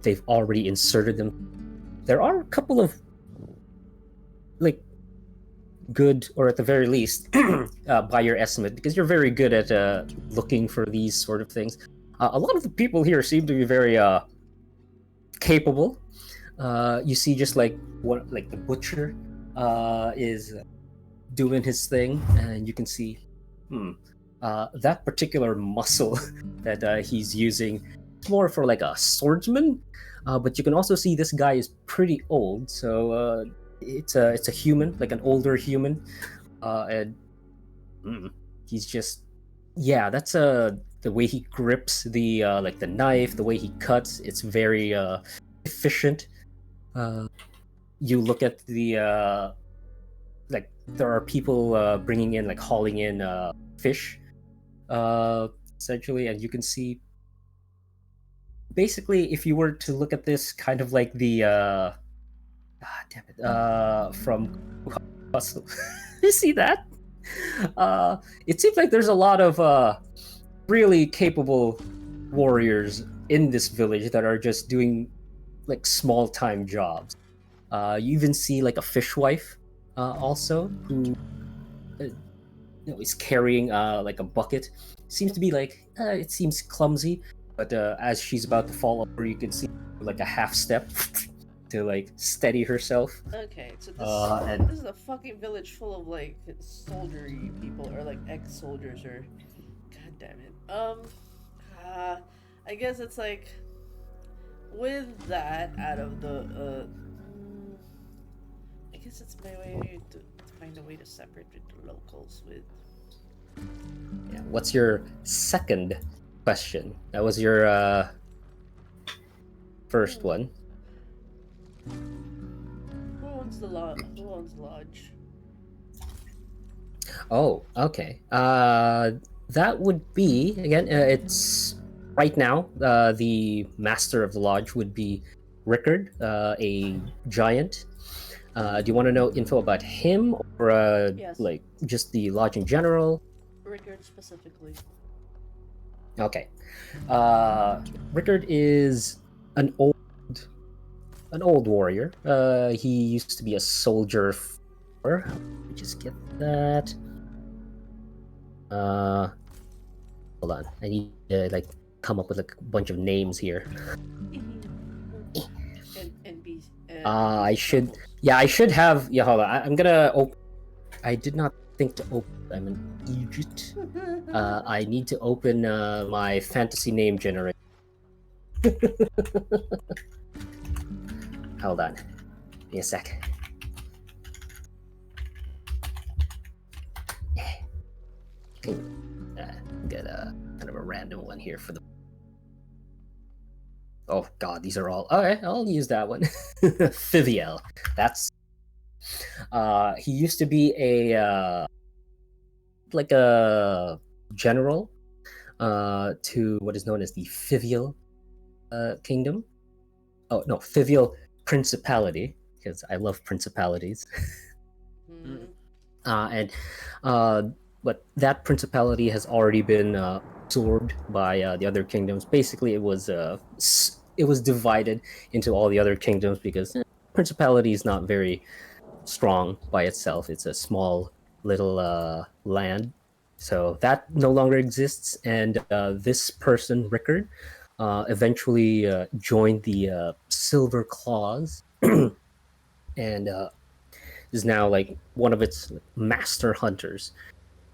they've already inserted them. There are a couple of like good, or at the very least, by your estimate, because you're very good at looking for these sort of things. A lot of the people here seem to be very capable. You see, just like the butcher is doing his thing, and you can see, that particular muscle that he's using, more for like a swordsman. But you can also see this guy is pretty old, so it's a human, like an older human, and he's just, yeah, that's the way he grips the like the knife, the way he cuts, it's very efficient. You look at the like there are people bringing in, like hauling in fish, essentially, and you can see basically, if you were to look at this kind of like the from Hustle. You see that? It seems like there's a lot of really capable warriors in this village that are just doing like small time jobs. You even see like a fishwife also, who is carrying like a bucket. Seems to be like it seems clumsy, but as she's about to fall over, you can see like a half step to like steady herself. Okay, so And this is a fucking village full of like soldiery people, or like ex-soldiers, or god damn it. I guess it's like with that out of the I guess it's my way to find a way to separate the locals with. yeah, what's your second question? That was your first one. Who owns the lodge? Oh, okay. That would be again. It's right now. The master of the lodge would be Rickard, a giant. Do you want to know info about him, or Yes. like just the lodge in general? Rickard specifically. Okay. Rickard is an old warrior. He used to be a soldier. Let me just get that. Hold on. I need to like come up with like a bunch of names here. I should. Yeah, I should have. Yeah, hold on. I'm gonna open. I did not think to open. I'm in Egypt. I need to open my fantasy name generator. Hold on. Give me a sec. Get a kind of a random one here for the. Oh god, these are all okay. I'll use that one. Fiviel. That's he used to be a like a general to what is known as the Fiviel kingdom. Oh no, Fiviel principality, because I love principalities. Hmm. And but that principality has already been absorbed by the other kingdoms. Basically, it was divided into all the other kingdoms because principality is not very strong by itself. It's a small little land, so that no longer exists. And this person, Rickard, eventually joined the Silver Claws, and is now like one of its master hunters,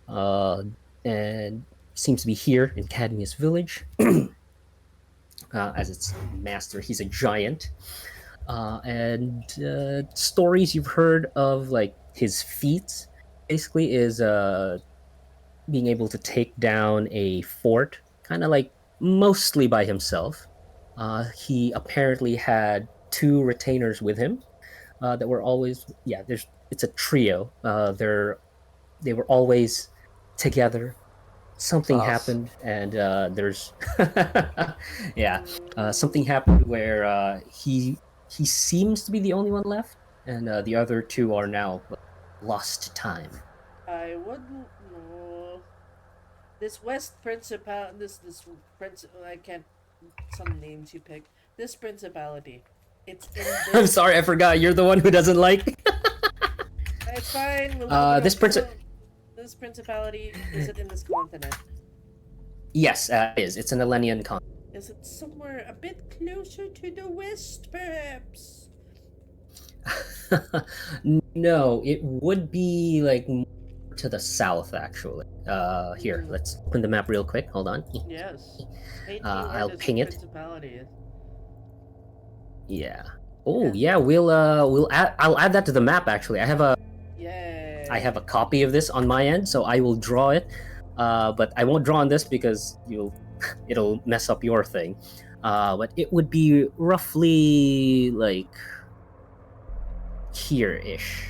and seems to be here in Cadmius Village as its master. He's a giant, and stories you've heard of like his feats basically is being able to take down a fort, kind of like mostly by himself. He apparently had two retainers with him that were always it's a trio. They were always together. Something happened, and there's something happened where he seems to be the only one left, and the other two are now lost to time. I wouldn't know. This West Principal, this Prince, I can't. Some names you pick. This principality, it's in this. I'm sorry, I forgot. You're the one who doesn't like. It's fine. We'll look it This up. This principality, is it in this continent? Yes, it is. It's an Elenian continent. Is it somewhere a bit closer to the west, perhaps? No, it would be like more to the south, actually. Here, let's open the map real quick. Hold on. Yes. I'll ping it. Principality. Yeah. Oh, yeah. I'll add that to the map. Actually, I have a copy of this on my end, so I will draw it. But I won't draw on this because it'll mess up your thing. But it would be roughly like here-ish.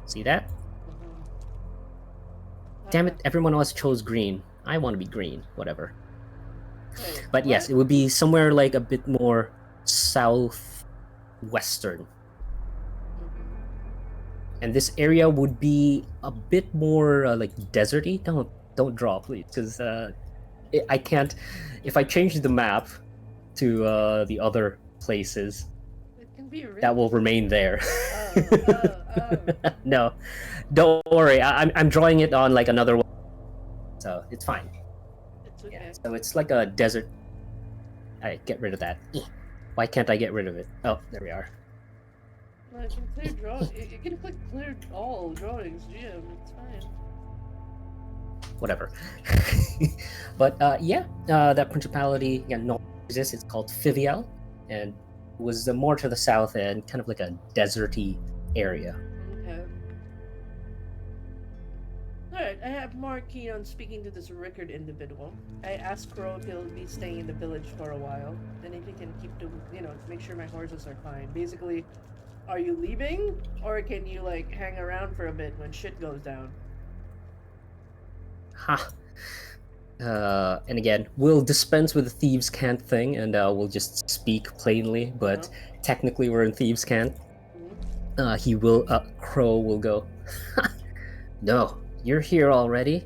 See that? Damn it! Everyone else chose green. I want to be green. Whatever. Wait, But yes, it would be somewhere like a bit more southwestern. And this area would be a bit more like deserty. Don't draw, please, because I can't. If I change the map to the other places, it can be that will remain there. Oh. No, don't worry. I'm drawing it on like another one, so it's fine. It's okay. Yeah, so it's like a desert. Alright, get rid of that. Why can't I get rid of it? Oh, there we are. No, you can clear draw. You can click clear all drawings, GM. It's fine. Whatever. But that principality no exists. It's called Fiviel, and was more to the south and kind of like a deserty area. Okay. Alright, I have more keen on speaking to this Rickard individual. I asked Crow if he'll be staying in the village for a while, and if he can keep make sure my horses are fine. Basically, are you leaving, or can you like hang around for a bit when shit goes down? Ha. And again, we'll dispense with the thieves' cant thing, and we'll just speak plainly. But technically, we're in thieves' cant. Crow will go. No, you're here already.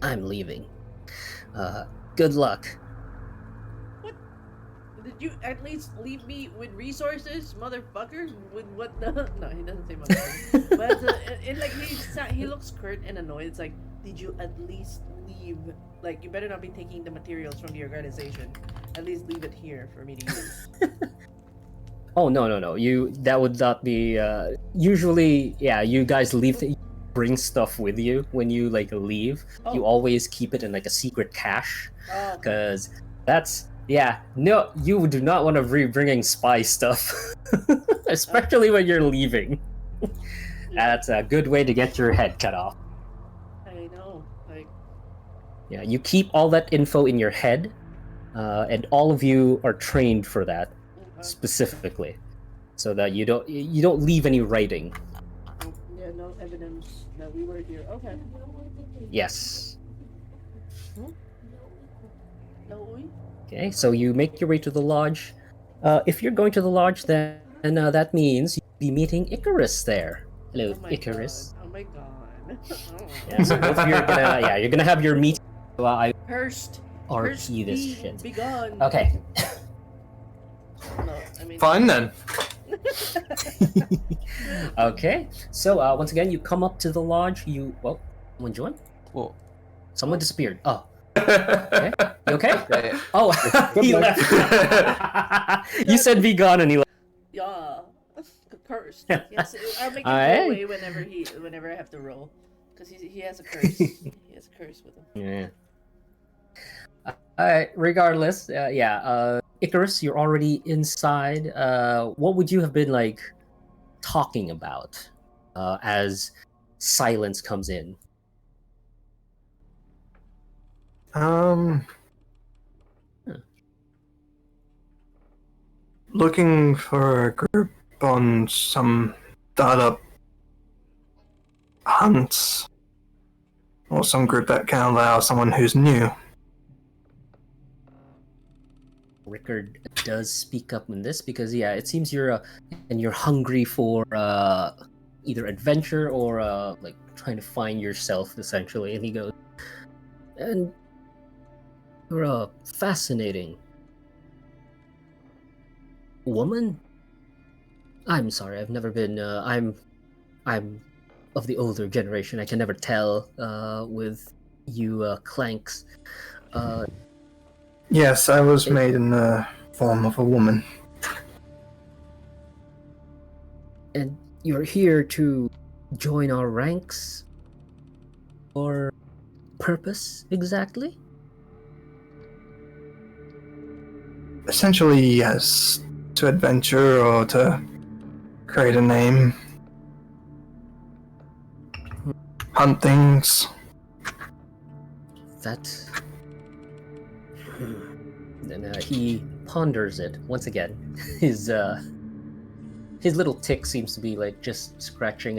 I'm leaving. Good luck. What? Did you at least leave me with resources, motherfucker? With what the? No, he doesn't say motherfucker. But he looks curt and annoyed. It's like, did you at least leave? Like, you better not be taking the materials from the organization. At least leave it here for me to use. Oh no. That would not be. Usually, yeah, you guys bring stuff with you when you like leave. Oh. You always keep it in like a secret cache, Oh, because that's no. You do not want to be bringing spy stuff, especially when you're leaving. That's a good way to get your head cut off. I know. Like, Yeah, you keep all that info in your head, and all of you are trained for that Okay. specifically, so that you don't leave any writing. Yeah, no evidence that we were here. Okay. Yes. No, we. Okay, so you make your way to the lodge. If you're going to the lodge, then that means you'll be meeting Icarus there. Hello, Oh my Icarus. god. Oh my god. Yeah, so both of you are gonna you're gonna have your meeting. I Cursed. RP this shit. Be gone. Okay. No, I mean. Fine then. Okay. So once again, you come up to the lodge. Someone joined. Whoa. Someone disappeared. Oh, okay. You okay? Yeah, Oh, he Good left. You said be gone, and he left. Yeah. Cursed. Yes, I'll make him Alright. go away whenever I have to roll, because he has a curse. He has a curse with him. Yeah. Regardless, Icarus, you're already inside. What would you have been like talking about as silence comes in? Looking for a group on some startup hunts, or some group that can allow someone who's new. Rickard does speak up in this because it seems you're hungry for either adventure or like trying to find yourself essentially. And he goes, and you're a fascinating woman. I'm sorry, I've never been. I'm of the older generation. I can never tell with you clanks. Yes, I was made in the form of a woman. And you're here to join our ranks? Or purpose, exactly? Essentially, yes, to adventure or to create a name. Hunt things. That... Then he ponders it once again. His little tick seems to be like just scratching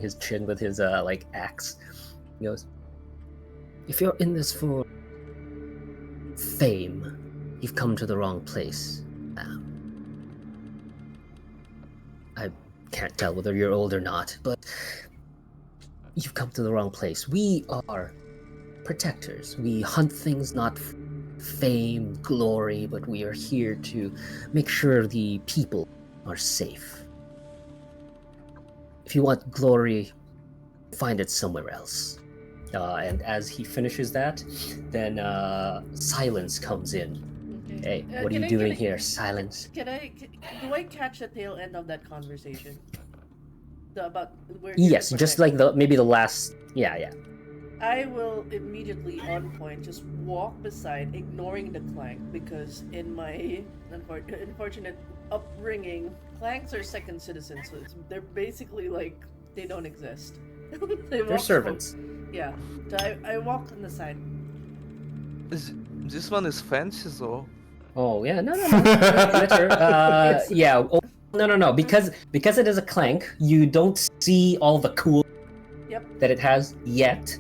his chin with his like axe. He goes, "If you're in this for fame, you've come to the wrong place. I can't tell whether you're old or not, but you've come to the wrong place. We are protectors. We hunt things not fame, glory, but we are here to make sure the people are safe. If you want glory, find it somewhere else." And as he finishes that, then silence comes in. Okay. Hey, what are you doing here? Silence. Do I catch the tail end of that conversation? About where? Yes, just like maybe the last. Yeah. I will immediately on point just walk beside, ignoring the clank, because in my unfortunate upbringing, clanks are second citizens, so they're basically like they don't exist. They're servants. Yeah, so I walk on the side. This one is fancy though. Oh yeah, no. Glitter. Yeah. Oh, no. Because it is a clank, you don't see all the cool. Yep. That it has yet.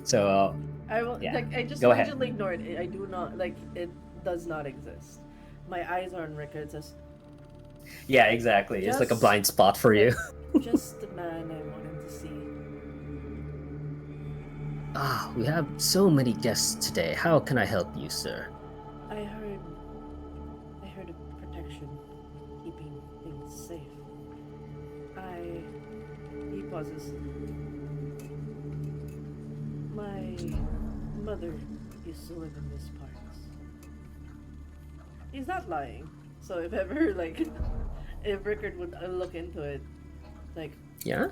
So I will. Yeah. Like, I just Go ahead. immediately ignore it. I do not like it. Does not exist. My eyes are on Rickard. It says, yeah, exactly. It's like a Just- blind spot for you. "Just the man I wanted to see." We have so many guests today. How can I help you, sir? I heard of protection, keeping things safe. He pauses. My mother used to live in this part. He's not lying. So if ever, like, if Rickard would look into it, like, Yeah?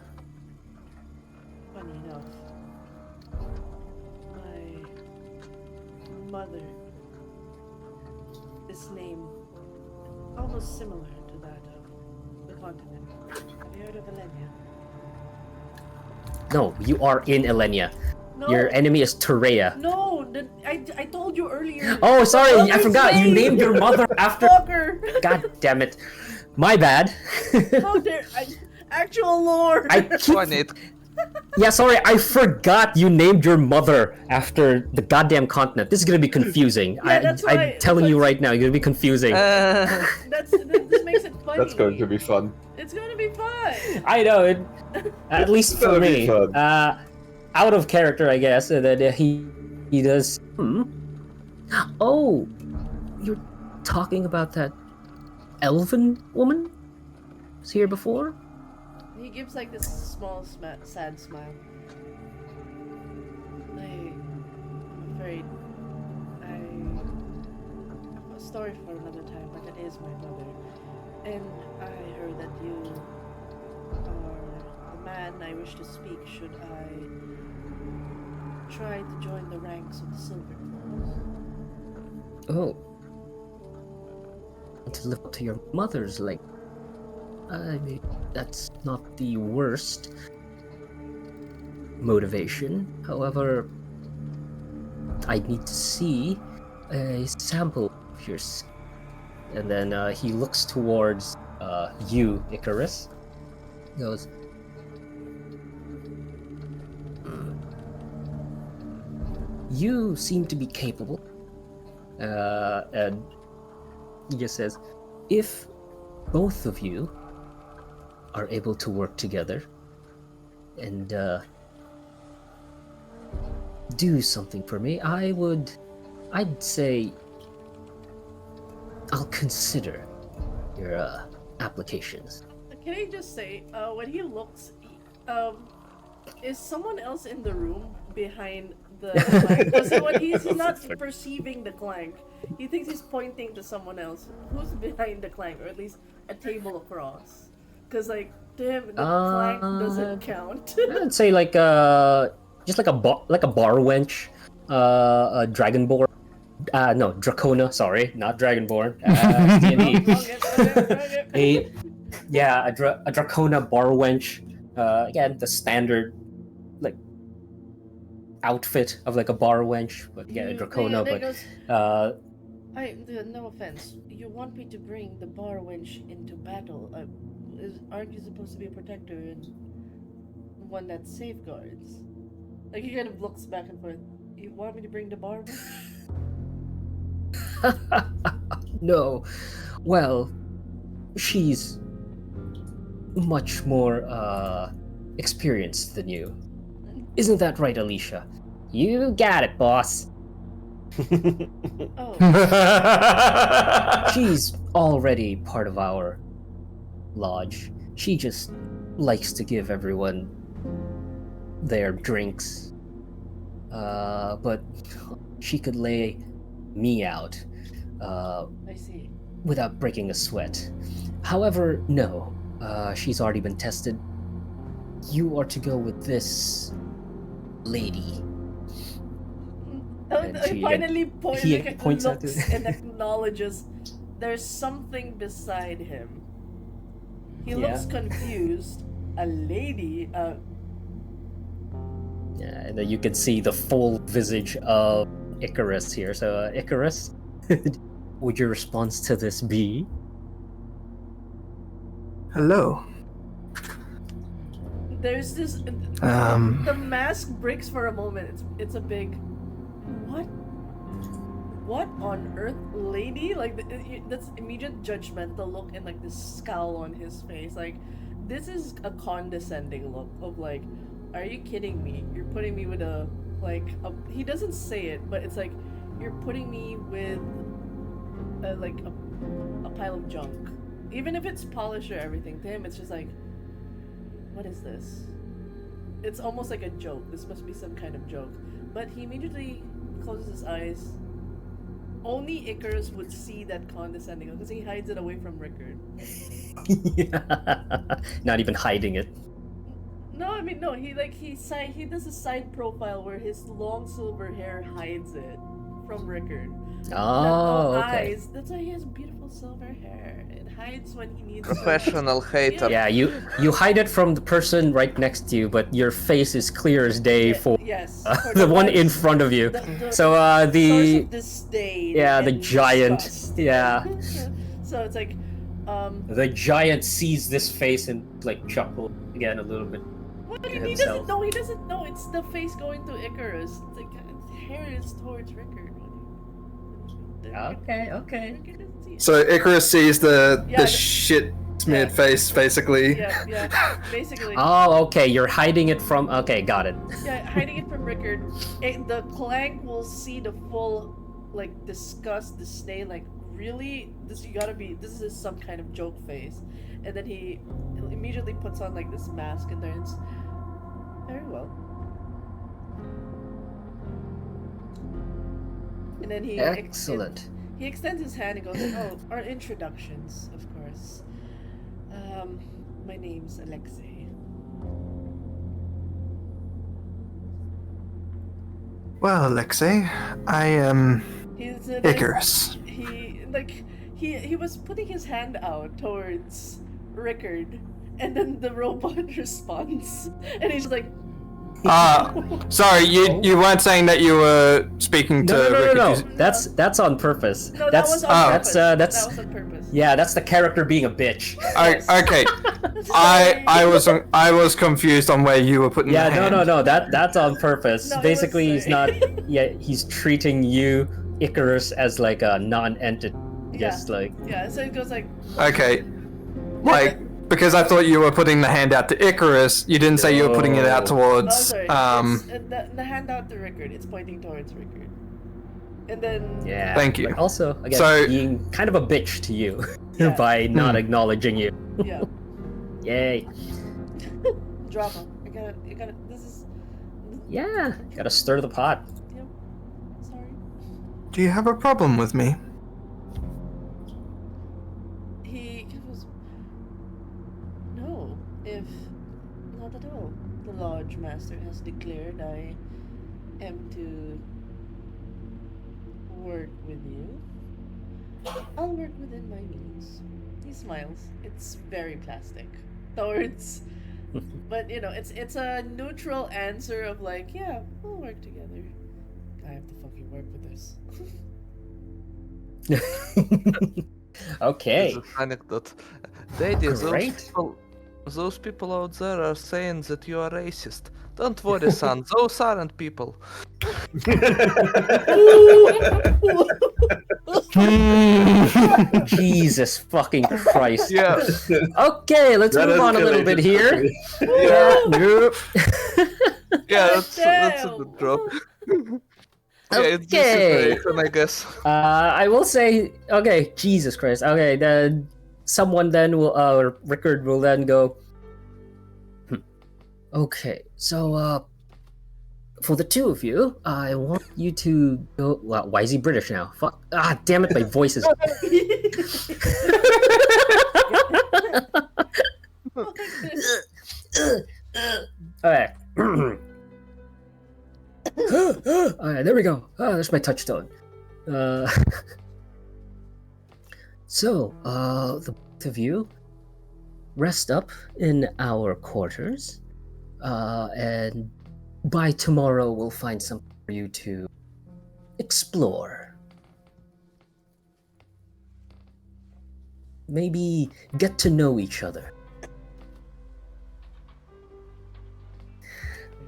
funny enough, my mother is named almost similar to that of the continent. Have you heard of Elenia? No, you are in Elenia. No. Your enemy is Terea. No, I told you earlier. Oh, sorry, I Mother's forgot. You name. named your mother after. Fucker. God damn it. My bad. How dare actual lore. I keep... One it. Yeah, sorry, I forgot you named your mother after the goddamn continent. This is gonna be confusing. Yeah, that's why- I'm telling you right now, it's gonna be confusing. This makes it funny. That's going to be fun. It's gonna be fun. I know it. At least It's for gonna be me. fun. Out of character, I guess. That he does. Oh, you're talking about that elven woman? Was here before? He gives like this small, sad smile. I'm afraid a story for another time, but it is my mother. And I heard that you are the man I wish to speak should I try to join the ranks of the Silver Claws. Oh. And to live up to your mother's, like... I mean, that's not the worst motivation. However, I need to see a sample of yours. And then he looks towards you, Icarus. He goes, you seem to be capable. And he just says, if both of you are able to work together and do something for me, I'd say I'll consider your applications. Can I just say, when he looks, is someone else in the room behind the clank? Because when he's not perceiving the clank, he thinks he's pointing to someone else. Who's behind the clank, or at least a table across? Because like to him, the clank doesn't count. I'd say like just like a bar wench, a dragonborn. No, Dracona. Sorry, not dragonborn. D&D. A Dracona bar wench. Again, the standard like outfit of like a bar wench, but yeah, Dracona. But no offense. You want me to bring the bar wench into battle? Aren't you supposed to be a protector and one that safeguards? Like he kind of looks back and forth. You want me to bring the bar wench? No. Well, she's much more experienced than you. Isn't that right, Alicia? You got it, boss. Oh, She's already part of our lodge. She just likes to give everyone their drinks. But she could lay me out I see. without breaking a sweat. However, no. She's already been tested. You are to go with this lady. And He finally points at looks and acknowledges there's something beside him. He looks confused. A lady. Yeah, and then you can see the full visage of Icarus here. So, Icarus, would your response to this be? Hello. There's this. The mask breaks for a moment. It's a big. What on earth, lady? Like that's immediate judgmental look and like this scowl on his face. Like this is a condescending look of like, are you kidding me? You're putting me with a he doesn't say it, but it's like you're putting me with a pile of junk. Even if it's polished or everything, to him it's just like, what is this? It's almost like a joke. This must be some kind of joke. But he immediately closes his eyes. Only Icarus would see that condescending because he hides it away from Rickard. Not even hiding it. No, I mean no. He does a side profile where his long silver hair hides it from Rickard. Oh, no okay. eyes. That's why he has beautiful silver hair. It hides when he needs Professional hater. Yeah, you hide it from the person right next to you, but your face is clear as day for yes, for the one in ones- front of you. the So source the of disdain. yeah, the and giant, disgust. yeah. So it's like, The giant sees this face and like chuckles again a little bit. what do you to mean? He himself. doesn't know. He doesn't know. It's the face going to Icarus. It's like hair is towards Rickard. Okay. Rickard doesn't see it. So Icarus sees the Yeah, shit smeared yeah. face, basically. Yeah, basically. Oh, okay. You're hiding it from. Okay, got it. Yeah, hiding it from Rickard. The clank will see the full, like, disgust, disdain, like, really? This is some kind of joke face. And then he immediately puts on, like, this mask and turns, very well. And then he Excellent. he extends his hand and goes, oh, our introductions, of course. My name's Alexei. Well, Alexei, I am He's Icarus. He was putting his hand out towards Rickard, and then the robot responds, and he's like, Sorry, you weren't saying that you were speaking to No. Rickard. That's on purpose. "No, that's that was on purpose. that's That was on purpose." yeah, that's the character being a bitch. Okay, Sorry. I was confused on where you were putting Yeah, the hand. no, that's on purpose. No, it was- Basically, he's not. Yeah, he's treating you, Icarus, as like a non-entity. Yeah. Just like Yeah, so it goes like, Okay, like because I thought you were putting the hand out to Icarus, you didn't say you were putting it out No. "Oh, towards sorry." The hand out to Rickard. It's pointing towards Rickard, and then yeah. Thank you. But also, again, So- being kind of a bitch to you Yeah. by not Hmm. acknowledging you. yeah, Yay. drama. I gotta. This is. Yeah. Gotta stir the pot. Yep. Sorry. Do you have a problem with me? He goes, no, if not at all. The Lodge Master has declared I am to work with you. I'll work within my means. He smiles. It's very plastic. Towards, but you know, it's a neutral answer of like, yeah, we'll work together. I have to fucking work with this. Okay. It's a anecdote. Daddy, Great. those people out there are saying that you are racist. Don't worry, son. Those aren't people. Jesus fucking Christ. Yeah. Okay, let's That move on a little escalated bit here. quickly. Yeah, nope. Yeah, that's a Damn. good drop. Yeah, it's this Okay. situation, I guess. I will say, okay, Jesus Christ. Okay, then someone then will, Rickard will then go. Okay, so for the two of you, I want you to go. Well, why is he British now? Fuck! Ah, damn it, my voice is. Alright. Alright, there we go. Ah, there's my touchstone. So, the both of you rest up in our quarters, and by tomorrow we'll find something for you to explore. Maybe get to know each other.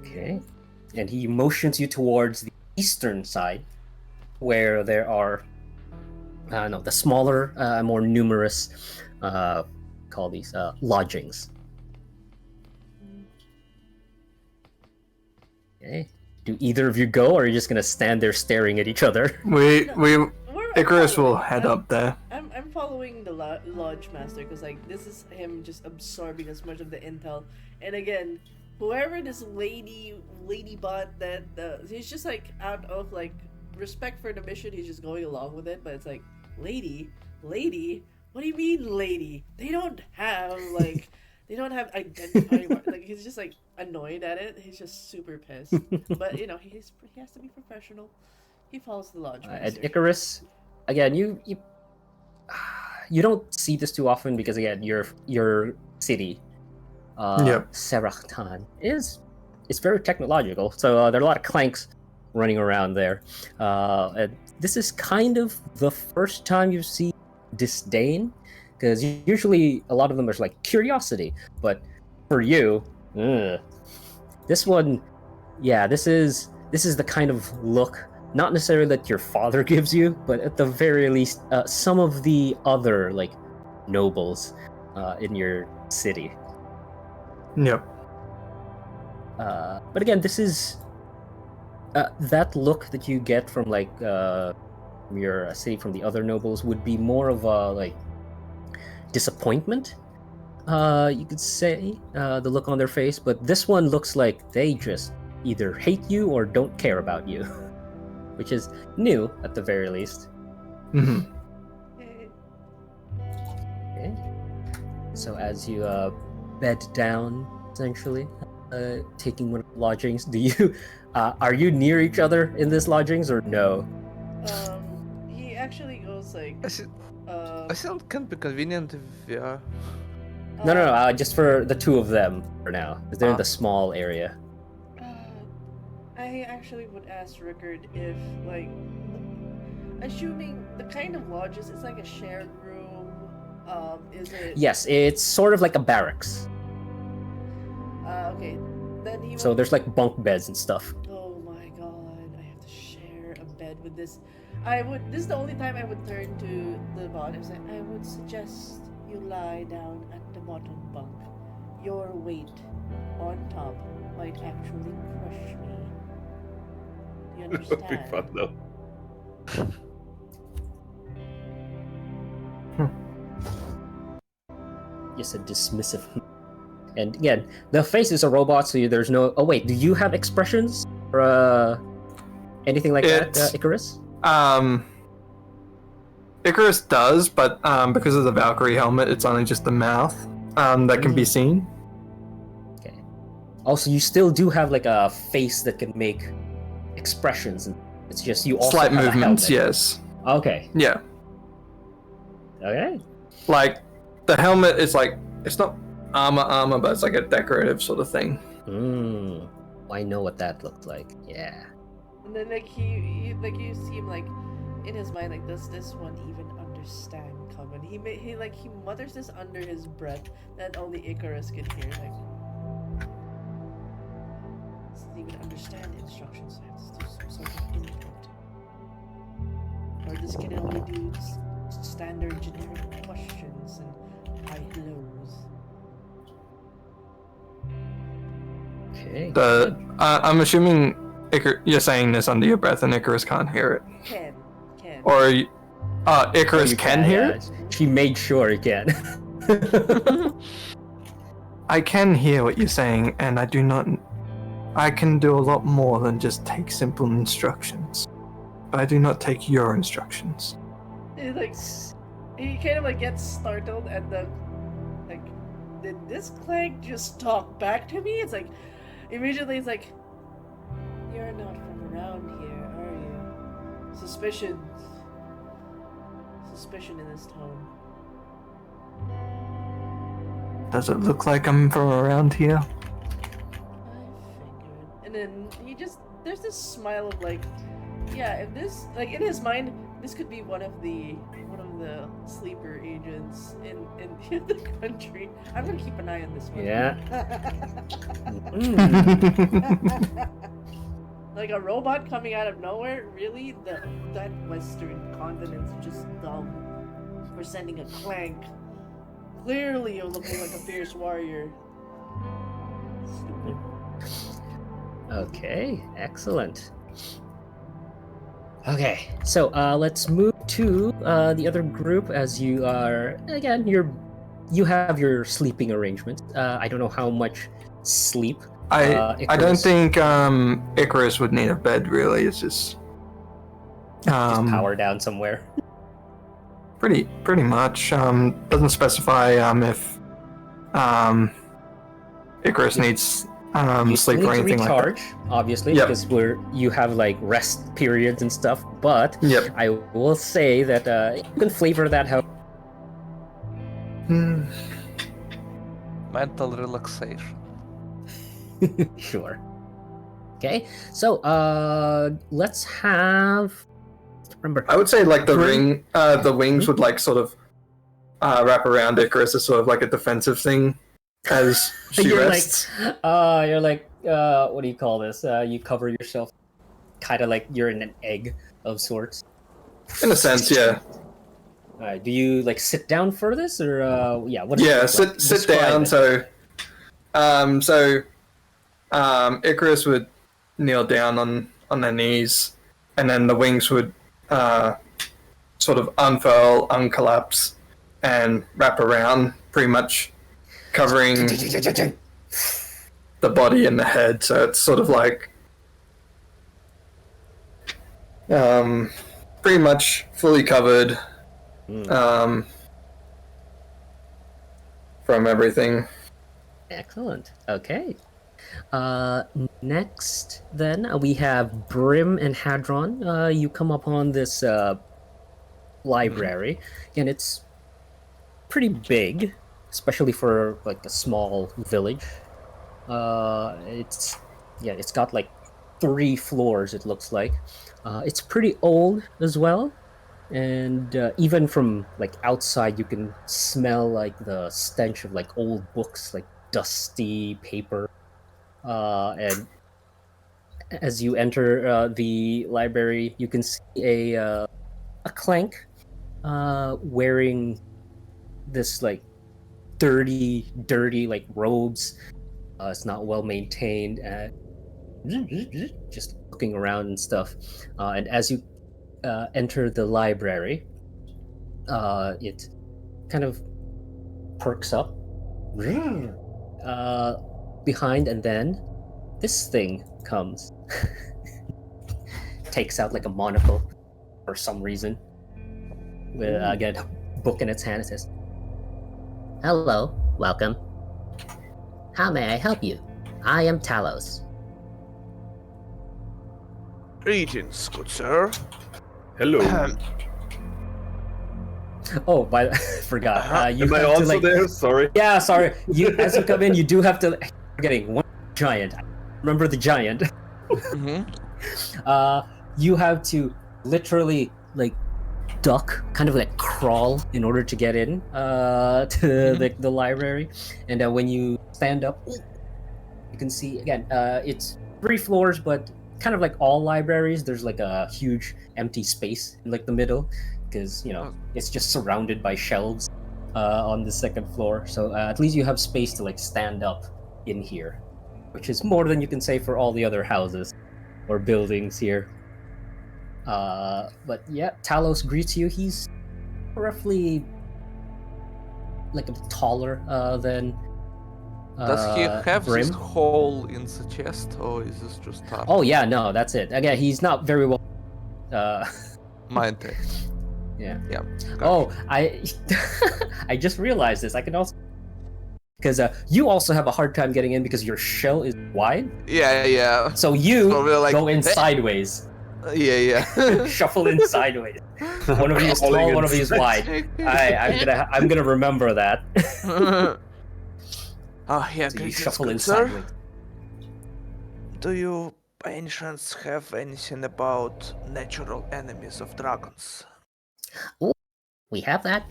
Okay. And he motions you towards the eastern side, where there are, the smaller, more numerous, call these lodgings. Okay. Do either of you go, or are you just gonna stand there staring at each other? We're Icarus will following. head up there. I'm following the Lodge Master because like this is him just absorbing as much of the intel. And again, whoever this lady bot that he's just like out of like respect for the mission, he's just going along with it. But it's like, lady, what do you mean, lady? They don't have identifying mark. Like he's just like annoyed at it. He's just super pissed. But you know he has to be professional. He follows the lodge. And master. Icarus, again, you don't see this too often because again, your city, Yep. Serachtan, it's very technological. So there are a lot of clanks running around there. And this is kind of the first time you see disdain, because usually a lot of them are like curiosity, but for you, this one, yeah, this is the kind of look, not necessarily that your father gives you, but at the very least, some of the other like nobles in your city. Yep. But again, this is that look that you get from like your city from the other nobles would be more of a like disappointment. You could say the look on their face, but this one looks like they just either hate you or don't care about you, which is new at the very least. Hmm. Okay. So as you bed down, essentially, taking one of the lodgings, do you are you near each other in this lodgings or no? He actually goes like. I think it can be convenient if we are. No, just for the two of them for now, because they're in the small area. I actually would ask Rickard if, like, assuming the kind of lodges, it's like a shared room. Is it? Yes, it's sort of like a barracks. Okay, then he. So there's like bunk beds and stuff. Oh my god, I have to share a bed with this. This is the only time I would turn to the bottom and say, I would suggest you lie down at the bottom bunk. Your weight on top might actually crush me. Do you That would be understand? fun though. Just a dismissive. And again, the face is a robot, so there's no. Oh wait, do you have expressions or anything like that, Icarus? Icarus does, but because of the Valkyrie helmet, it's only just the mouth that can be seen. Okay. Also, you still do have like a face that can make expressions, and it's just you also Slight have a movements, helmet. yes. Okay. Yeah. Okay. Like, the helmet is like, it's not armor, but it's like a decorative sort of thing. I know what that looks like. Yeah. And then like you see him like in his mind like, does this one even understand common? He mutters this under his breath that only Icarus can hear. Like, doesn't even understand instructions. I have to do some sort of input, or this can only do standard generic questions and high hellos. Okay. I'm assuming you're saying this under your breath and Icarus can't hear it. Can. Or Icarus You can hear yeah. it? She made sure he can. I can hear what you're saying, and I do not. I can do a lot more than just take simple instructions. But I do not take your instructions. He kind of like gets startled at the like, did this clank just talk back to me? It's like immediately it's like, you're not from around here, are you? Suspicion in this tone. Does it look like I'm from around here? I figured. And then there's this smile of like, yeah, if this, like, in his mind, this could be one of the sleeper agents in the country. I'm gonna keep an eye on this one. Yeah. Like a robot coming out of nowhere? Really? That Western continent's just dumb for sending a clank. Clearly you're looking like a fierce warrior. Stupid. Okay, excellent. Okay, so let's move to the other group as you are again. You have your sleeping arrangement. I don't know how much sleep. I don't Icarus- think Icarus would need a bed. Really, it's just just power down somewhere. pretty much. Doesn't specify if Icarus needs You sleep need or to anything like that. recharge, obviously, Yep. because you have like rest periods and stuff. But Yep. I will say that you can flavor that how. Hmm. Mental relaxation. Sure. Okay, so let's have. Remember, I would say like the Bring- the wings would like sort of wrap around Icarus as sort of like a defensive thing as she you're rests. like, what do you call this? You cover yourself, kind of like you're in an egg of sorts. In a sense, yeah. Do you like sit down for this, or yeah? What does it Yeah, look like? sit Describe down. it. So Icarus would kneel down on their knees, and then the wings would sort of unfurl, uncollapse, and wrap around, pretty much covering the body and the head. So it's sort of like pretty much fully covered from everything. Excellent. Okay. Next, then we have Brim and Hadron. You come upon this library, and it's pretty big, especially for like a small village. It's got like 3 floors. It looks like. It's pretty old as well, and even from like outside, you can smell like the stench of like old books, like dusty paper. And as you enter the library, you can see a clank wearing this like dirty like robes. It's not well maintained. Just looking around and stuff. And as you enter the library, it kind of perks up behind, and then this thing comes. Takes out like a monocle for some reason. With again, a book in its hand. It says, "Hello, welcome. How may I help you? I am Talos." Greetings, good sir. Hello. Oh, forgot. You Am I have also to, like, there? Sorry. Yeah, sorry. As you come in, you do have to. Forgetting one giant. Remember the giant. You have to literally like duck, kind of like crawl in order to get in to the library. And when you stand up, you can see again. It's 3 floors, but kind of like all libraries, there's like a huge empty space in like the middle, because it's just surrounded by shelves on the 2nd floor. So at least you have space to like stand up in here, which is more than you can say for all the other houses or buildings here. But yeah, Talos greets you. He's roughly like a bit taller than. Does he have Brim. this hole in the chest, or is this just tarp? Oh yeah, no, that's it. Again, he's not very well. Mind tech. Yeah. Yeah. Oh, I I just realized this. I can also, because you also have a hard time getting in because your shell is wide. Yeah. So you So we're like, go in "Hey." sideways. Yeah. Shuffle in sideways. One of you is tall, one of you is wide. I'm gonna remember that. Oh yeah, So you greetings, shuffle in good sir. sideways. Do you by any chance have anything about natural enemies of dragons? We have that.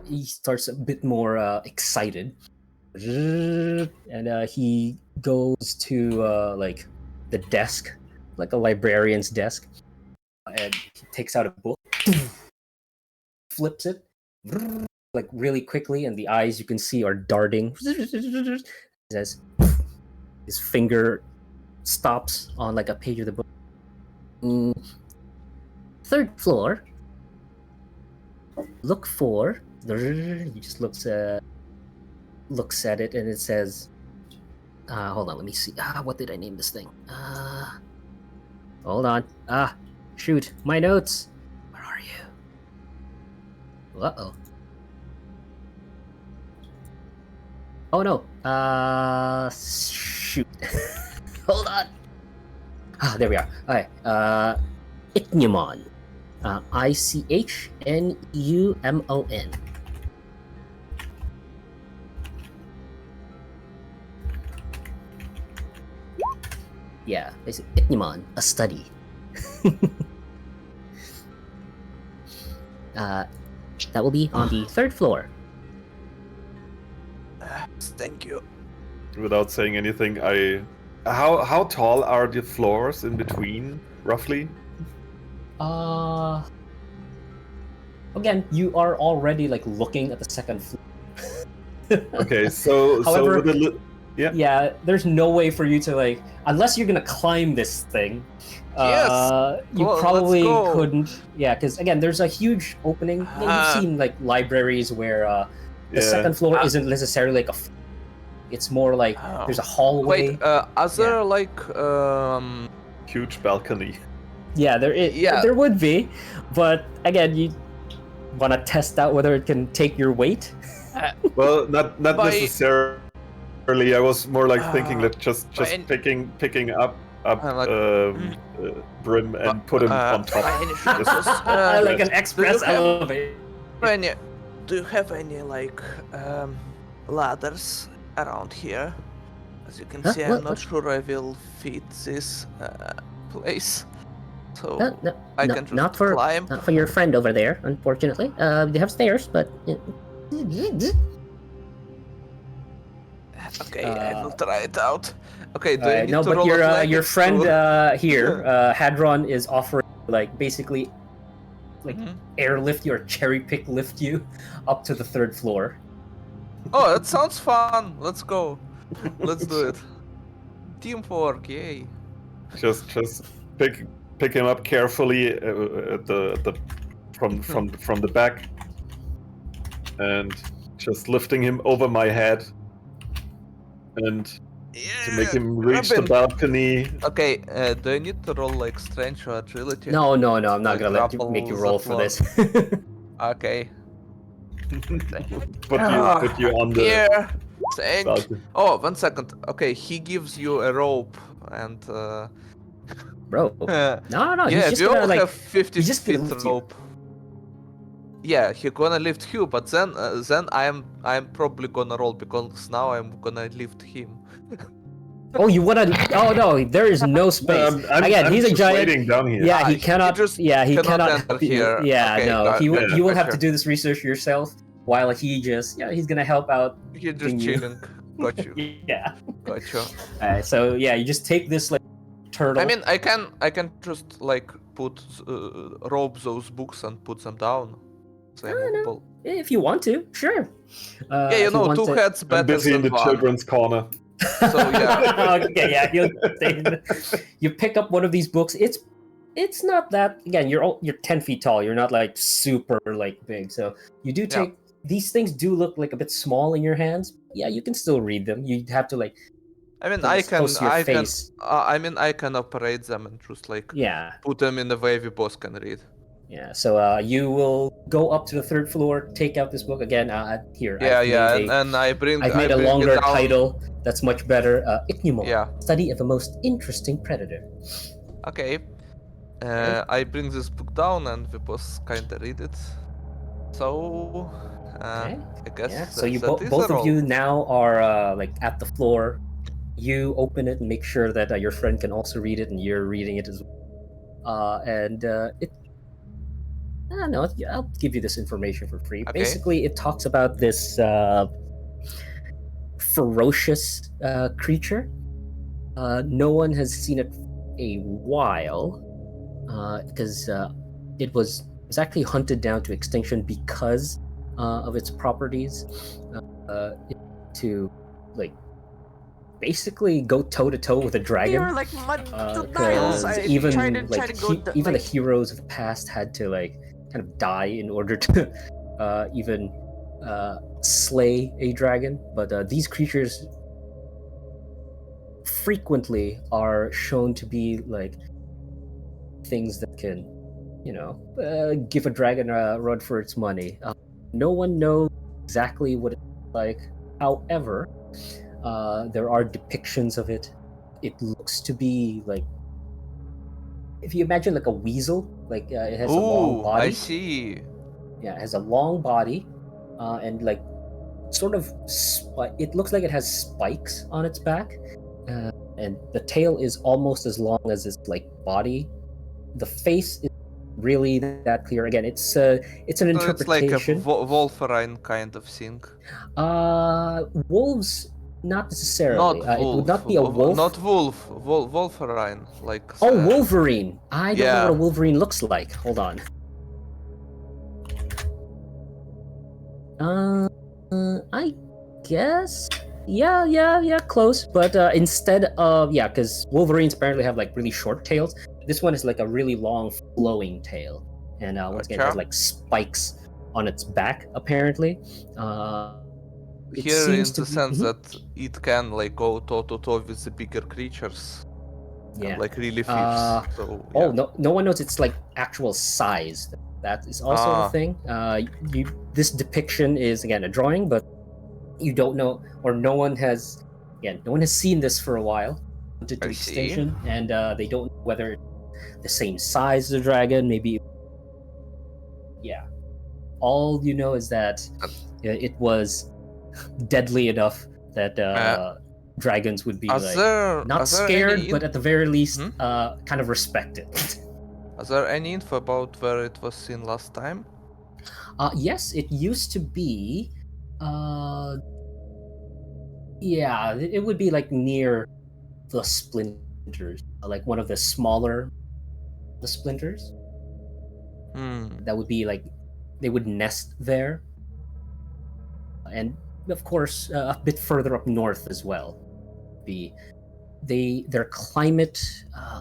He starts a bit more excited, and he goes to like the desk, like a librarian's desk, and he takes out a book, flips it, like really quickly, and the eyes you can see are darting. As his finger stops on like a page of the book. 3rd floor. Look for. He just looks at it, and it says, hold on, let me see. What did I name this thing? Hold on. Shoot, my notes. Where are you? Oh no. Shoot. Hold on. Ah, there we are. Alright. Ichneumon. ICHNEUMON. Yeah, basically Ichneumon, a study. That will be on the 3rd floor. Thank you. Without saying anything, how tall are the floors in between, roughly? Again, you are already like looking at the 2nd floor. Okay, so However, with a yeah, there's no way for you to like, unless you're gonna climb this thing. Yes! You Well, let's probably go. couldn't. Yeah, because again, there's a huge opening. Yeah, you've seen like libraries where the 2nd floor isn't necessarily like it's more like there's a hallway. Wait, are there like huge balcony? Yeah, there would be, but again, you want to test out whether it can take your weight. Well, not necessarily. I was more like thinking that just picking up Brim and put him on top. Like an express elevator. Do you have any like ladders around here? As you can see, I'm not sure I will fit this place. So I can just not for climb. Not for your friend over there, unfortunately. They have stairs, but. Okay, I will try it out. Okay, do I need no, to but roll your friend here, Hadron, is offering like basically like airlift you or cherry pick lift you up to the 3rd floor. Oh, that sounds fun. Let's go. Let's do it. Teamwork, yay. Just pick him up carefully at the from the back, and just lifting him over my head, and to make him reach the balcony. Okay, do I need to roll like strength or agility? No, I'm not gonna make you roll for this. Okay. Put you on the here. Thank. balcony. Oh, 1 second. Okay, he gives you a rope and. Bro. No. Yeah, He's just we all gonna, like, have 50 he's just feet gonna lift you. rope. Yeah, he gonna lift you, but then I'm probably gonna roll because now I'm gonna lift him. Oh, you wanna? Oh no, there is no space. Again, he's a just giant. waiting down here. Yeah, he cannot. He cannot. enter here. Yeah, Okay, no. got You it. will have Sure. to do this research yourself. While he's gonna help out. He's just chilling. Got you. Yeah. Got you. So yeah, you just take this like turtle. I mean, I can just like put rope those books and put them down. So I'm movable. If you want to, sure. Yeah, you know, two heads I'm better busy in than the one. children's corner. So yeah. Okay, yeah. You pick up one of these books. It's not that. Again, you're 10 feet tall. You're not like super like big. So you do take. These things do look like a bit small in your hands. Yeah, you can still read them. You have to like. I mean, I can operate them and just like Yeah. put them in the way we both can read. Yeah. So you will go up to the 3rd floor, take out this book again. Here. Yeah, and I bring. I've made a longer title that's much better. Ichneumon. Yeah. Study of a most interesting predator. Okay. I bring this book down and we both kind of read it. So. I guess. Yeah. So you both of you now are like at the floor. You open it and make sure that your friend can also read it, and you're reading it as well. And it. I don't know. I'll give you this information for free. Okay. Basically, it talks about this ferocious creature. No one has seen it a while because it was actually hunted down to extinction because of its properties to like basically go toe to toe with a dragon. They were like mud dials. Even the heroes of the past had to like kind of die in order to even slay a dragon. But these creatures frequently are shown to be like things that can, give a dragon a run for its money. No one knows exactly what it's like. However, There are depictions of it. It looks to be like, if you imagine like a weasel, like it has a long Ooh, body. I see. Yeah, it has a long body, and like sort of it looks like it has spikes on its back, and the tail is almost as long as its like body. The face is really that clear. Again, it's an So it's like a interpretation. Wolverine kind of thing. Wolves, not necessarily. Not It would wolf. not be a wolf. Not wolf. Wolverine. Like. Oh, Wolverine! I don't know yeah. what a Wolverine looks like. Hold on. I guess. Yeah, close. But instead of because Wolverines apparently have like really short tails. This one is like a really long, flowing tail, and once again, it has like spikes on its back. Apparently, it here in seems the to be, sense that it can like go toe to toe with the bigger creatures. yeah, And, like really fierce. So, yeah. Oh no one knows its like actual size. That is also the thing. This depiction is again a drawing, but you don't know, or no one has seen this for a while. To extinction, and they don't know whether it's the same size as the dragon. Maybe, yeah. All you know is that it was deadly enough that dragons would be not scared, but at the very least, kind of respected. Is there any info about where it was seen last time? Yes, it used to be. Yeah, it would be like near the splinters, like one of the smaller splinters. That would be like they would nest there, and of course a bit further up north as well. Their climate,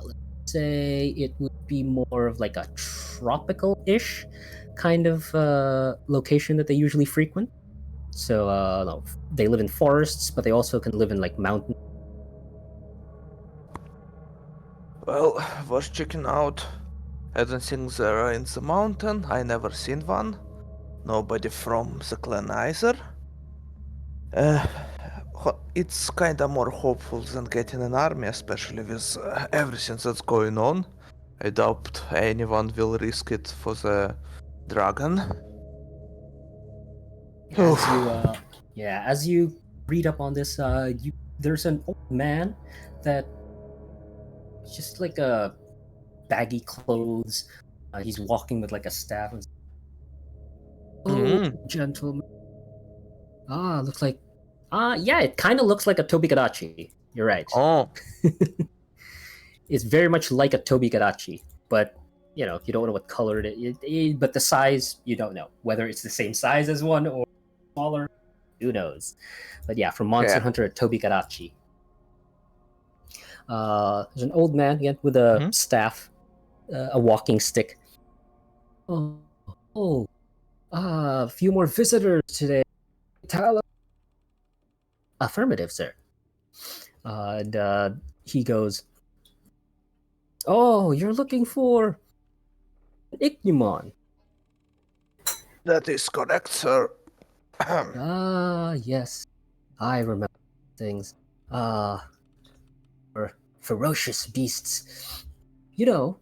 let's say it would be more of like a tropical-ish kind of location that they usually frequent. So no, they live in forests, but they also can live in like mountains. Well, was checking out. I don't think they're in the mountain. I never seen one. Nobody from the clan either. It's kinda more hopeful than getting an army, especially with everything that's going on. I doubt anyone will risk it for the dragon. As you read up on this, there's an old man that just like a baggy clothes. He's walking with like a staff. And... gentleman. Looks like. It kind of looks like a Tobikadachi. You're right. Oh. It's very much like a Tobikadachi, but you don't know what color it is. But the size, you don't know whether it's the same size as one or smaller. Who knows? But yeah, from Monster Hunter at Tobikadachi. There's an old man again with a staff, a walking stick. A few more visitors today. Affirmative, sir. And he goes, "Oh, you're looking for Ichneumon." That is correct, sir. Yes. I remember things. Or ferocious beasts. The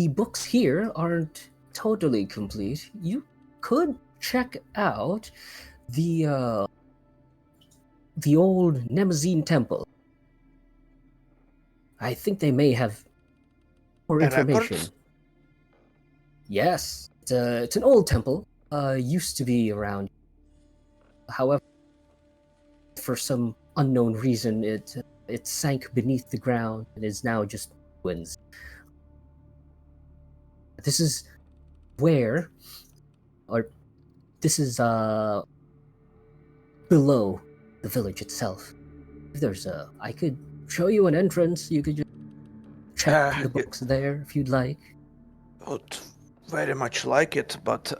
books here aren't totally complete. You could check out the old Nemazine temple. I think they may have more information. Yes, it's an old temple. Used to be around. However, for some unknown reason, it sank beneath the ground and is now just ruins. This is where, or this is below the village itself. If there's I could show you an entrance. You could just check the books there if you'd like. Would very much like it, but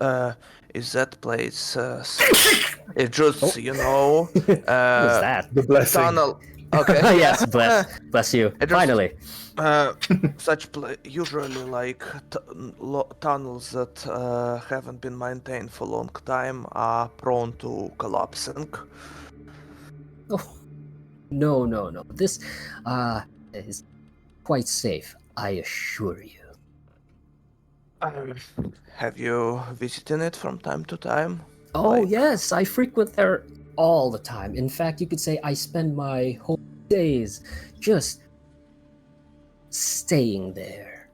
is that place? It just What was that? The blessing. Okay. Yes, bless you. I just- Finally. Such usually like tunnels that haven't been maintained for a long time are prone to collapsing. Oh, no. This is quite safe, I assure you. Have you visited it from time to time? Oh, Like- yes, I frequent there all the time. In fact, you could say I spend my whole days just staying there.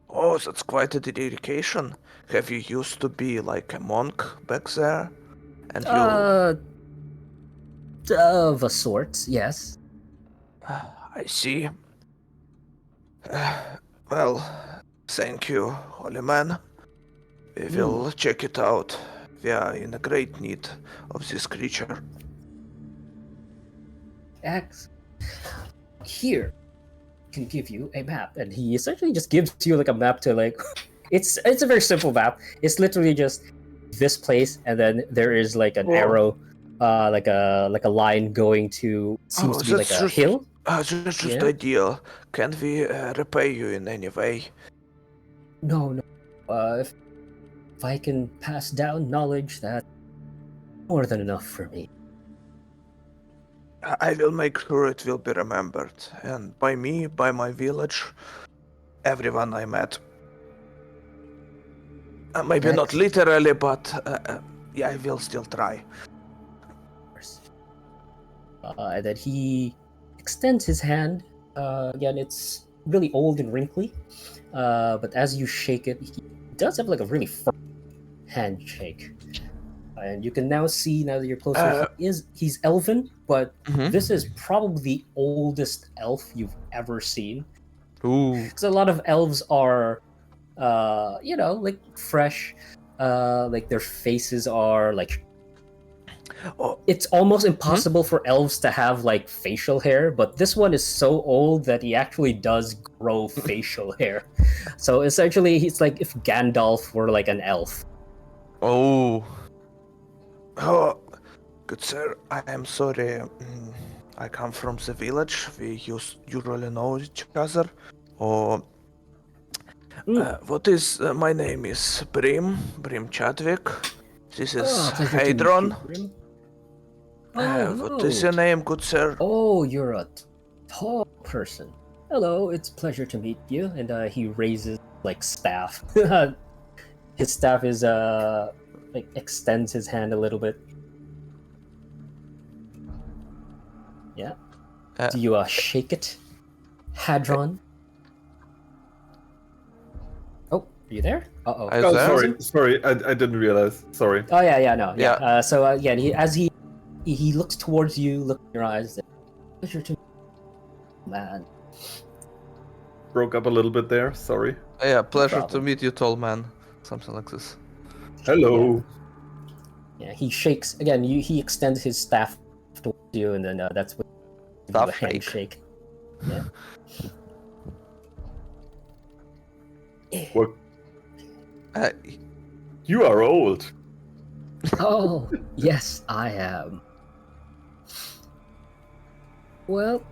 Oh, that's quite a dedication. Have you used to be like a monk back there? And you... Of a sort, yes. I see. Well, thank you, holy man. We will check it out. We are in a great need of this creature. X here can give you a map, and he essentially just gives you like a map to like. It's a very simple map. It's literally just this place, and then there is like an arrow, like a line going to seems to be like a hill. That's just ideal. Can we repay you in any way? No. If I can pass down knowledge, that's more than enough for me. I will make sure it will be remembered. And by me, by my village, everyone I met. Maybe not literally, but yeah, I will still try. And then he extends his hand. Again, it's really old and wrinkly, but as you shake it, he does have like a really firm handshake. And you can now see, now that you're closer, he's elven, but this is probably the oldest elf you've ever seen. Ooh. Because a lot of elves are, like fresh, like their faces are like. It's almost impossible for elves to have like facial hair, but this one is so old that he actually does grow facial hair. So essentially, it's like if Gandalf were like an elf. Oh, good sir, I am sorry. I come from the village. We usually know each other. Or what is my name is Brim Chadwick. This is Hadron. What is your name, good sir? Oh, you're a tall person. Hello, it's a pleasure to meet you. And he raises like staff. His staff is like extends his hand a little bit. Yeah. Do you shake it, Hadron? Oh, are you there? Uh-oh. Oh, sorry, I didn't realize. Sorry. Oh yeah. So again, he looks towards you, look in your eyes. Pleasure to man. Broke up a little bit there. Sorry. Yeah, pleasure to meet you, tall man. Something like this. Hello. Yeah, he shakes again. He extends his staff towards you, and then that's what staff a handshake. Yeah. What? You are old. Oh, yes, I am. Well,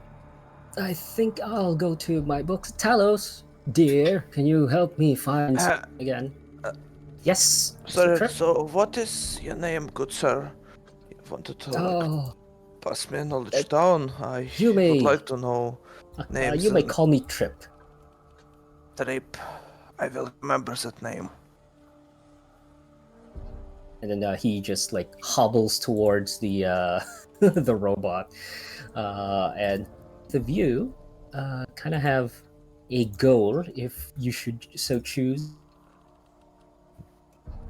I think I'll go to my books. Talos, dear, can you help me find something again? Yes. Sir, so what is your name, good sir? You wanted to pass me knowledge down? I would like to know names. You may call me Trip. Trip. I will remember that name. And then he just like hobbles towards the the robot, and the view kind of have a goal if you should so choose.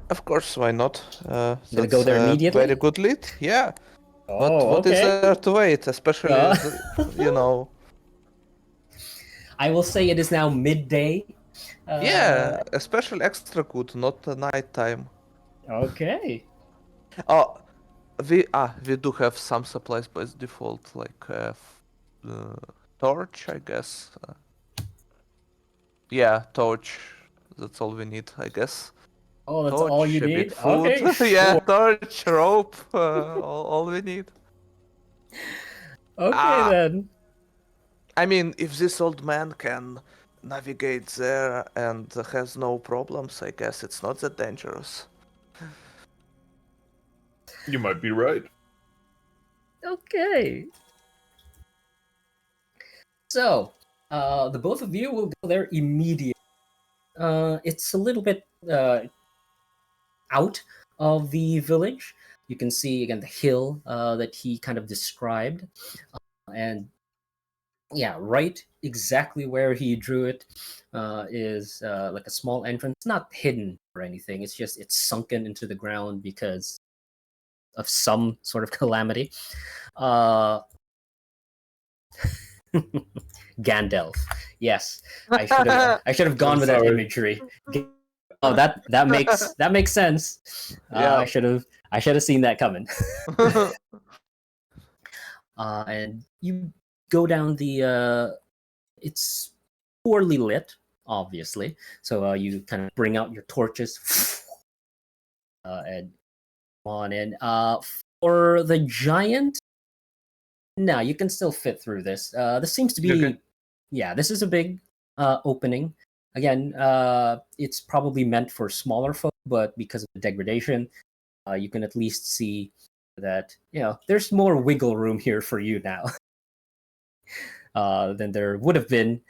Of course, why not? Gonna go there immediately. Very good lead. Yeah. Oh, what is there to wait? Especially, you know. I will say it is now midday. Yeah, especially extra good, not night time. Okay. Oh, we do have some supplies by default, like torch, I guess. Yeah, torch. That's all we need, I guess. Oh, that's torch, all you a need? bit food. Okay, Yeah, sure. torch, rope, all we need. Okay then. I mean, if this old man can navigate there and has no problems, I guess it's not that dangerous. You might be right. Okay. So, the both of you will go there immediately. It's a little bit out of the village. You can see again the hill that he kind of described, and yeah, right exactly where he drew it is like a small entrance. It's not hidden or anything. It's just it's sunken into the ground because of some sort of calamity. Uh, Gandalf. Yes, I should have gone I'm with that sorry. imagery. Oh, that makes sense. Yeah. I should have seen that coming. And you go down the. It's poorly lit, obviously. So you kind of bring out your torches and come on in. For the giant, no, you can still fit through this. This seems to be, Okay. yeah, this is a big opening. Again, it's probably meant for smaller folk, but because of the degradation, you can at least see that there's more wiggle room here for you now than there would have been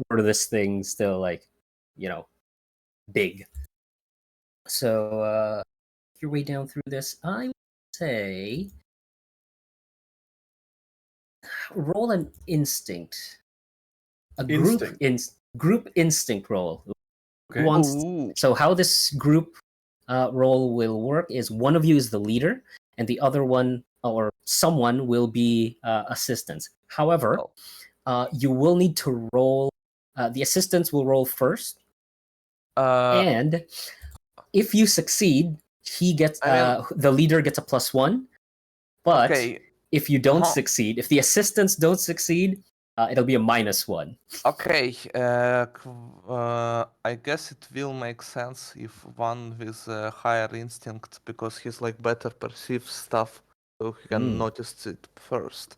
were this thing still like big. So your way down through this, I would say roll an instinct. A group group instinct roll. Okay. Ooh. So how this group role will work is one of you is the leader, and the other one or someone will be assistants. However, you will need to roll. The assistants will roll first, and if you succeed, he gets the leader gets a +1. But okay. if you don't succeed, if the assistants don't succeed, it'll be a -1. Okay, I guess it will make sense if one with a higher instinct, because he's like better perceives stuff, so he can notice it first.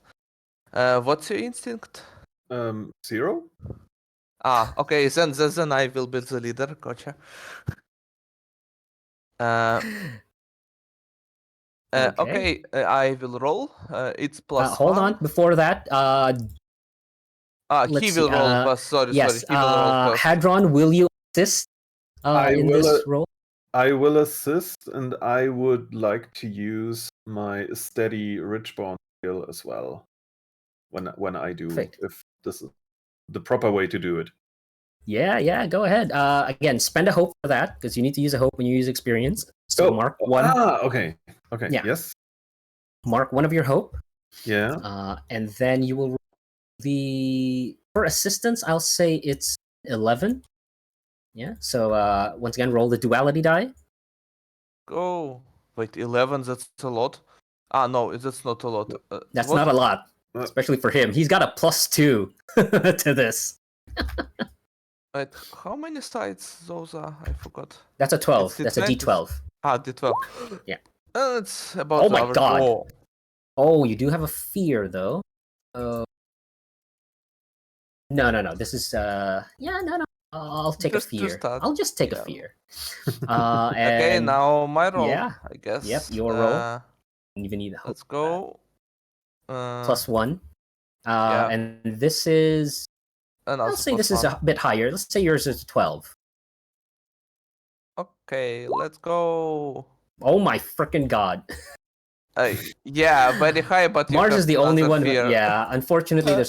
What's your instinct? 0. Okay, then I will be the leader. Gotcha. Okay, I will roll. It's +1. Hold on. Before that, he will roll first. Sorry, yes, he will roll first. Hadron, will you assist in this role? I will assist, and I would like to use my steady Richborn skill as well. When I do, if this is the proper way to do it. Yeah, go ahead. Again, spend a hope for that, because you need to use a hope when you use experience. So mark 1. Okay. Yeah. Yes. Mark 1 of your hope. Yeah. And then you will for assistance, I'll say it's 11. Yeah. So once again, roll the duality die. Go. Wait, 11. That's a lot. No, that's not a lot. That's not a lot, especially for him. He's got a +2 to this. Wait, how many sides those are? I forgot. That's a 12. That's a D12. D12. Yeah. It's about. Oh my god. Oh, you do have a fear though. No. This is no. I'll take a fear. I'll just take a fear. Okay, now my roll. Yeah. I guess. Yep, your roll. You even need a hope. Let's go. +1. And this is. I'll say this is a bit higher. Let's say yours is 12. Okay, let's go. Oh my freaking god. Yeah, very high, but Mars is the only one. Fear. Yeah, unfortunately,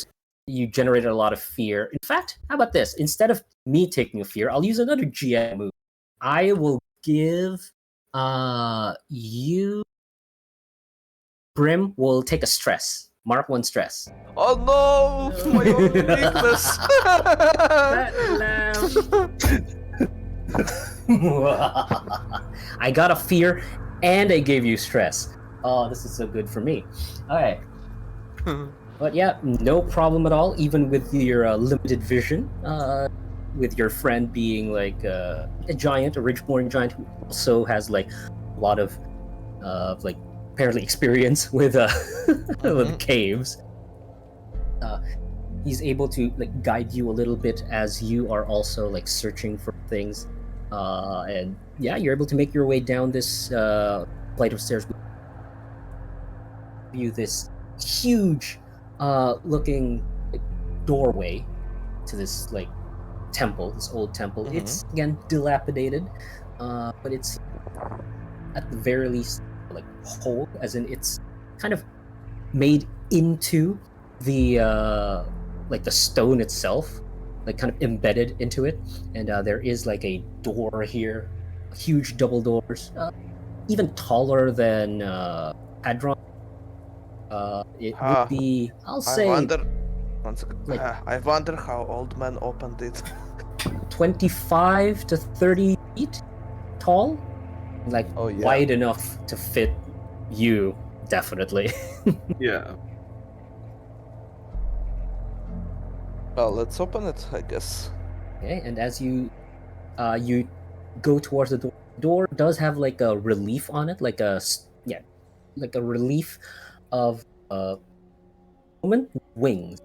you generated a lot of fear. In fact, how about this? Instead of me taking a fear, I'll use another GM move. I will give you. Brim will take a stress. Mark 1 stress. Oh no! My own weakness! I got a fear and I gave you stress. Oh, this is so good for me. Alright. But yeah, no problem at all, even with your limited vision. With your friend being like a giant, a Ridgeborn giant who also has like a lot of like apparently experience with with caves. He's able to like guide you a little bit as you are also like searching for things, and yeah, you're able to make your way down this flight of stairs. You this huge looking like, doorway to this like temple, this old temple. It's again dilapidated, but it's at the very least like whole, as in it's kind of made into the like the stone itself, like kind of embedded into it. And there is like a door here, huge double doors, even taller than Hadron. It would be, I'll say, like I wonder how old man opened it. 25 to 30 feet tall, like wide enough to fit you, definitely. Yeah. Well, let's open it, I guess. Okay, and as you you go towards the door does have like a relief on it, like a like a relief of a woman with wings,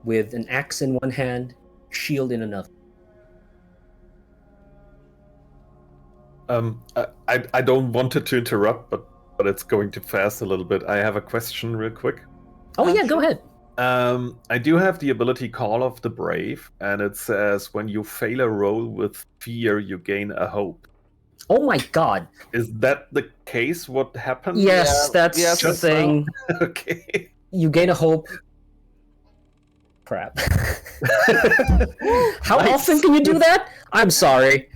with an axe in one hand, shield in another. I don't want it to interrupt, but it's going too fast a little bit. I have a question real quick. Oh yeah, go ahead. I do have the ability Call of the Brave, and it says when you fail a roll with fear, you gain a hope. Oh my god. Is that the case? What happened? Yes, that's the thing. Okay. You gain a hope. Crap. How often can you do that? I'm sorry.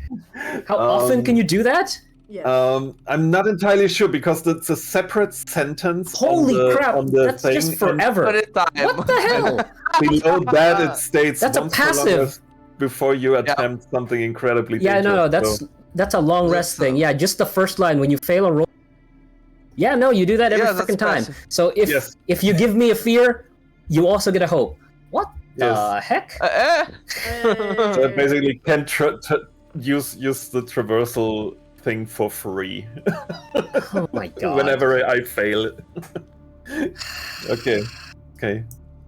How often can you do that? Yeah. I'm not entirely sure because it's a separate sentence. Holy crap! On the That's thing, just forever. What the hell? Below that, it states That's a once per long passive. rest before you attempt something incredibly Yeah, dangerous. no, that's a long rest thing. Yeah, just the first line when you fail a roll. Yeah, no, you do that every freaking time. passive. So if you give me a fear, you also get a hope. What the heck? So I basically can use the traversal thing for free. Oh my god. Whenever I fail it. Okay.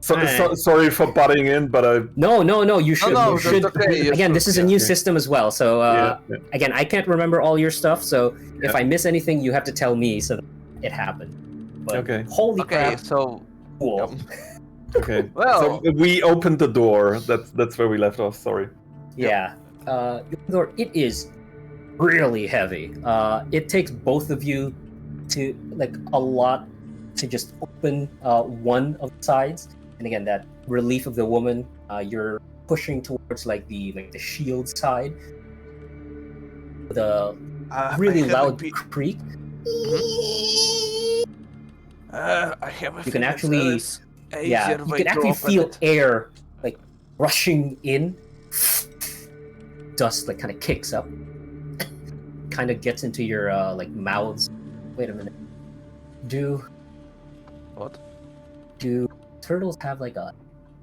Sorry for butting in, but I... No, you should. No, you should. that's okay. Again, this is a new system as well, so again, I can't remember all your stuff, so if I miss anything, you have to tell me so that it happened. But Okay. Holy Okay, crap! so Cool. Okay. Well- so we opened the door. That's where we left off. Sorry. Yeah. It is really heavy. It takes both of you to like a lot to just open one of the sides. And again, that relief of the woman, you're pushing towards like the shield side. The really loud creak. I have a You can actually, you can actually feel air like rushing in. Dust like kind of kicks up, kind of gets into your like mouths. Wait a minute. Do turtles have like a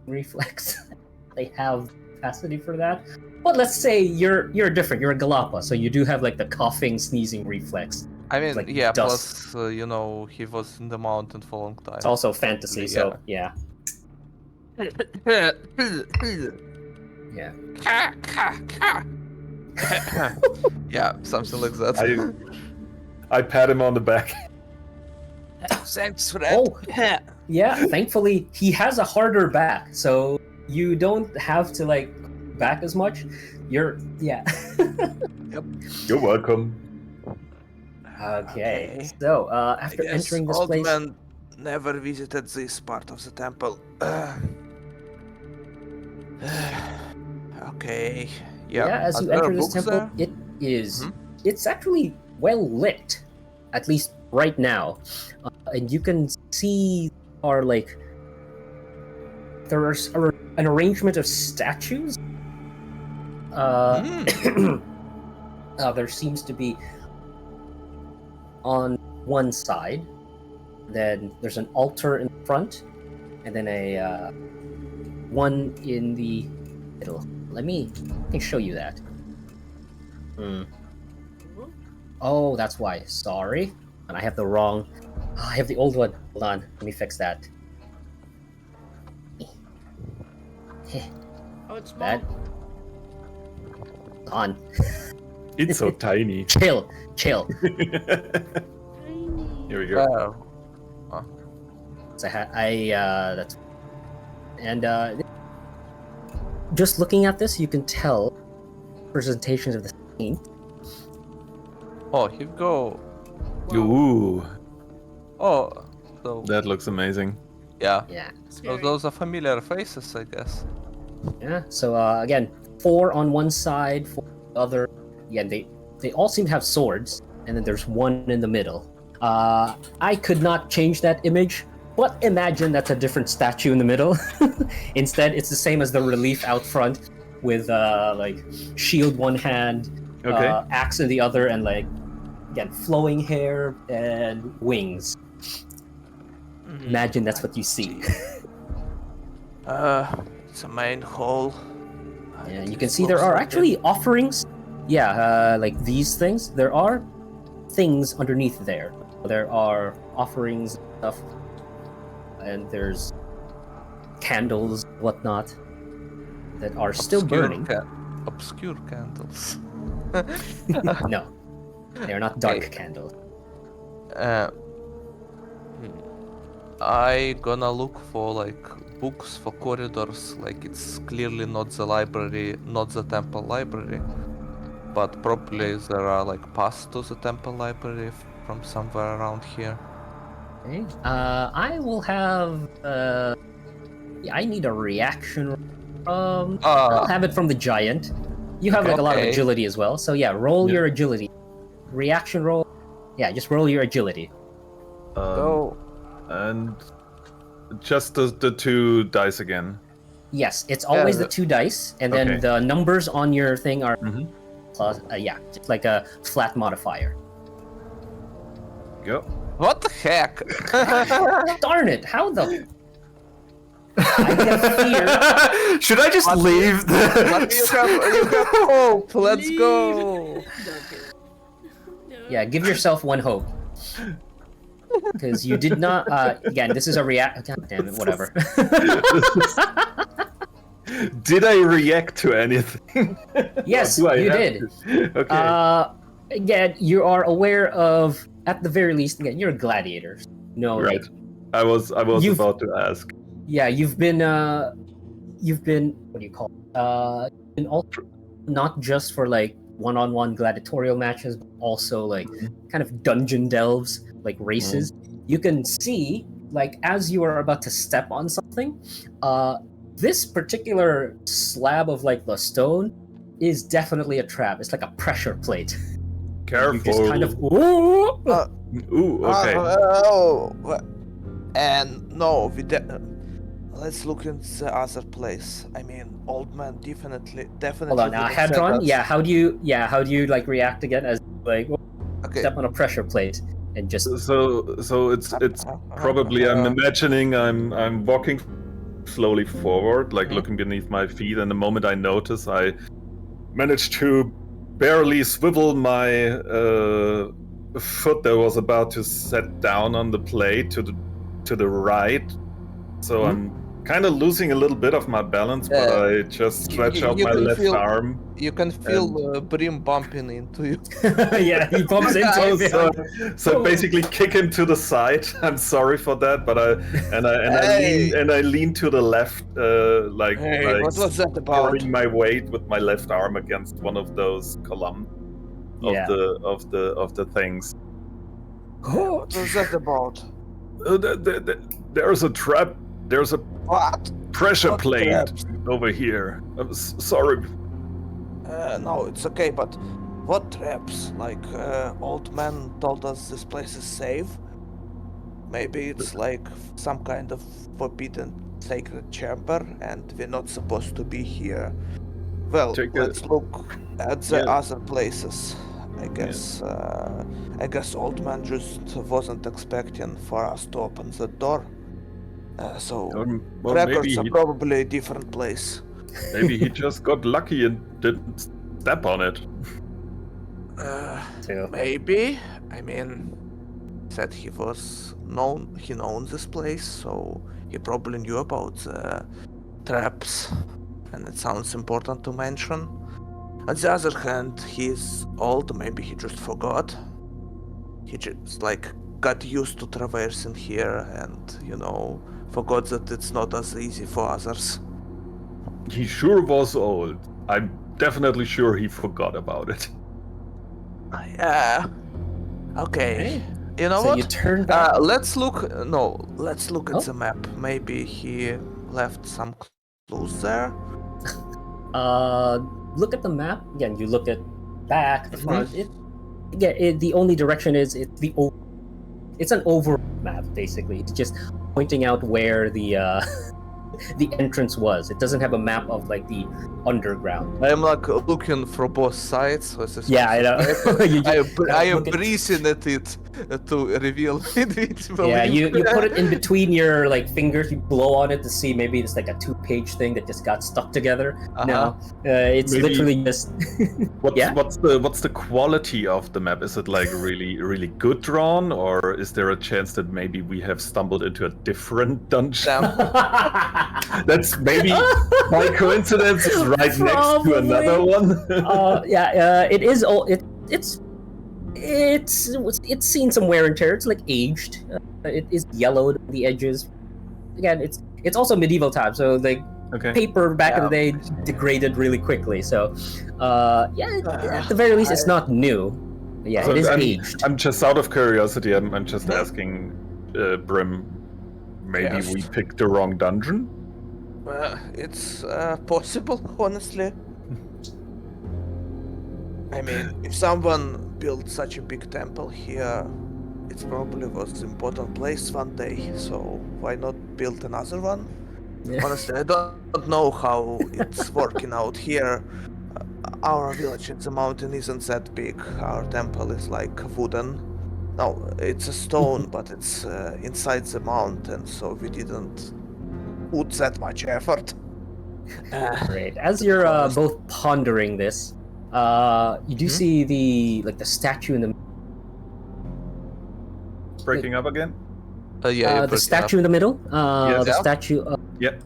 reflex? They have capacity for that. But let's say you're different. You're a Galapa, so you do have like the coughing, sneezing reflex. I mean, like yeah. dust. Plus, he was in the mountain for a long time. It's also fantasy, so yeah. Yeah, something like that. I pat him on the back. Thanks for that. Oh, yeah. Thankfully, he has a harder back, so you don't have to like back as much. Yep. You're welcome. Okay. So after entering this old place, man never visited this part of the temple. Okay. Yeah. as you Are there enter this books temple, there? it is. It's actually well lit, at least right now, and you can see there's an arrangement of statues. There seems to be on one side, then there's an altar in front, and then a one in the middle. I can show you that. Oh, that's why. Sorry. And I have the wrong... I have the old one. Hold on. Let me fix that. Oh, it's small. That... On. It's so tiny. Chill. Here we go. So that's... And just looking at this, you can tell presentations of the scene. Oh, here we go. Ooh, Oh, so that looks amazing. yeah. Yeah. So Scary. those are familiar faces, I guess. Yeah. So again, 4 on one side, 4 on the other. Again, they all seem to have swords, and then there's one in the middle. I could not change that image, but imagine that's a different statue in the middle. Instead, it's the same as the relief out front, with like shield one hand, Okay. axe in the other, and like again flowing hair and wings. Imagine that's what you see. It's a main hall. And you can see there are actually offerings. Yeah, like these things. There are things underneath there. There are offerings and stuff. And there's candles, whatnot, that are still burning. Obscure candles. No, they're not dark Okay. candles. I gonna look for like books for corridors. Like it's clearly not the library, not the temple library, but probably there are like paths to the temple library from somewhere around here. Okay. I will have. I need a reaction. I'll have it from the giant. You have like a lot of Okay. agility as well, so yeah, roll Yeah. your agility. Reaction roll. Yeah, just roll your agility. Go. And just the 2 dice again. Yes, it's always Yeah, the 2 dice, and then Okay. the numbers on your thing are Mhm. plus. Yeah, just like a flat modifier. Go. What the heck? Darn it! How the? I get fear. Should I just leave? But you have hope. Let's Leave. go. Okay. No. Yeah, give yourself 1 hope. Because you did not. Again, this is a react. God damn it! Whatever. Did I react to anything? Yes, Do I you have did. to? Okay. Again, you are aware of, at the very least, again, you're a gladiator. No, Right. like, I was you've- about to ask. yeah, you've been, what do you call it? Been also not just for like one-on-one gladiatorial matches, but also like kind of dungeon delves, like races. You can see, like, as you are about to step on something, this particular slab of like the stone is definitely a trap. It's like a pressure plate. Careful. You just kind of ooh. Ooh, okay. And no, let's look in the other place. I mean, old man definitely. Hold on, would've said Hadron. that. Yeah, how do you like react again as like Okay. step on a pressure plate and just So it's probably I'm imagining I'm walking slowly forward, like looking beneath my feet, and the moment I notice, I manage to barely swivel my foot that was about to set down on the plate to the right. So I'm kind of losing a little bit of my balance, but I just stretch out you my can left feel- arm. You can feel Brim bumping into you. yeah, he bumps into you. So I basically kick him to the side. I'm sorry for that, but I lean to the left, like What was that about? carrying my weight with my left arm against one of those columns of Yeah. the things. What was that about? There's a trap. There's a What? pressure What plate traps? over here. I'm sorry. No, it's okay, but what traps? Like, old man told us this place is safe? Maybe it's like some kind of forbidden sacred chamber and we're not supposed to be here. Well, Check it. let's look at the Yeah. other places. I guess old man just wasn't expecting for us to open the door. So Well, records are probably a different place. maybe he just got lucky and didn't step on it. too. Maybe. I mean, said he known this place, so he probably knew about the traps, and it sounds important to mention. On the other hand, he's old, maybe he just forgot. He just got used to traversing here and, forgot that it's not as easy for others. He sure was old. I'm definitely sure he forgot about it. Yeah. Okay. Hey, You know so what? you turn back. Let's look at Oh. the map. Maybe he left some clues there. Look at the map again. You look at back, the front. Mm-hmm. The only direction is it's an overall map basically. It's just pointing out where the the entrance was. It doesn't have a map of like the underground. I'm looking for both sides. With this Yeah, I know. You just I am look at- breathing at it to reveal invisible. Yeah, ink. you put it in between your fingers. You blow on it to see maybe it's like a 2-page thing that just got stuck together. No, it's Maybe- literally just. What's the quality of the map? Is it really good drawn, or is there a chance that maybe we have stumbled into a different dungeon? That's maybe by coincidence is right next to another one. It is. It's seen some wear and tear. It's aged. It is yellowed on the edges. Again, it's also medieval time, so Okay. paper back in the day degraded really quickly. So, at the very least, it's not new. But yeah, So it is I'm, aged. I'm just out of curiosity. I'm just asking, Brim. Maybe Yes. we picked the wrong dungeon. It's possible, honestly. I mean, if someone built such a big temple here, it probably was an important place one day, so why not build another one? Yeah. Honestly, I don't know how it's working out here. Our village in the mountain isn't that big. Our temple is wooden. No, it's a stone, but it's inside the mountain, so we didn't put that much effort. Great. As you're both pondering this, you do see the statue in the Breaking up again. the statue in the middle. Yes. The Yeah. statue of Yep.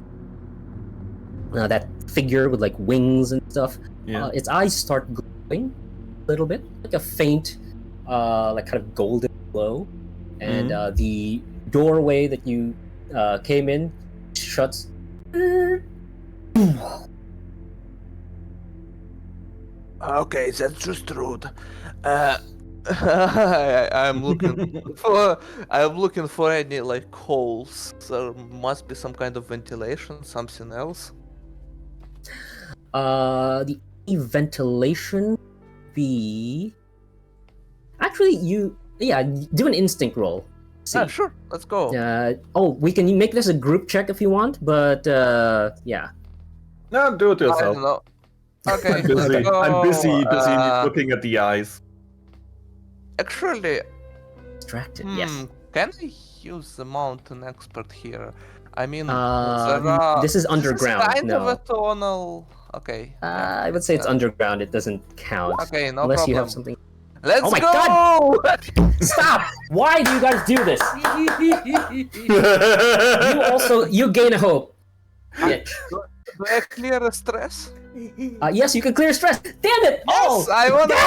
that figure with wings and stuff. Yeah. Its eyes start glowing a little bit, like a faint, kind of golden glow, and the doorway that you came in shuts. Okay, that's just rude. I'm looking for any holes. There must be some kind of ventilation, something else. The ventilation be actually do an instinct roll. See. Sure, let's go. We can make this a group check if you want, but yeah. No, do it I yourself. don't know. Okay, I'm busy. let's go. I'm busy looking at the eyes. Actually, Distracted. Yes. can I use the mountain expert here? I mean, This is underground. This is kind of No. a tunnel. Okay. I would say it's underground. It doesn't count. Okay, no unless problem. you have something. Let's Oh my go! God! Stop! Why do you guys do this? You gain a hope. Bitch. Do I clear a stress? Yes, you can clear stress. Damn it! Yes, I want to.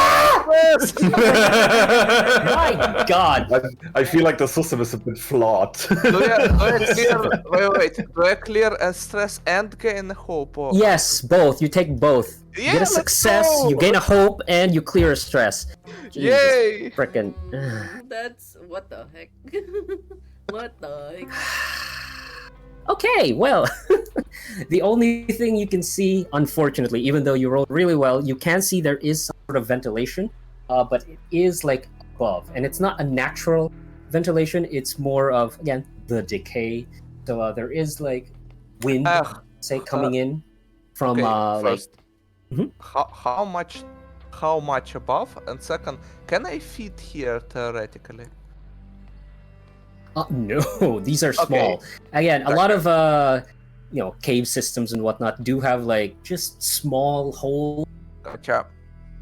My God! I feel like the system is a bit flawed. Do I clear a stress and gain a hope? Or... Yes, both. You take both. You Yeah, get a let's success, go. you gain a hope, and you clear a stress. Yay! Frickin'. That's what the heck. What the heck? Okay, well, the only thing you can see, unfortunately, even though you rolled really well, you can see there is some sort of ventilation, but it is above, and it's not a natural ventilation. It's more of, again, the decay. So there is wind, coming in from first, Mhm. how much above? And second, can I fit here theoretically? No, these are small. Okay. Again, a lot of cave systems and whatnot do have just small holes. Gotcha.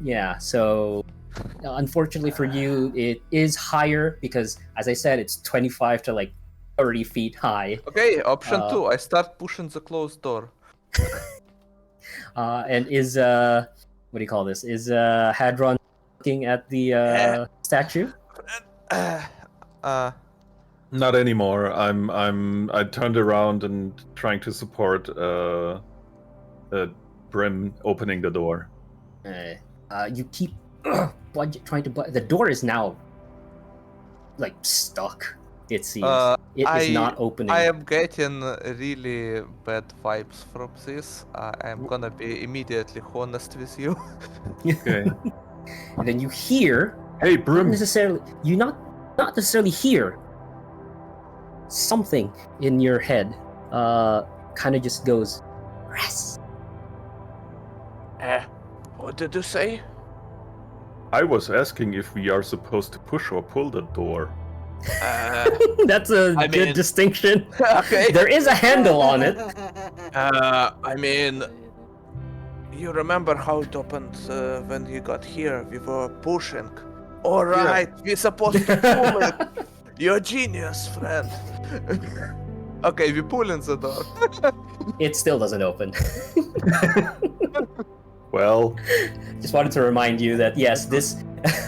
Yeah, so Unfortunately for you, it is higher because, as I said, it's 25 to like 30 feet high. Okay, option 2. I start pushing the closed door. And is what do you call this? Is Hadron looking at the statue? Not anymore. I turned around and trying to support Brim opening the door. You keep trying to. The door is now like stuck. It seems it is not opening. I am getting really bad vibes from this. I'm gonna be immediately honest with you. Okay. And then you hear. Hey, Not Brim. necessarily. You not necessarily hear. Something in your head, kind of just goes. Rest. What did you say? I was asking if we are supposed to push or pull the door. That's a good distinction. Okay. There is a handle on it. I mean, you remember how it opened when you got here? We were pushing. All right, we're supposed to pull it. You're a genius, friend. Okay, we pull in the door. It still doesn't open. Well, Just wanted to remind you that yes, this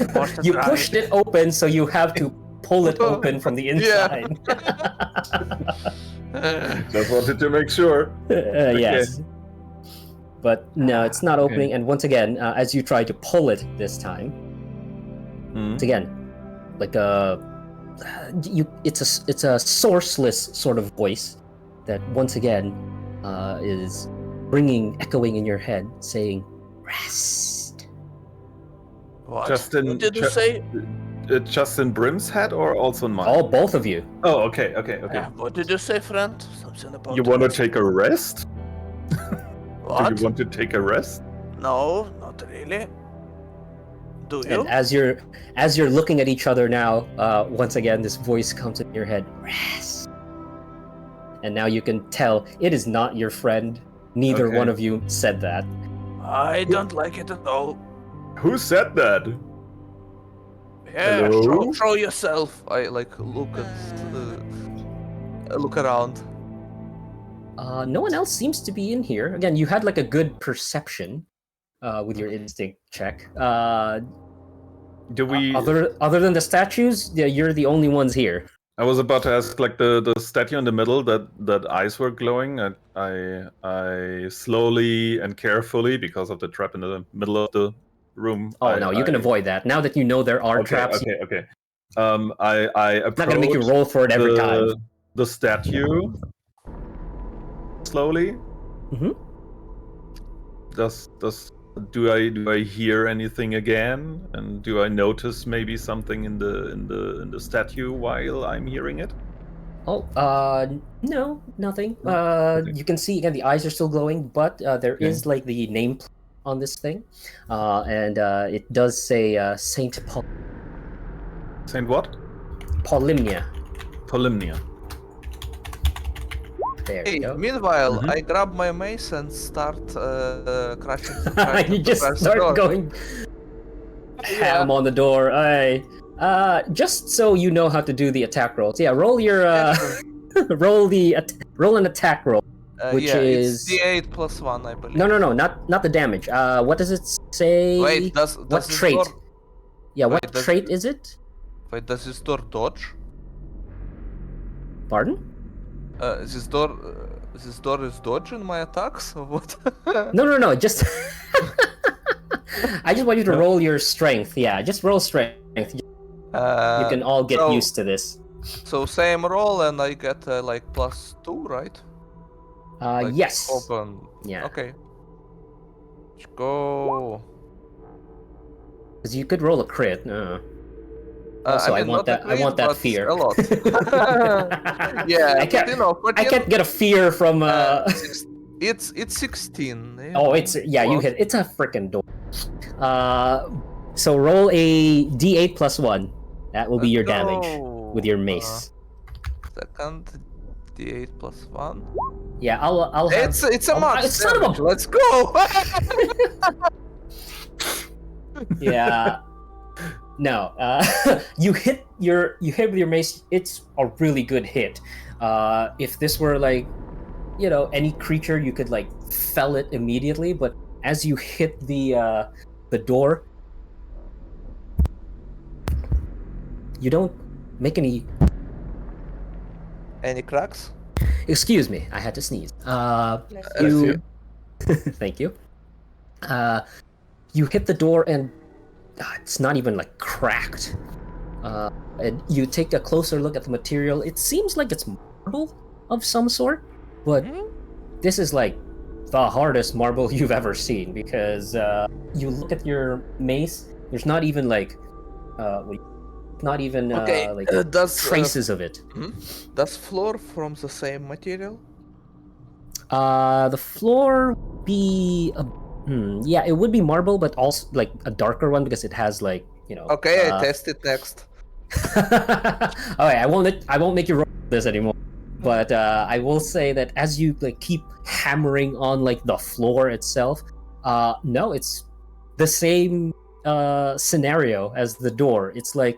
to you try. pushed it open, so you have to pull it open from the inside. just wanted to make sure. Yes. But no, it's not opening. And once again, as you try to pull it this time, Hmm. it's again like it's a sourceless sort of voice that once again is echoing in your head, saying, "Rest." What? Justin, What did you say? Just in Brim's head or also in mine? Oh, both of you. Oh, okay. What did you say, friend? Something about You want to take a rest? What? Do you want to take a rest? No, not really. Do you? And as you're looking at each other now, once again, this voice comes in your head, "Rest." And now you can tell it is not your friend. Neither Okay. one of you said that. I don't like it at all. Who said that? Yeah, Hello? show yourself. I like look around. No one else seems to be in here. Again, you had like a good perception with your instinct check. Do we? Other than the statues, yeah, you're the only ones here. I was about to ask, like the statue in the middle that eyes were glowing. I slowly and carefully, because of the trap in the middle of the room. Oh no, you can avoid that. Now that you know there are traps, Okay. I it's not gonna make you roll for it every time. The statue slowly. Mhm. Do I hear anything again? And do I notice maybe something in the statue while I'm hearing it? Oh, no, nothing. Okay. You can see again the eyes are still glowing, but there is like the name on this thing, and it does say Saint Saint what? Polymnia. Polymnia. There Hey, you go. meanwhile, Mhm. I grab my mace and start crashing. You just start going ham on the door. Just so you know how to do the attack rolls. Yeah, roll your roll an attack roll. which it's is- D8 plus 1, I believe. No, not the damage. What does it say? Wait, does what this trait? door... Yeah, wait, what does- trait is it? Wait, does this door dodge? Pardon? This door is dodging my attacks or what? No. Just I just want you to roll your strength. Yeah, just roll strength. You can all get so- used to this. So same roll and I get like +2, right? Like, Yes. Open. Yeah. Okay. Let's go. Because you could roll a crit. I Also, I mean, want not a that. I want crit, that but fear. a lot. Yeah, I can't. but, you know, I can't get a fear from. It's 16. you Oh, know, it's yeah. You plus- hit. It's a freaking door. So roll a d8 plus 1. That will be your Let's damage go. with your mace. Second, D8 plus 1. Yeah, I'll have. It's a max. son of a- damage. Let's go. Yeah. No, you hit with your mace. It's a really good hit. If this were like, any creature, you could like fell it immediately. But as you hit the door, you don't make any. Any cracks? Excuse me, I had to sneeze. Bless You. Thank you. You hit the door and it's not even like cracked. And you take a closer look at the material. It seems like it's marble of some sort, but this is like the hardest marble you've ever seen because you look at your mace. There's not even like, Does traces of it. Does floor from the same material? The floor be yeah, it would be marble, but also like a darker one because it has like Okay, I test it next. Alright, I won't make you roll this anymore. But I will say that as you like keep hammering on like the floor itself, no, it's the same scenario as the door. It's like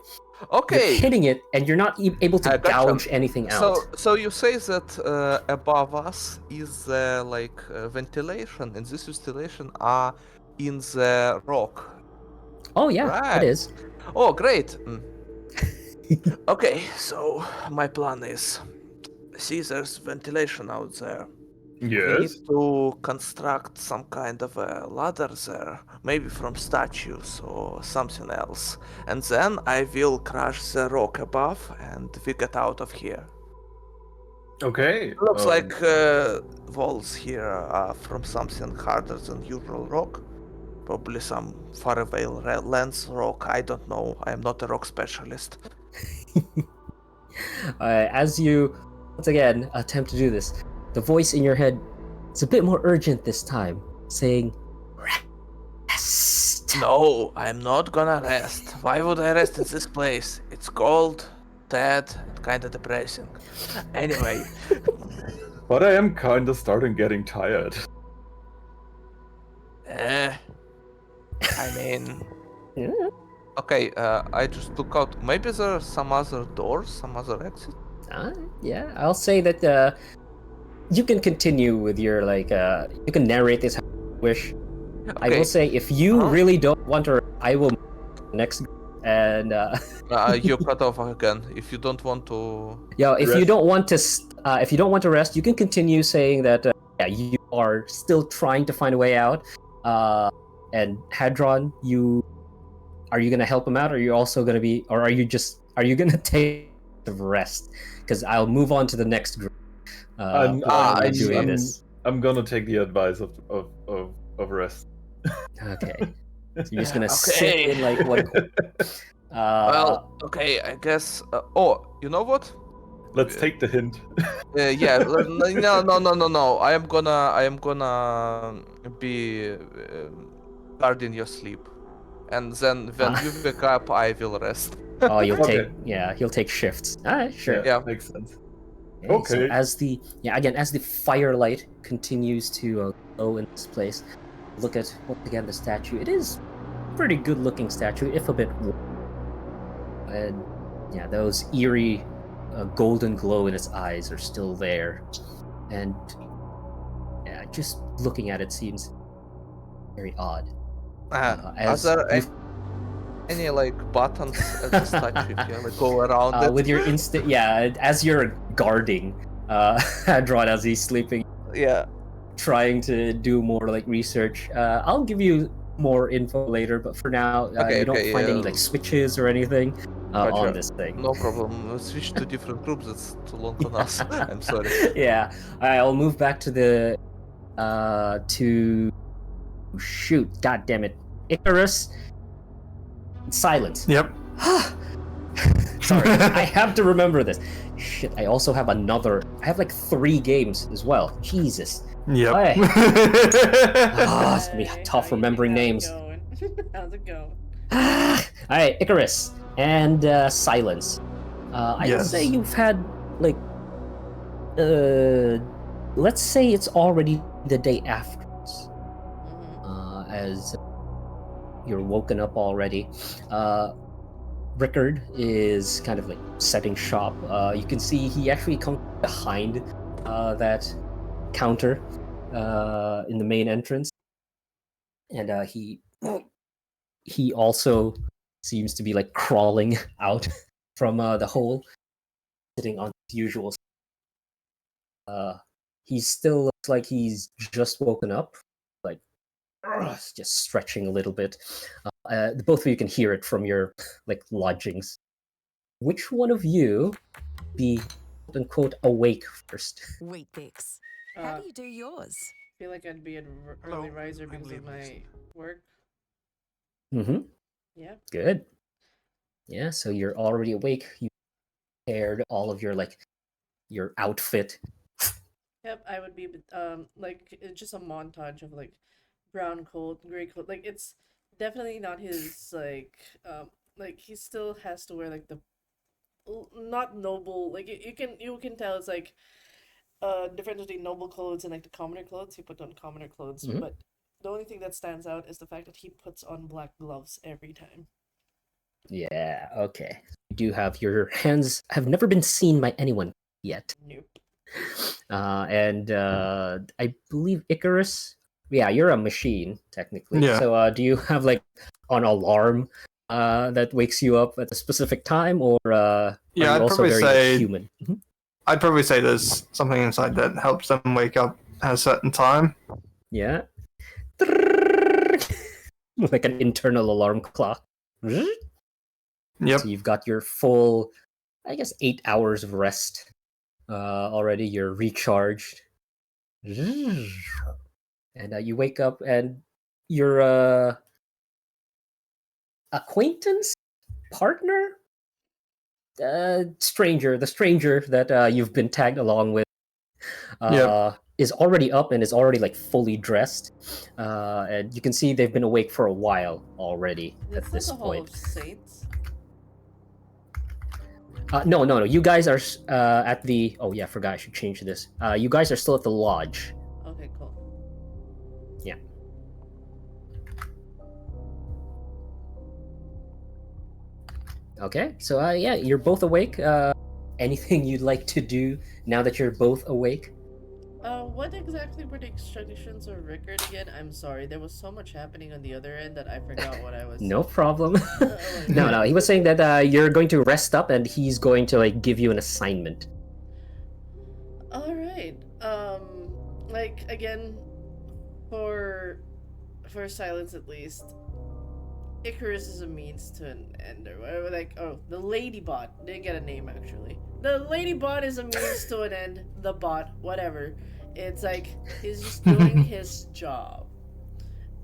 Okay. you're hitting it and you're not able to gotcha. gouge anything out. So you say that above us is ventilation, and this ventilation are in the rock. Oh yeah, Right. it is. Oh, great. Okay, so my plan is, see, there's ventilation out there. We need to construct some kind of a ladder there, maybe from statues or something else. And then I will crush the rock above and we get out of here. Okay. Looks like walls here are from something harder than usual rock. Probably some faraway lands rock, I don't know. I am not a rock specialist. As you, once again, attempt to do this, the voice in your head is a bit more urgent this time, saying, "Rest." No, I'm not gonna rest. Why would I rest in this place? It's cold, dead, and kinda depressing. Anyway. But I am kinda starting getting tired. I mean... Yeah. Okay, I just look out. Maybe there are some other doors, some other exits? Yeah, I'll say that you can continue with your, like, you can narrate this how you wish. Okay. I will say, if you really don't want to, I will next and you cut off again. If you don't want to... if Rest. you don't want to if you don't want to rest, you can continue saying that you are still trying to find a way out. And Hadron, are you gonna help him out, or are you also gonna be, or are you gonna take the rest? Because I'll move on to the next group. Doing this. I'm gonna take the advice of rest. Okay. So you're just gonna sit in like one. well, okay, I guess. You know what? Let's take the hint. Yeah. No. I am gonna be guarding your sleep, and then when you wake up, I will rest. Oh, you'll Okay. he'll take shifts. Alright, sure. Yeah. Makes sense. So Okay. as the firelight continues to glow in this place, look at once again the statue. It is a pretty good looking statue, if a bit warm. And yeah, those eerie golden glow in its eyes are still there. And yeah, just looking at it seems very odd. Are As there you- any like buttons at the statue? If you like go around it? with your instant, as you're guarding Hadron as he's sleeping, Yeah. trying to do more like research. I'll give you more info later, but for now, you don't find any like switches or anything Roger. on this thing. No problem. We'll switch to different groups. That's too long on us. I'm sorry. Yeah, I'll move back to the shoot. God damn it, Icarus. Silence. Yep. Sorry, I have to remember this. Shit, I also have another. I have like 3 games as well. Jesus. Yep. Hey. It's gonna be Hey, tough how you remembering think? names. How's it going? Alright, Icarus and Silence. I would Yes. say you've had like let's say it's already the day afterwards. Mhm. As you're woken up already. Rickard is kind of like setting shop. You can see he actually comes behind that counter in the main entrance, and he also seems to be like crawling out from the hole, sitting on his usual. He still looks like he's just woken up, like just stretching a little bit. Both of you can hear it from your like lodgings. Which one of you be quote unquote awake first? Wait, Bex. How Uh, do you do yours? I feel like I'd be an early riser because of my work. Mm-hmm. Yeah. Good. Yeah, so you're already awake. You prepared all of your like your outfit. Yep, I would be like it's just a montage of like brown coat, gray coat. Like it's definitely not his like he still has to wear like the not noble like you can tell it's like difference between noble clothes and like the commoner clothes. He put on commoner clothes, Mhm. but the only thing that stands out is the fact that he puts on black gloves every time. Yeah, okay. You do have your hands have never been seen by anyone yet. Nope. And I believe Icarus. Yeah, you're a machine technically. Yeah. So do you have like an alarm that wakes you up at a specific time, or are Yeah, you I'd also probably very say- human? Mhm. I'd probably say there's something inside that helps them wake up at a certain time. Yeah. Like an internal alarm clock. So Yep. you've got your full, I guess, 8 hours of rest already. You're recharged. And you wake up and your acquaintance, partner, stranger, the stranger that you've been tagged along with, is already up and is already like fully dressed. And you can see they've been awake for a while already Is it at still this the Hall point. of Saints? No. You guys are at the. Oh yeah, I forgot. I should change this. You guys are still at the lodge. Okay, cool. Yeah. Okay. So yeah, you're both awake. Anything you'd like to do now that you're both awake? What exactly were the instructions of Rickard again? I'm sorry, there was so much happening on the other end that I forgot what I was. No problem. my No, God. he was saying that you're going to rest up and he's going to like give you an assignment. All right. Like again, for silence at least. Icarus is a means to an end, or whatever. Like, oh, the lady bot didn't get a name actually. The lady bot is a means to an end. The bot, whatever. It's like he's just doing his job,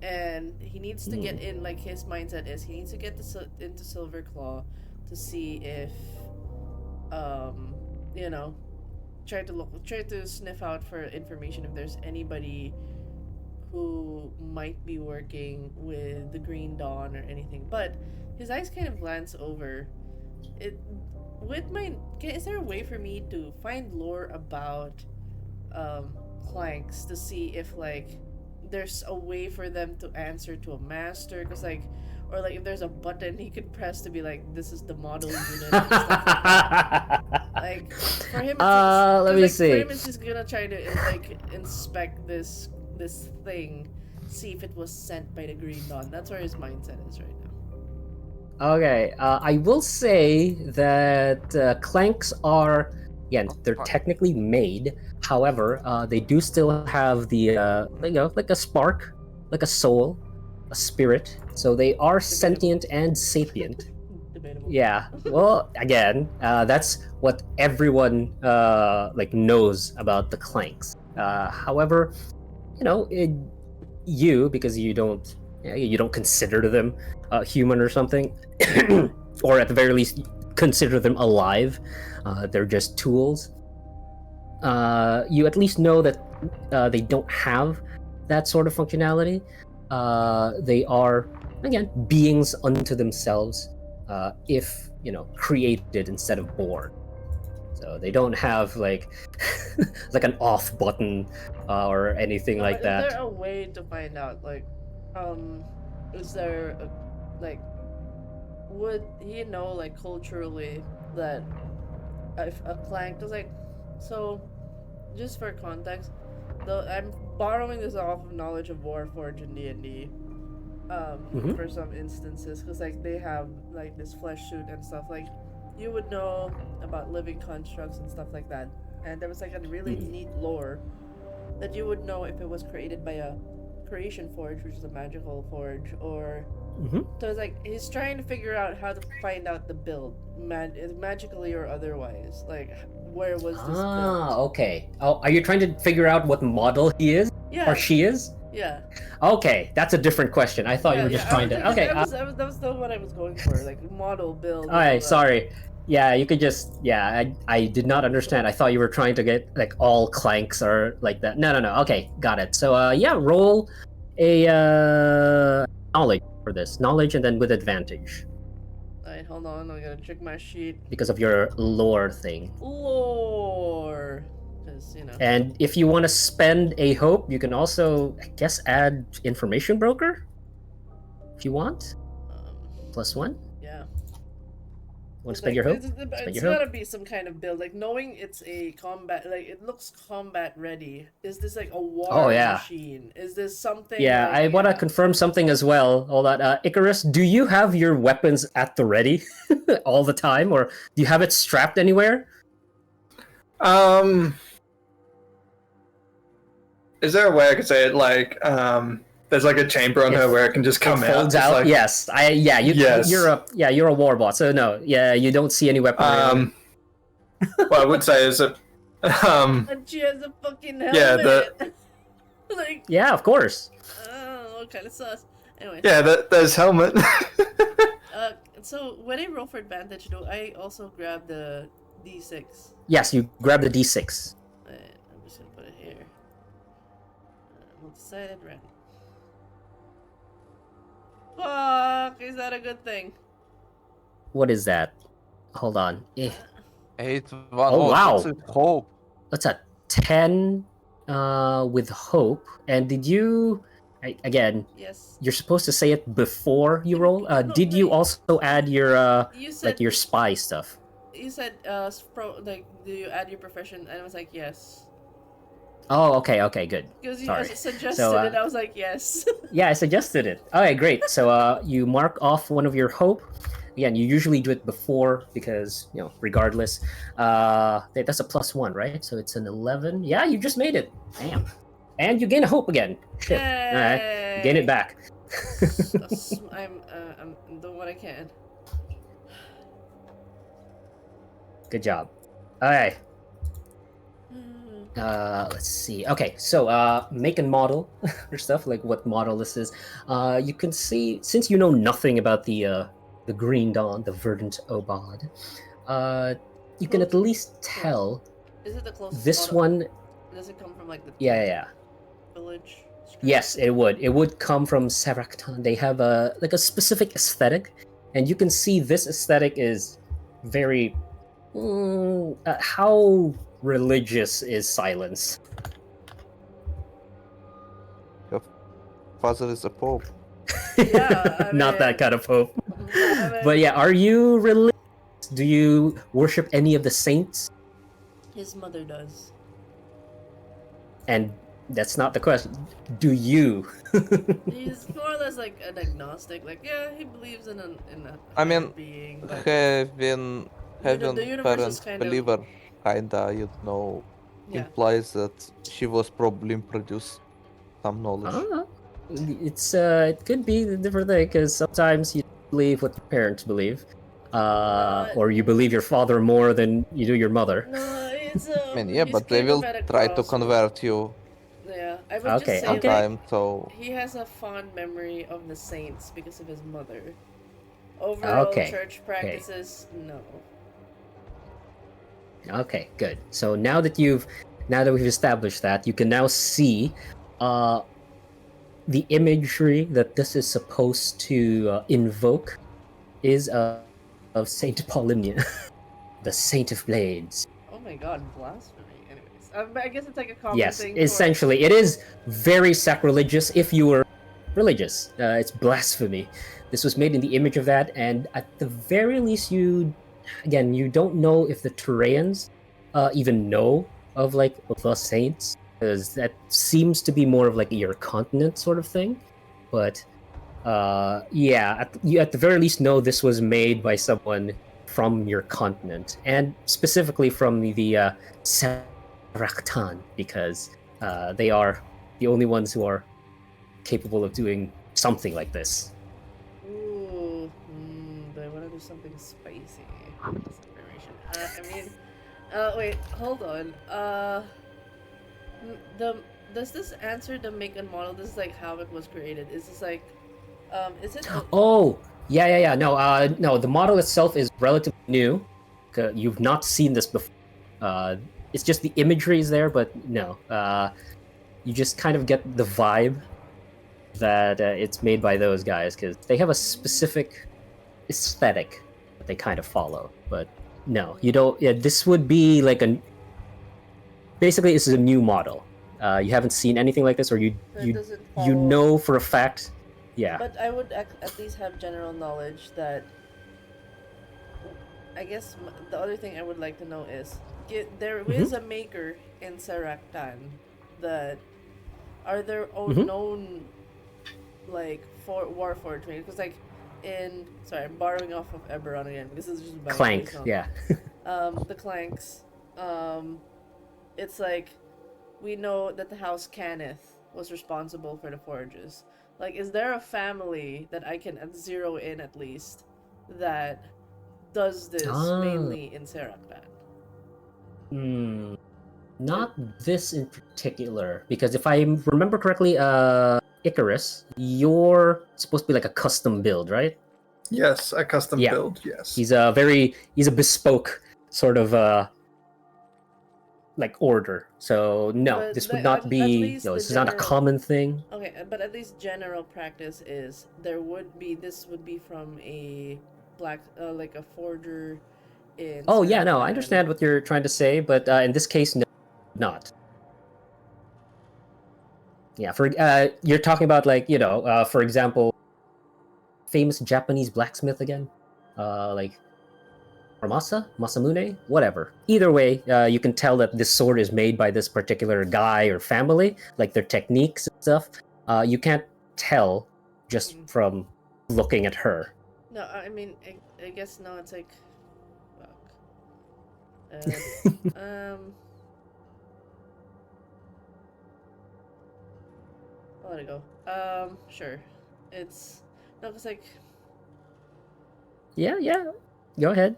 and he needs to get in. Like his mindset is, he needs to get into Silver Claw to see if, you know, try to sniff out for information if there's anybody who might be working with the Green Dawn or anything. But his eyes kind of glance over. Is there a way for me to find lore about Clanks to see if like there's a way for them to answer to a master? Because like, or like if there's a button he could press to be like, this is the model unit and stuff like that. Like for him, let me see. For him, it's just gonna try to like inspect this thing, see if it was sent by the Green Dawn. That's where his mindset is right now. Okay, I will say that clanks are, again, they're technically made. However, they do still have the, like a spark, like a soul, a spirit. So they are sentient and sapient. Debatable. Yeah. Well, again, that's what everyone like knows about the clanks. However, you, because you don't consider them human or something, or at the very least consider them alive. They're just tools. You at least know that they don't have that sort of functionality. They are, again, beings unto themselves, if created instead of born. So they don't have like like an off button or anything like that. Is there a way to find out, like, is there a, like, would he know like culturally that if a clank, cause like, so just for context, though I'm borrowing this off of knowledge of Warforged and D&D, Mhm. for some instances, because like they have like this flesh suit and stuff. Like you would know about living constructs and stuff like that, and there was like a really neat lore that you would know if it was created by a creation forge, which is a magical forge, or Mhm. so it's like he's trying to figure out how to find out the build, magically or otherwise. Like where was this built? Okay. Oh, are you trying to figure out what model he is Yeah, or she is? yeah. Okay, that's a different question. I thought you were just trying to. Okay. That was still what I was going for, like model build. All right. Sorry. Yeah, you could just. Yeah, I did not understand. I thought you were trying to get like all clanks or like that. No, no, no. Okay, got it. So yeah, roll a knowledge for this knowledge, and then with advantage Alright, hold on. I'm gonna check my sheet. because of your lore thing. Lore, because you know. And if you want to spend a hope, you can also, I guess, add information broker. If you want, Um, +1. yeah. Want to spend your hope? It's gotta be some kind of build. Like knowing it's a combat, like it looks combat ready. Is this like a war machine? Is this something? Yeah, like, I want to confirm something as well. Hold on, Icarus, do you have your weapons at the ready all the time, or do you have it strapped anywhere? Is there a way I could say it like there's like a chamber on her where it can just come out? Folds out. Like... Yes, you're a warbot, so no, yeah, you don't see any weapon. What I would say is that and she has a fucking helmet. Yeah, like. Yeah, of course. Oh, kind of sus. Anyway. Yeah, there's helmet. So when I roll for advantage, do I also grab the D6? Yes, you grab the D6. I'm just gonna put it here. Multi-sided random. Fuck! Is that a good thing? What is that? Hold on. 8 1. Oh, wow. That's with hope. That's a 10 with hope. And did you... Again, yes. You're supposed to say it before you roll. Did you also add your like your spy stuff? You said like do you add your profession? And I was like yes. Oh, okay, good. Because you Sorry. suggested it, I was like yes. Yeah, I suggested it. Okay, great. So you mark off one of your hope. Again, you usually do it before because regardless, that's a +1, right? So it's an 11. Yeah, you just made it. Damn. And you gain a hope again. Shit. Yay. All right, gain it back. I'm doing what I can. Good job. All right. Let's see. Okay, so make and model or stuff like what model this is. You can see since you know nothing about the Green Dawn, the Verdant Obad, you can at least tell. Is it the closest? This model? One. Does it come from like the village? Yes, it would. It would come from Saraktan. They have a specific aesthetic, and you can see this aesthetic is very. How religious is Silence? Your father is a pope. Yeah, Not that kind of pope. But yeah, are you religious? Do you worship any of the saints? His mother does. And that's not the question. Do you? He's more or less like an agnostic. Like, yeah, he believes in a I mean, being. But having universe parent is kind of- believer kinda, implies that she was probably produced some knowledge. It could be a different thing because sometimes you believe what your parents believe, or you believe your father more than you do your mother. No, it's I mean, yeah, he's but they kind will of at a try to crossroads. convert you Yeah, I would Okay, just say sometime, so he has a fond memory of the saints because of his mother. Overall church practices, no. Okay, good. So now that we've established that, you can now see the imagery that this is supposed to invoke is of Saint Paulinia, the Saint of Blades. Oh my god, blasphemy. Anyways, I guess it's like a common Yes, thing. essentially, it is very sacrilegious if you were religious. It's blasphemy. this was made in the image of that, and at the very least, you don't know if the Terrans even know of like the Saints, because that seems to be more of like your continent sort of thing. But you at the very least know this was made by someone from your continent, and specifically from the Saraktan, because they are the only ones who are capable of doing something like this. Ooh, do I want to do something spicy with this information? Wait, hold on. Does this answer the make and model? This is like how it was created. Is this like, is it? Oh, yeah. No, the model itself is relatively new. You've not seen this before. It's just the imagery is there, but no. You just kind of get the vibe that it's made by those guys, because they have a specific aesthetic that they kind of follow. But no, you don't. Yeah, this would be like basically this is a new model. You haven't seen anything like this, or you know for a fact. Yeah. But I would at least have general knowledge that. I guess the other thing I would like to know is, there is a maker in Saraktan that are there known like for Warforged makers, because like I'm borrowing off of Eberron again. This is just Clank, yeah. The Clanks. It's like we know that the House Cannith was responsible for the forges. Like, is there a family that I can zero in at least that does this mainly in Saraktan? Not this in particular, because if I remember correctly, Icarus, you're supposed to be like a custom build, right? Yes, a custom build. Yes, he's a bespoke sort of like order. So no, But this would not be. No, this is not a common thing. Okay, but at least general practice is this would be from a black like a forger in. Oh yeah, no, I understand what you're trying to say, but in this case, no, not. Yeah, for you're talking about like for example, famous Japanese blacksmith again, like Masamune, whatever. Either way, you can tell that this sword is made by this particular guy or family, like their techniques and stuff. You can't tell just from looking at her. No, I mean, I guess no. It's like, fuck. I'll let it go. Sure. It's no, cause like. Yeah. Go ahead.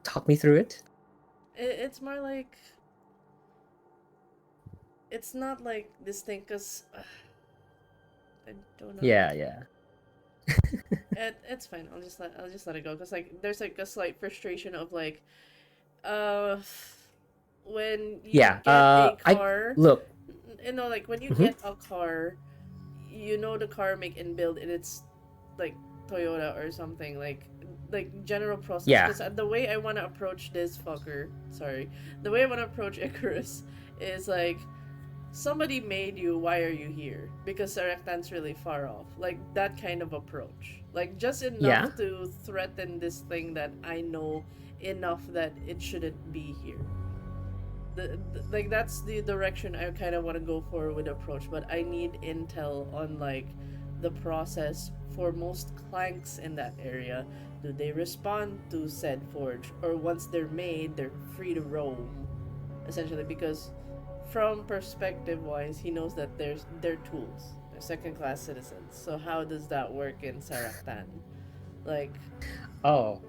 Talk me through it. It's more like. It's not like this thing, cause. I don't know. Yeah. It's fine. I'll just let it go, cause like there's like a slight frustration of like, when you get a car. Look. Like when you get a car, the car make and build, and it's like Toyota or something like general process. Yeah. Because the way I want to approach this fucker, the way I want to approach Icarus is like, somebody made you, why are you here? Because Saraktan's really far off. Like, that kind of approach. Like, just enough to threaten this thing that I know enough that it shouldn't be here. Like, that's the direction I kind of want to go for with the approach, but I need intel on, like, the process for most clanks in that area. Do they respond to said forge? Or once they're made, they're free to roam? Essentially, because from perspective wise, he knows that they're tools. They're second class citizens. So how does that work in Saraktan? Like, okay.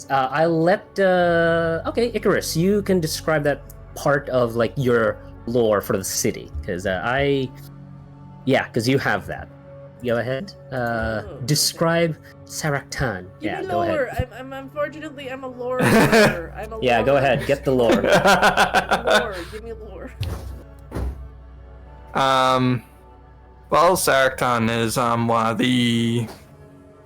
I'll let okay, Icarus, you can describe that part of like your lore for the city, because because you have that. Go ahead. Describe Saraktan. Give me go lore. ahead. I'm unfortunately I'm a lore. I'm a yeah, lore. go ahead. Get the lore. Lore. Give me lore. Well, Saraktan is one of the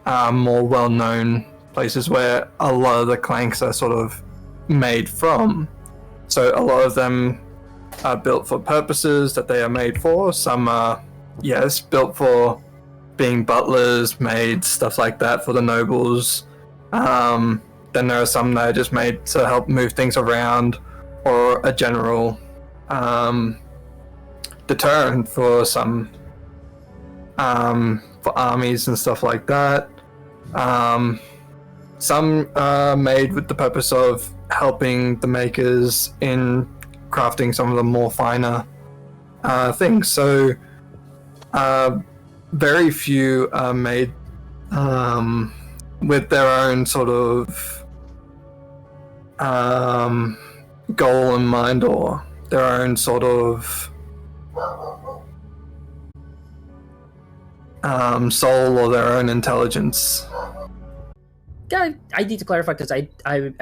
more well-known places where a lot of the clanks are sort of made from. So a lot of them are built for purposes that they are made for. Some are, built for being butlers, maids, stuff like that for the nobles. Then there are some that are just made to help move things around, or a general deterrent for some for armies and stuff like that. Some are made with the purpose of helping the makers in crafting some of the more finer things. So very few are made with their own sort of goal in mind, or their own sort of soul, or their own intelligence. Yeah, I need to clarify because I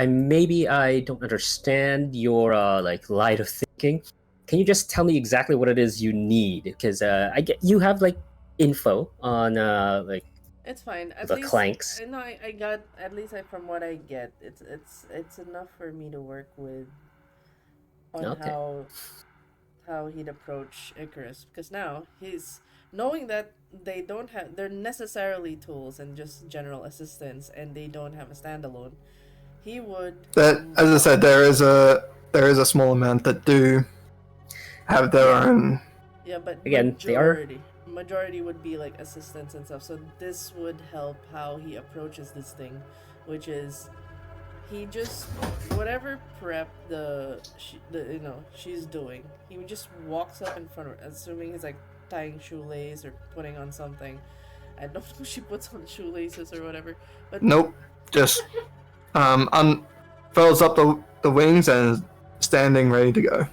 maybe I don't understand your like line of thinking. Can you just tell me exactly what it is you need? Because I get you have like info on like It's fine. At the least clanks. No, I got at least from what I get. It's enough for me to work with on Okay. how he'd approach Icarus, because now he's knowing that they're necessarily tools and just general assistants, and they don't have a standalone. He would That, as I said, there is a small amount that do have their own. Yeah, but Again, they are- majority would be like assistants and stuff. So this would help how he approaches this thing, which is he just whatever prep she's doing, he just walks up in front of her, assuming he's like tying shoelace or putting on something. I don't know if she puts on shoelaces or whatever, but Nope, just furls up the wings and standing ready to go.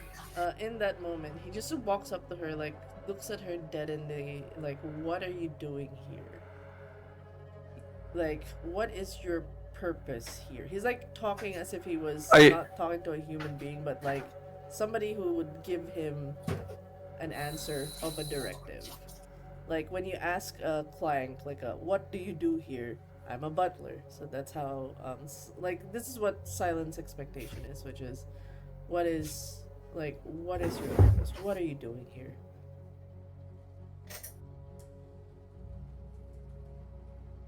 in that moment, he just walks up to her, like looks at her dead in the like, what are you doing here? Like, what is your purpose here? He's like talking as if he was not talking to a human being, but like somebody who would give him an answer of a directive. Like when you ask a Clank, like, what do you do here? I'm a butler. So that's how, like, this is what Silent's expectation is, which is, what is your purpose? What are you doing here?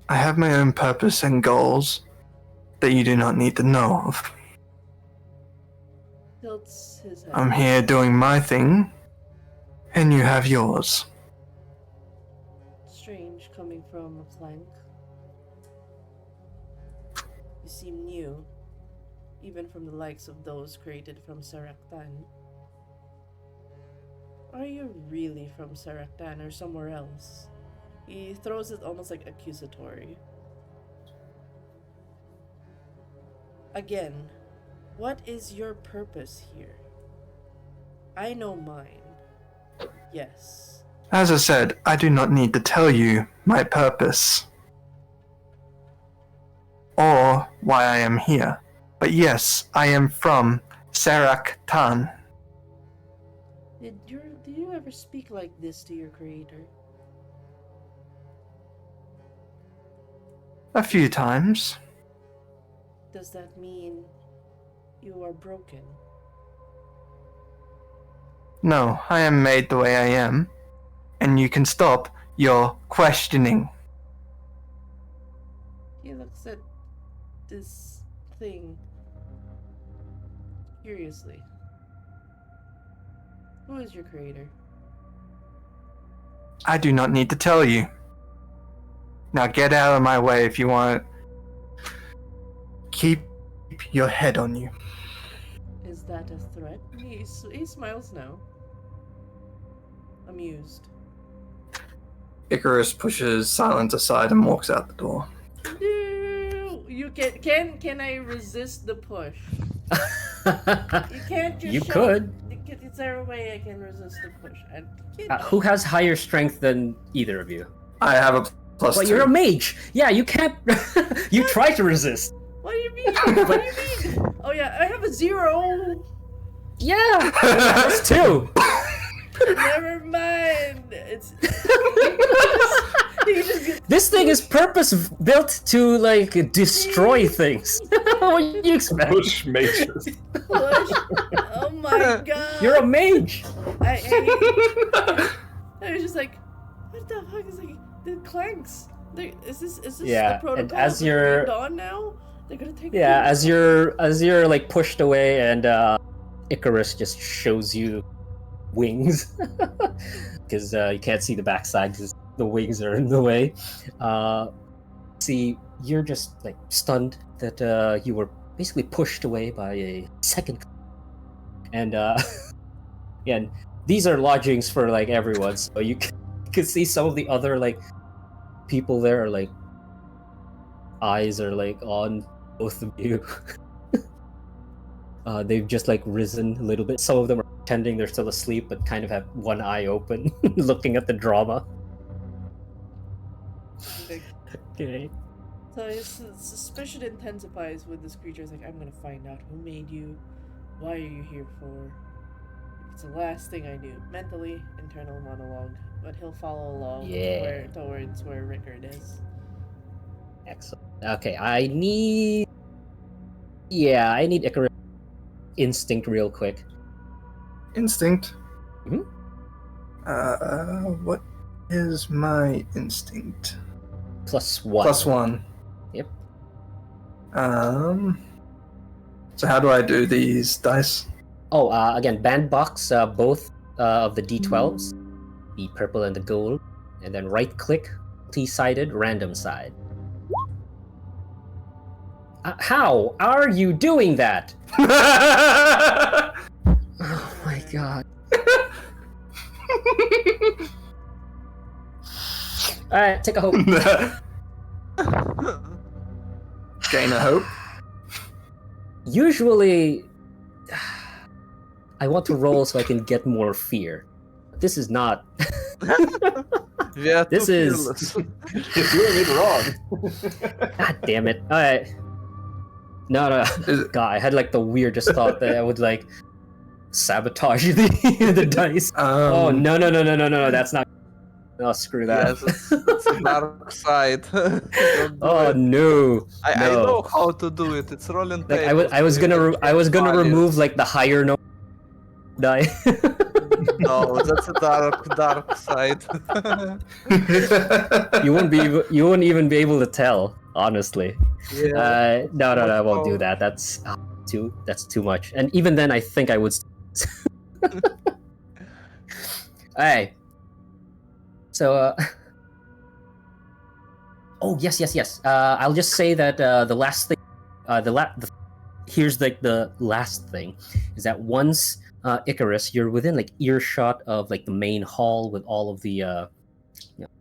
I have my own purpose and goals that you do not need to know of. Tilts his head. I'm here doing my thing, and you have yours. Strange coming from a Clank. You seem new, even from the likes of those created from Saraktan. Are you really from Saraktan or somewhere else? He throws it almost like accusatory. Again, what is your purpose here? I know mine. Yes. As I said, I do not need to tell you my purpose or why I am here. But yes, I am from Saraktan. Did you ever speak like this to your creator? A few times. Does that mean you are broken? No, I am made the way I am, and you can stop your questioning. He looks at this thing curiously. Who is your creator? I do not need to tell you. Now get out of my way if you want. Keep your head on you. Is that a threat? He smiles now. Amused. Icarus pushes Silent aside and walks out the door. No! You can I resist the push? You can't just You show- could. Is there a way I can resist the push? I can't. Who has higher strength than either of you? I have a plus But 2. you're a mage. Yeah, you can't. You try to resist. What do you mean? What do you mean? Oh yeah, I have a 0. Yeah, that's 2. Never mind. It's This thing is purpose built to like destroy things. What do you expect? Push mages. push. Oh my god. You're a mage. I was just like, what the fuck is like? it clanks. Is this Yeah, the protocol? and as of the you're- Green Dawn now? They're gonna take. Yeah, over. as you're like pushed away, and Icarus just shows you wings because you can't see the backside because the wings are in the way. See, you're just like stunned that you were basically pushed away by a second, and yeah, and these are lodgings for like everyone, so you can see some of the other like people there are like eyes are like on both of you. They've just like risen a little bit. Some of them are pretending they're still asleep, but kind of have one eye open, looking at the drama. Okay. So his suspicion intensifies with this creature. It's like, I'm gonna find out who made you, why are you here for. It's the last thing I do. Mentally, internal monologue, but he'll follow along towards where Rickard is. Excellent. Okay, I need Icarus instinct real quick. Instinct. Mhm. What is my instinct? +1. +1. Yep. So how do I do these dice? Oh, again, bandbox both of the D12s, the purple and the gold, and then right click, multi-sided, random side. How are you doing that? Oh my god. Alright, take a hope. Gain a hope. Usually, I want to roll so I can get more fear. This is not. Yeah, This too is- fearless. You're doing it wrong. God damn it. Alright. No. Is it- God, I had like the weirdest thought that I would like sabotage the dice. Oh, no. That's not. Oh, screw that. Yes, it's a dark side. Don't do Oh, it. no. I no. know how to do it. It's rolling Like tables. I was gonna remove like the higher no die. No, that's a dark side. You wouldn't even be able to tell, honestly. Yeah. No, I won't do that. That's too much. And even then, I think I would. Alright. So, oh yes. I'll just say that the last thing, here's like the last thing, is that once Icarus, you're within like earshot of like the main hall with all of the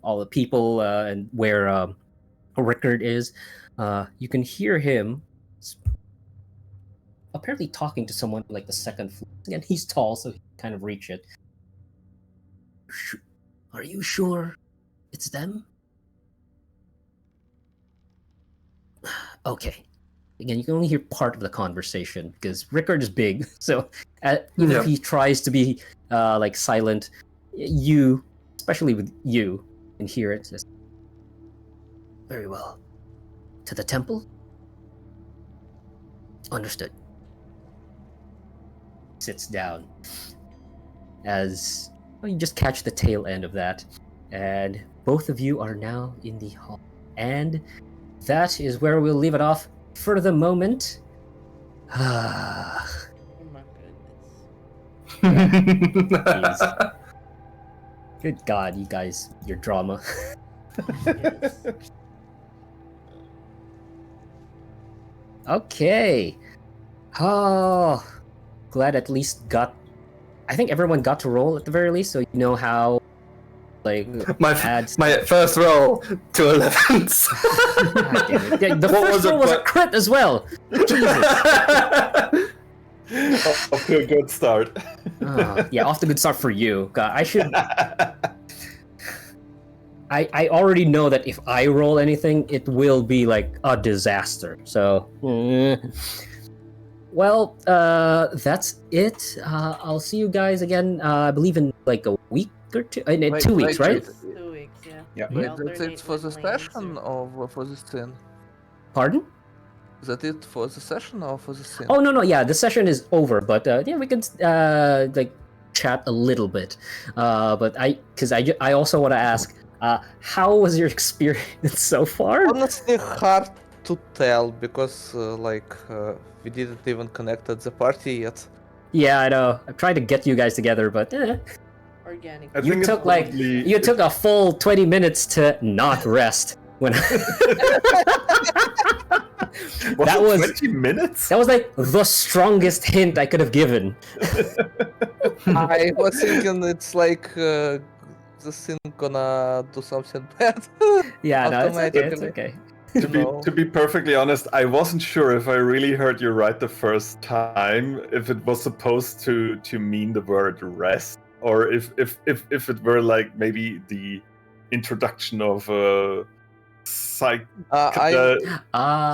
all the people and where Rickard is. You can hear him apparently talking to someone like the second floor. Again, he's tall, so he can kind of reach it. Are you sure it's them? Okay. Again, you can only hear part of the conversation because Rickard is big. So even if he tries to be like silent, you, especially with you, can hear it. Just, very well. To the temple? Understood. Sits down. As well, you just catch the tail end of that. And both of you are now in the hall. And that is where we'll leave it off for the moment. Oh my goodness. Good God, you guys, your drama. Yes. Okay. Oh, glad at least I think everyone got to roll at the very least, so you know how, like, my first roll to 11s. God damn it. Yeah, the What first was it, roll was a but- crit as well. Jesus. Off to a good start. Yeah, off the good start for you. God, I should. I already know that if I roll anything, it will be like a disaster. So, well, that's it. I'll see you guys again. I believe in like a week or two. In Wait, 2 weeks, wait, right? 2 weeks, yeah. Yeah. We Wait, alternate that's it for with the lanes session or- or for the scene? Pardon? Is that it for the session or for the scene? Oh no, yeah, the session is over, but yeah, we can like chat a little bit. But I also want to ask, How was your experience so far? Honestly, hard to tell because we didn't even connect at the party yet. Yeah, I know. I'm trying to get you guys together, but Organic. I you think it's took like probably- you took a full 20 minutes to not rest when that was 20 minutes. that was like the strongest hint I could have given. I was thinking it's like this thing gonna do something bad. Yeah, no, it's okay. It's Automatically. okay. To be perfectly honest, I wasn't sure if I really heard you right the first time, if it was supposed to mean the word rest, or if it were like maybe the introduction of a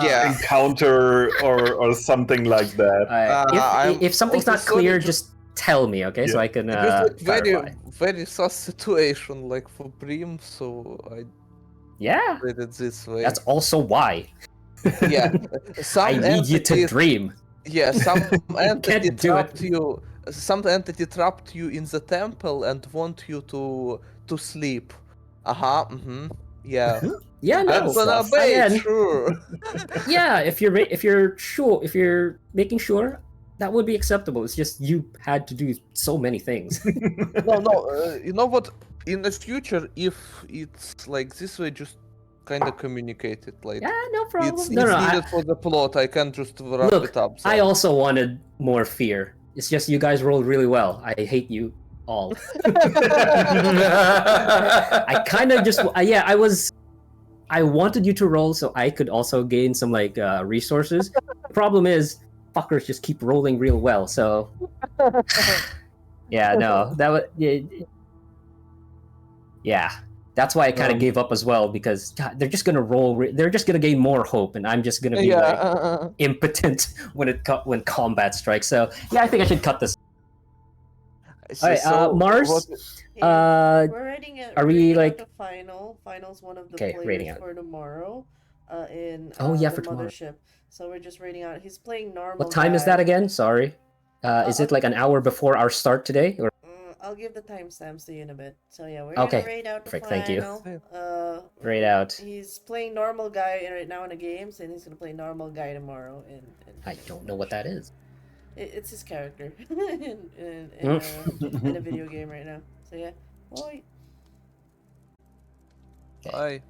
Yeah. encounter or something like that. If something's not also clear, sorry to- just tell me, okay? So Yeah. I can It was like clarify. very sus situation like for Brim, so I Yeah, did it this way. that's also why Yeah. Some I need you to entities- dream. Yeah, some entity Can't do trapped you. Some entity trapped you in the temple and want you to sleep. Mm-hmm. Yeah. Yeah, no. I'm gonna stuff. bait, Again, sure. yeah, if you're sure, if you're making sure, that would be acceptable. It's just you had to do so many things. No. You know what? In the future, if it's like this way, just kind of communicate it. Like Yeah, no problem. it's no, needed for the plot. I can't just wrap Look, it up. I also wanted more fear. It's just you guys rolled really well. I hate you all. I kind of just I wanted you to roll so I could also gain some like resources. The problem is fuckers just keep rolling real well. So yeah, no, that was yeah. That's why I kind of gave up as well because God, they're just gonna roll. They're just gonna gain more hope, and I'm just gonna be like impotent when combat strikes. So yeah, I think I should cut this. All right, Mars. We're writing it. are we're we, writing out like- the finals? One of the Okay, rating players out. for tomorrow. In Oh, yeah, the for tomorrow. mothership. So we're just rating out. He's playing normal. What time is that again? Sorry. Is it like an hour before our start today? Or I'll give the timestamps to you in a bit. So yeah, we're Okay, gonna rate out the perfect, thank you. final. Rate out. He's playing normal guy right now in the games, and he's gonna play normal guy tomorrow. I don't know what that is. It's his character in a video game right now. So yeah, boy. Bye.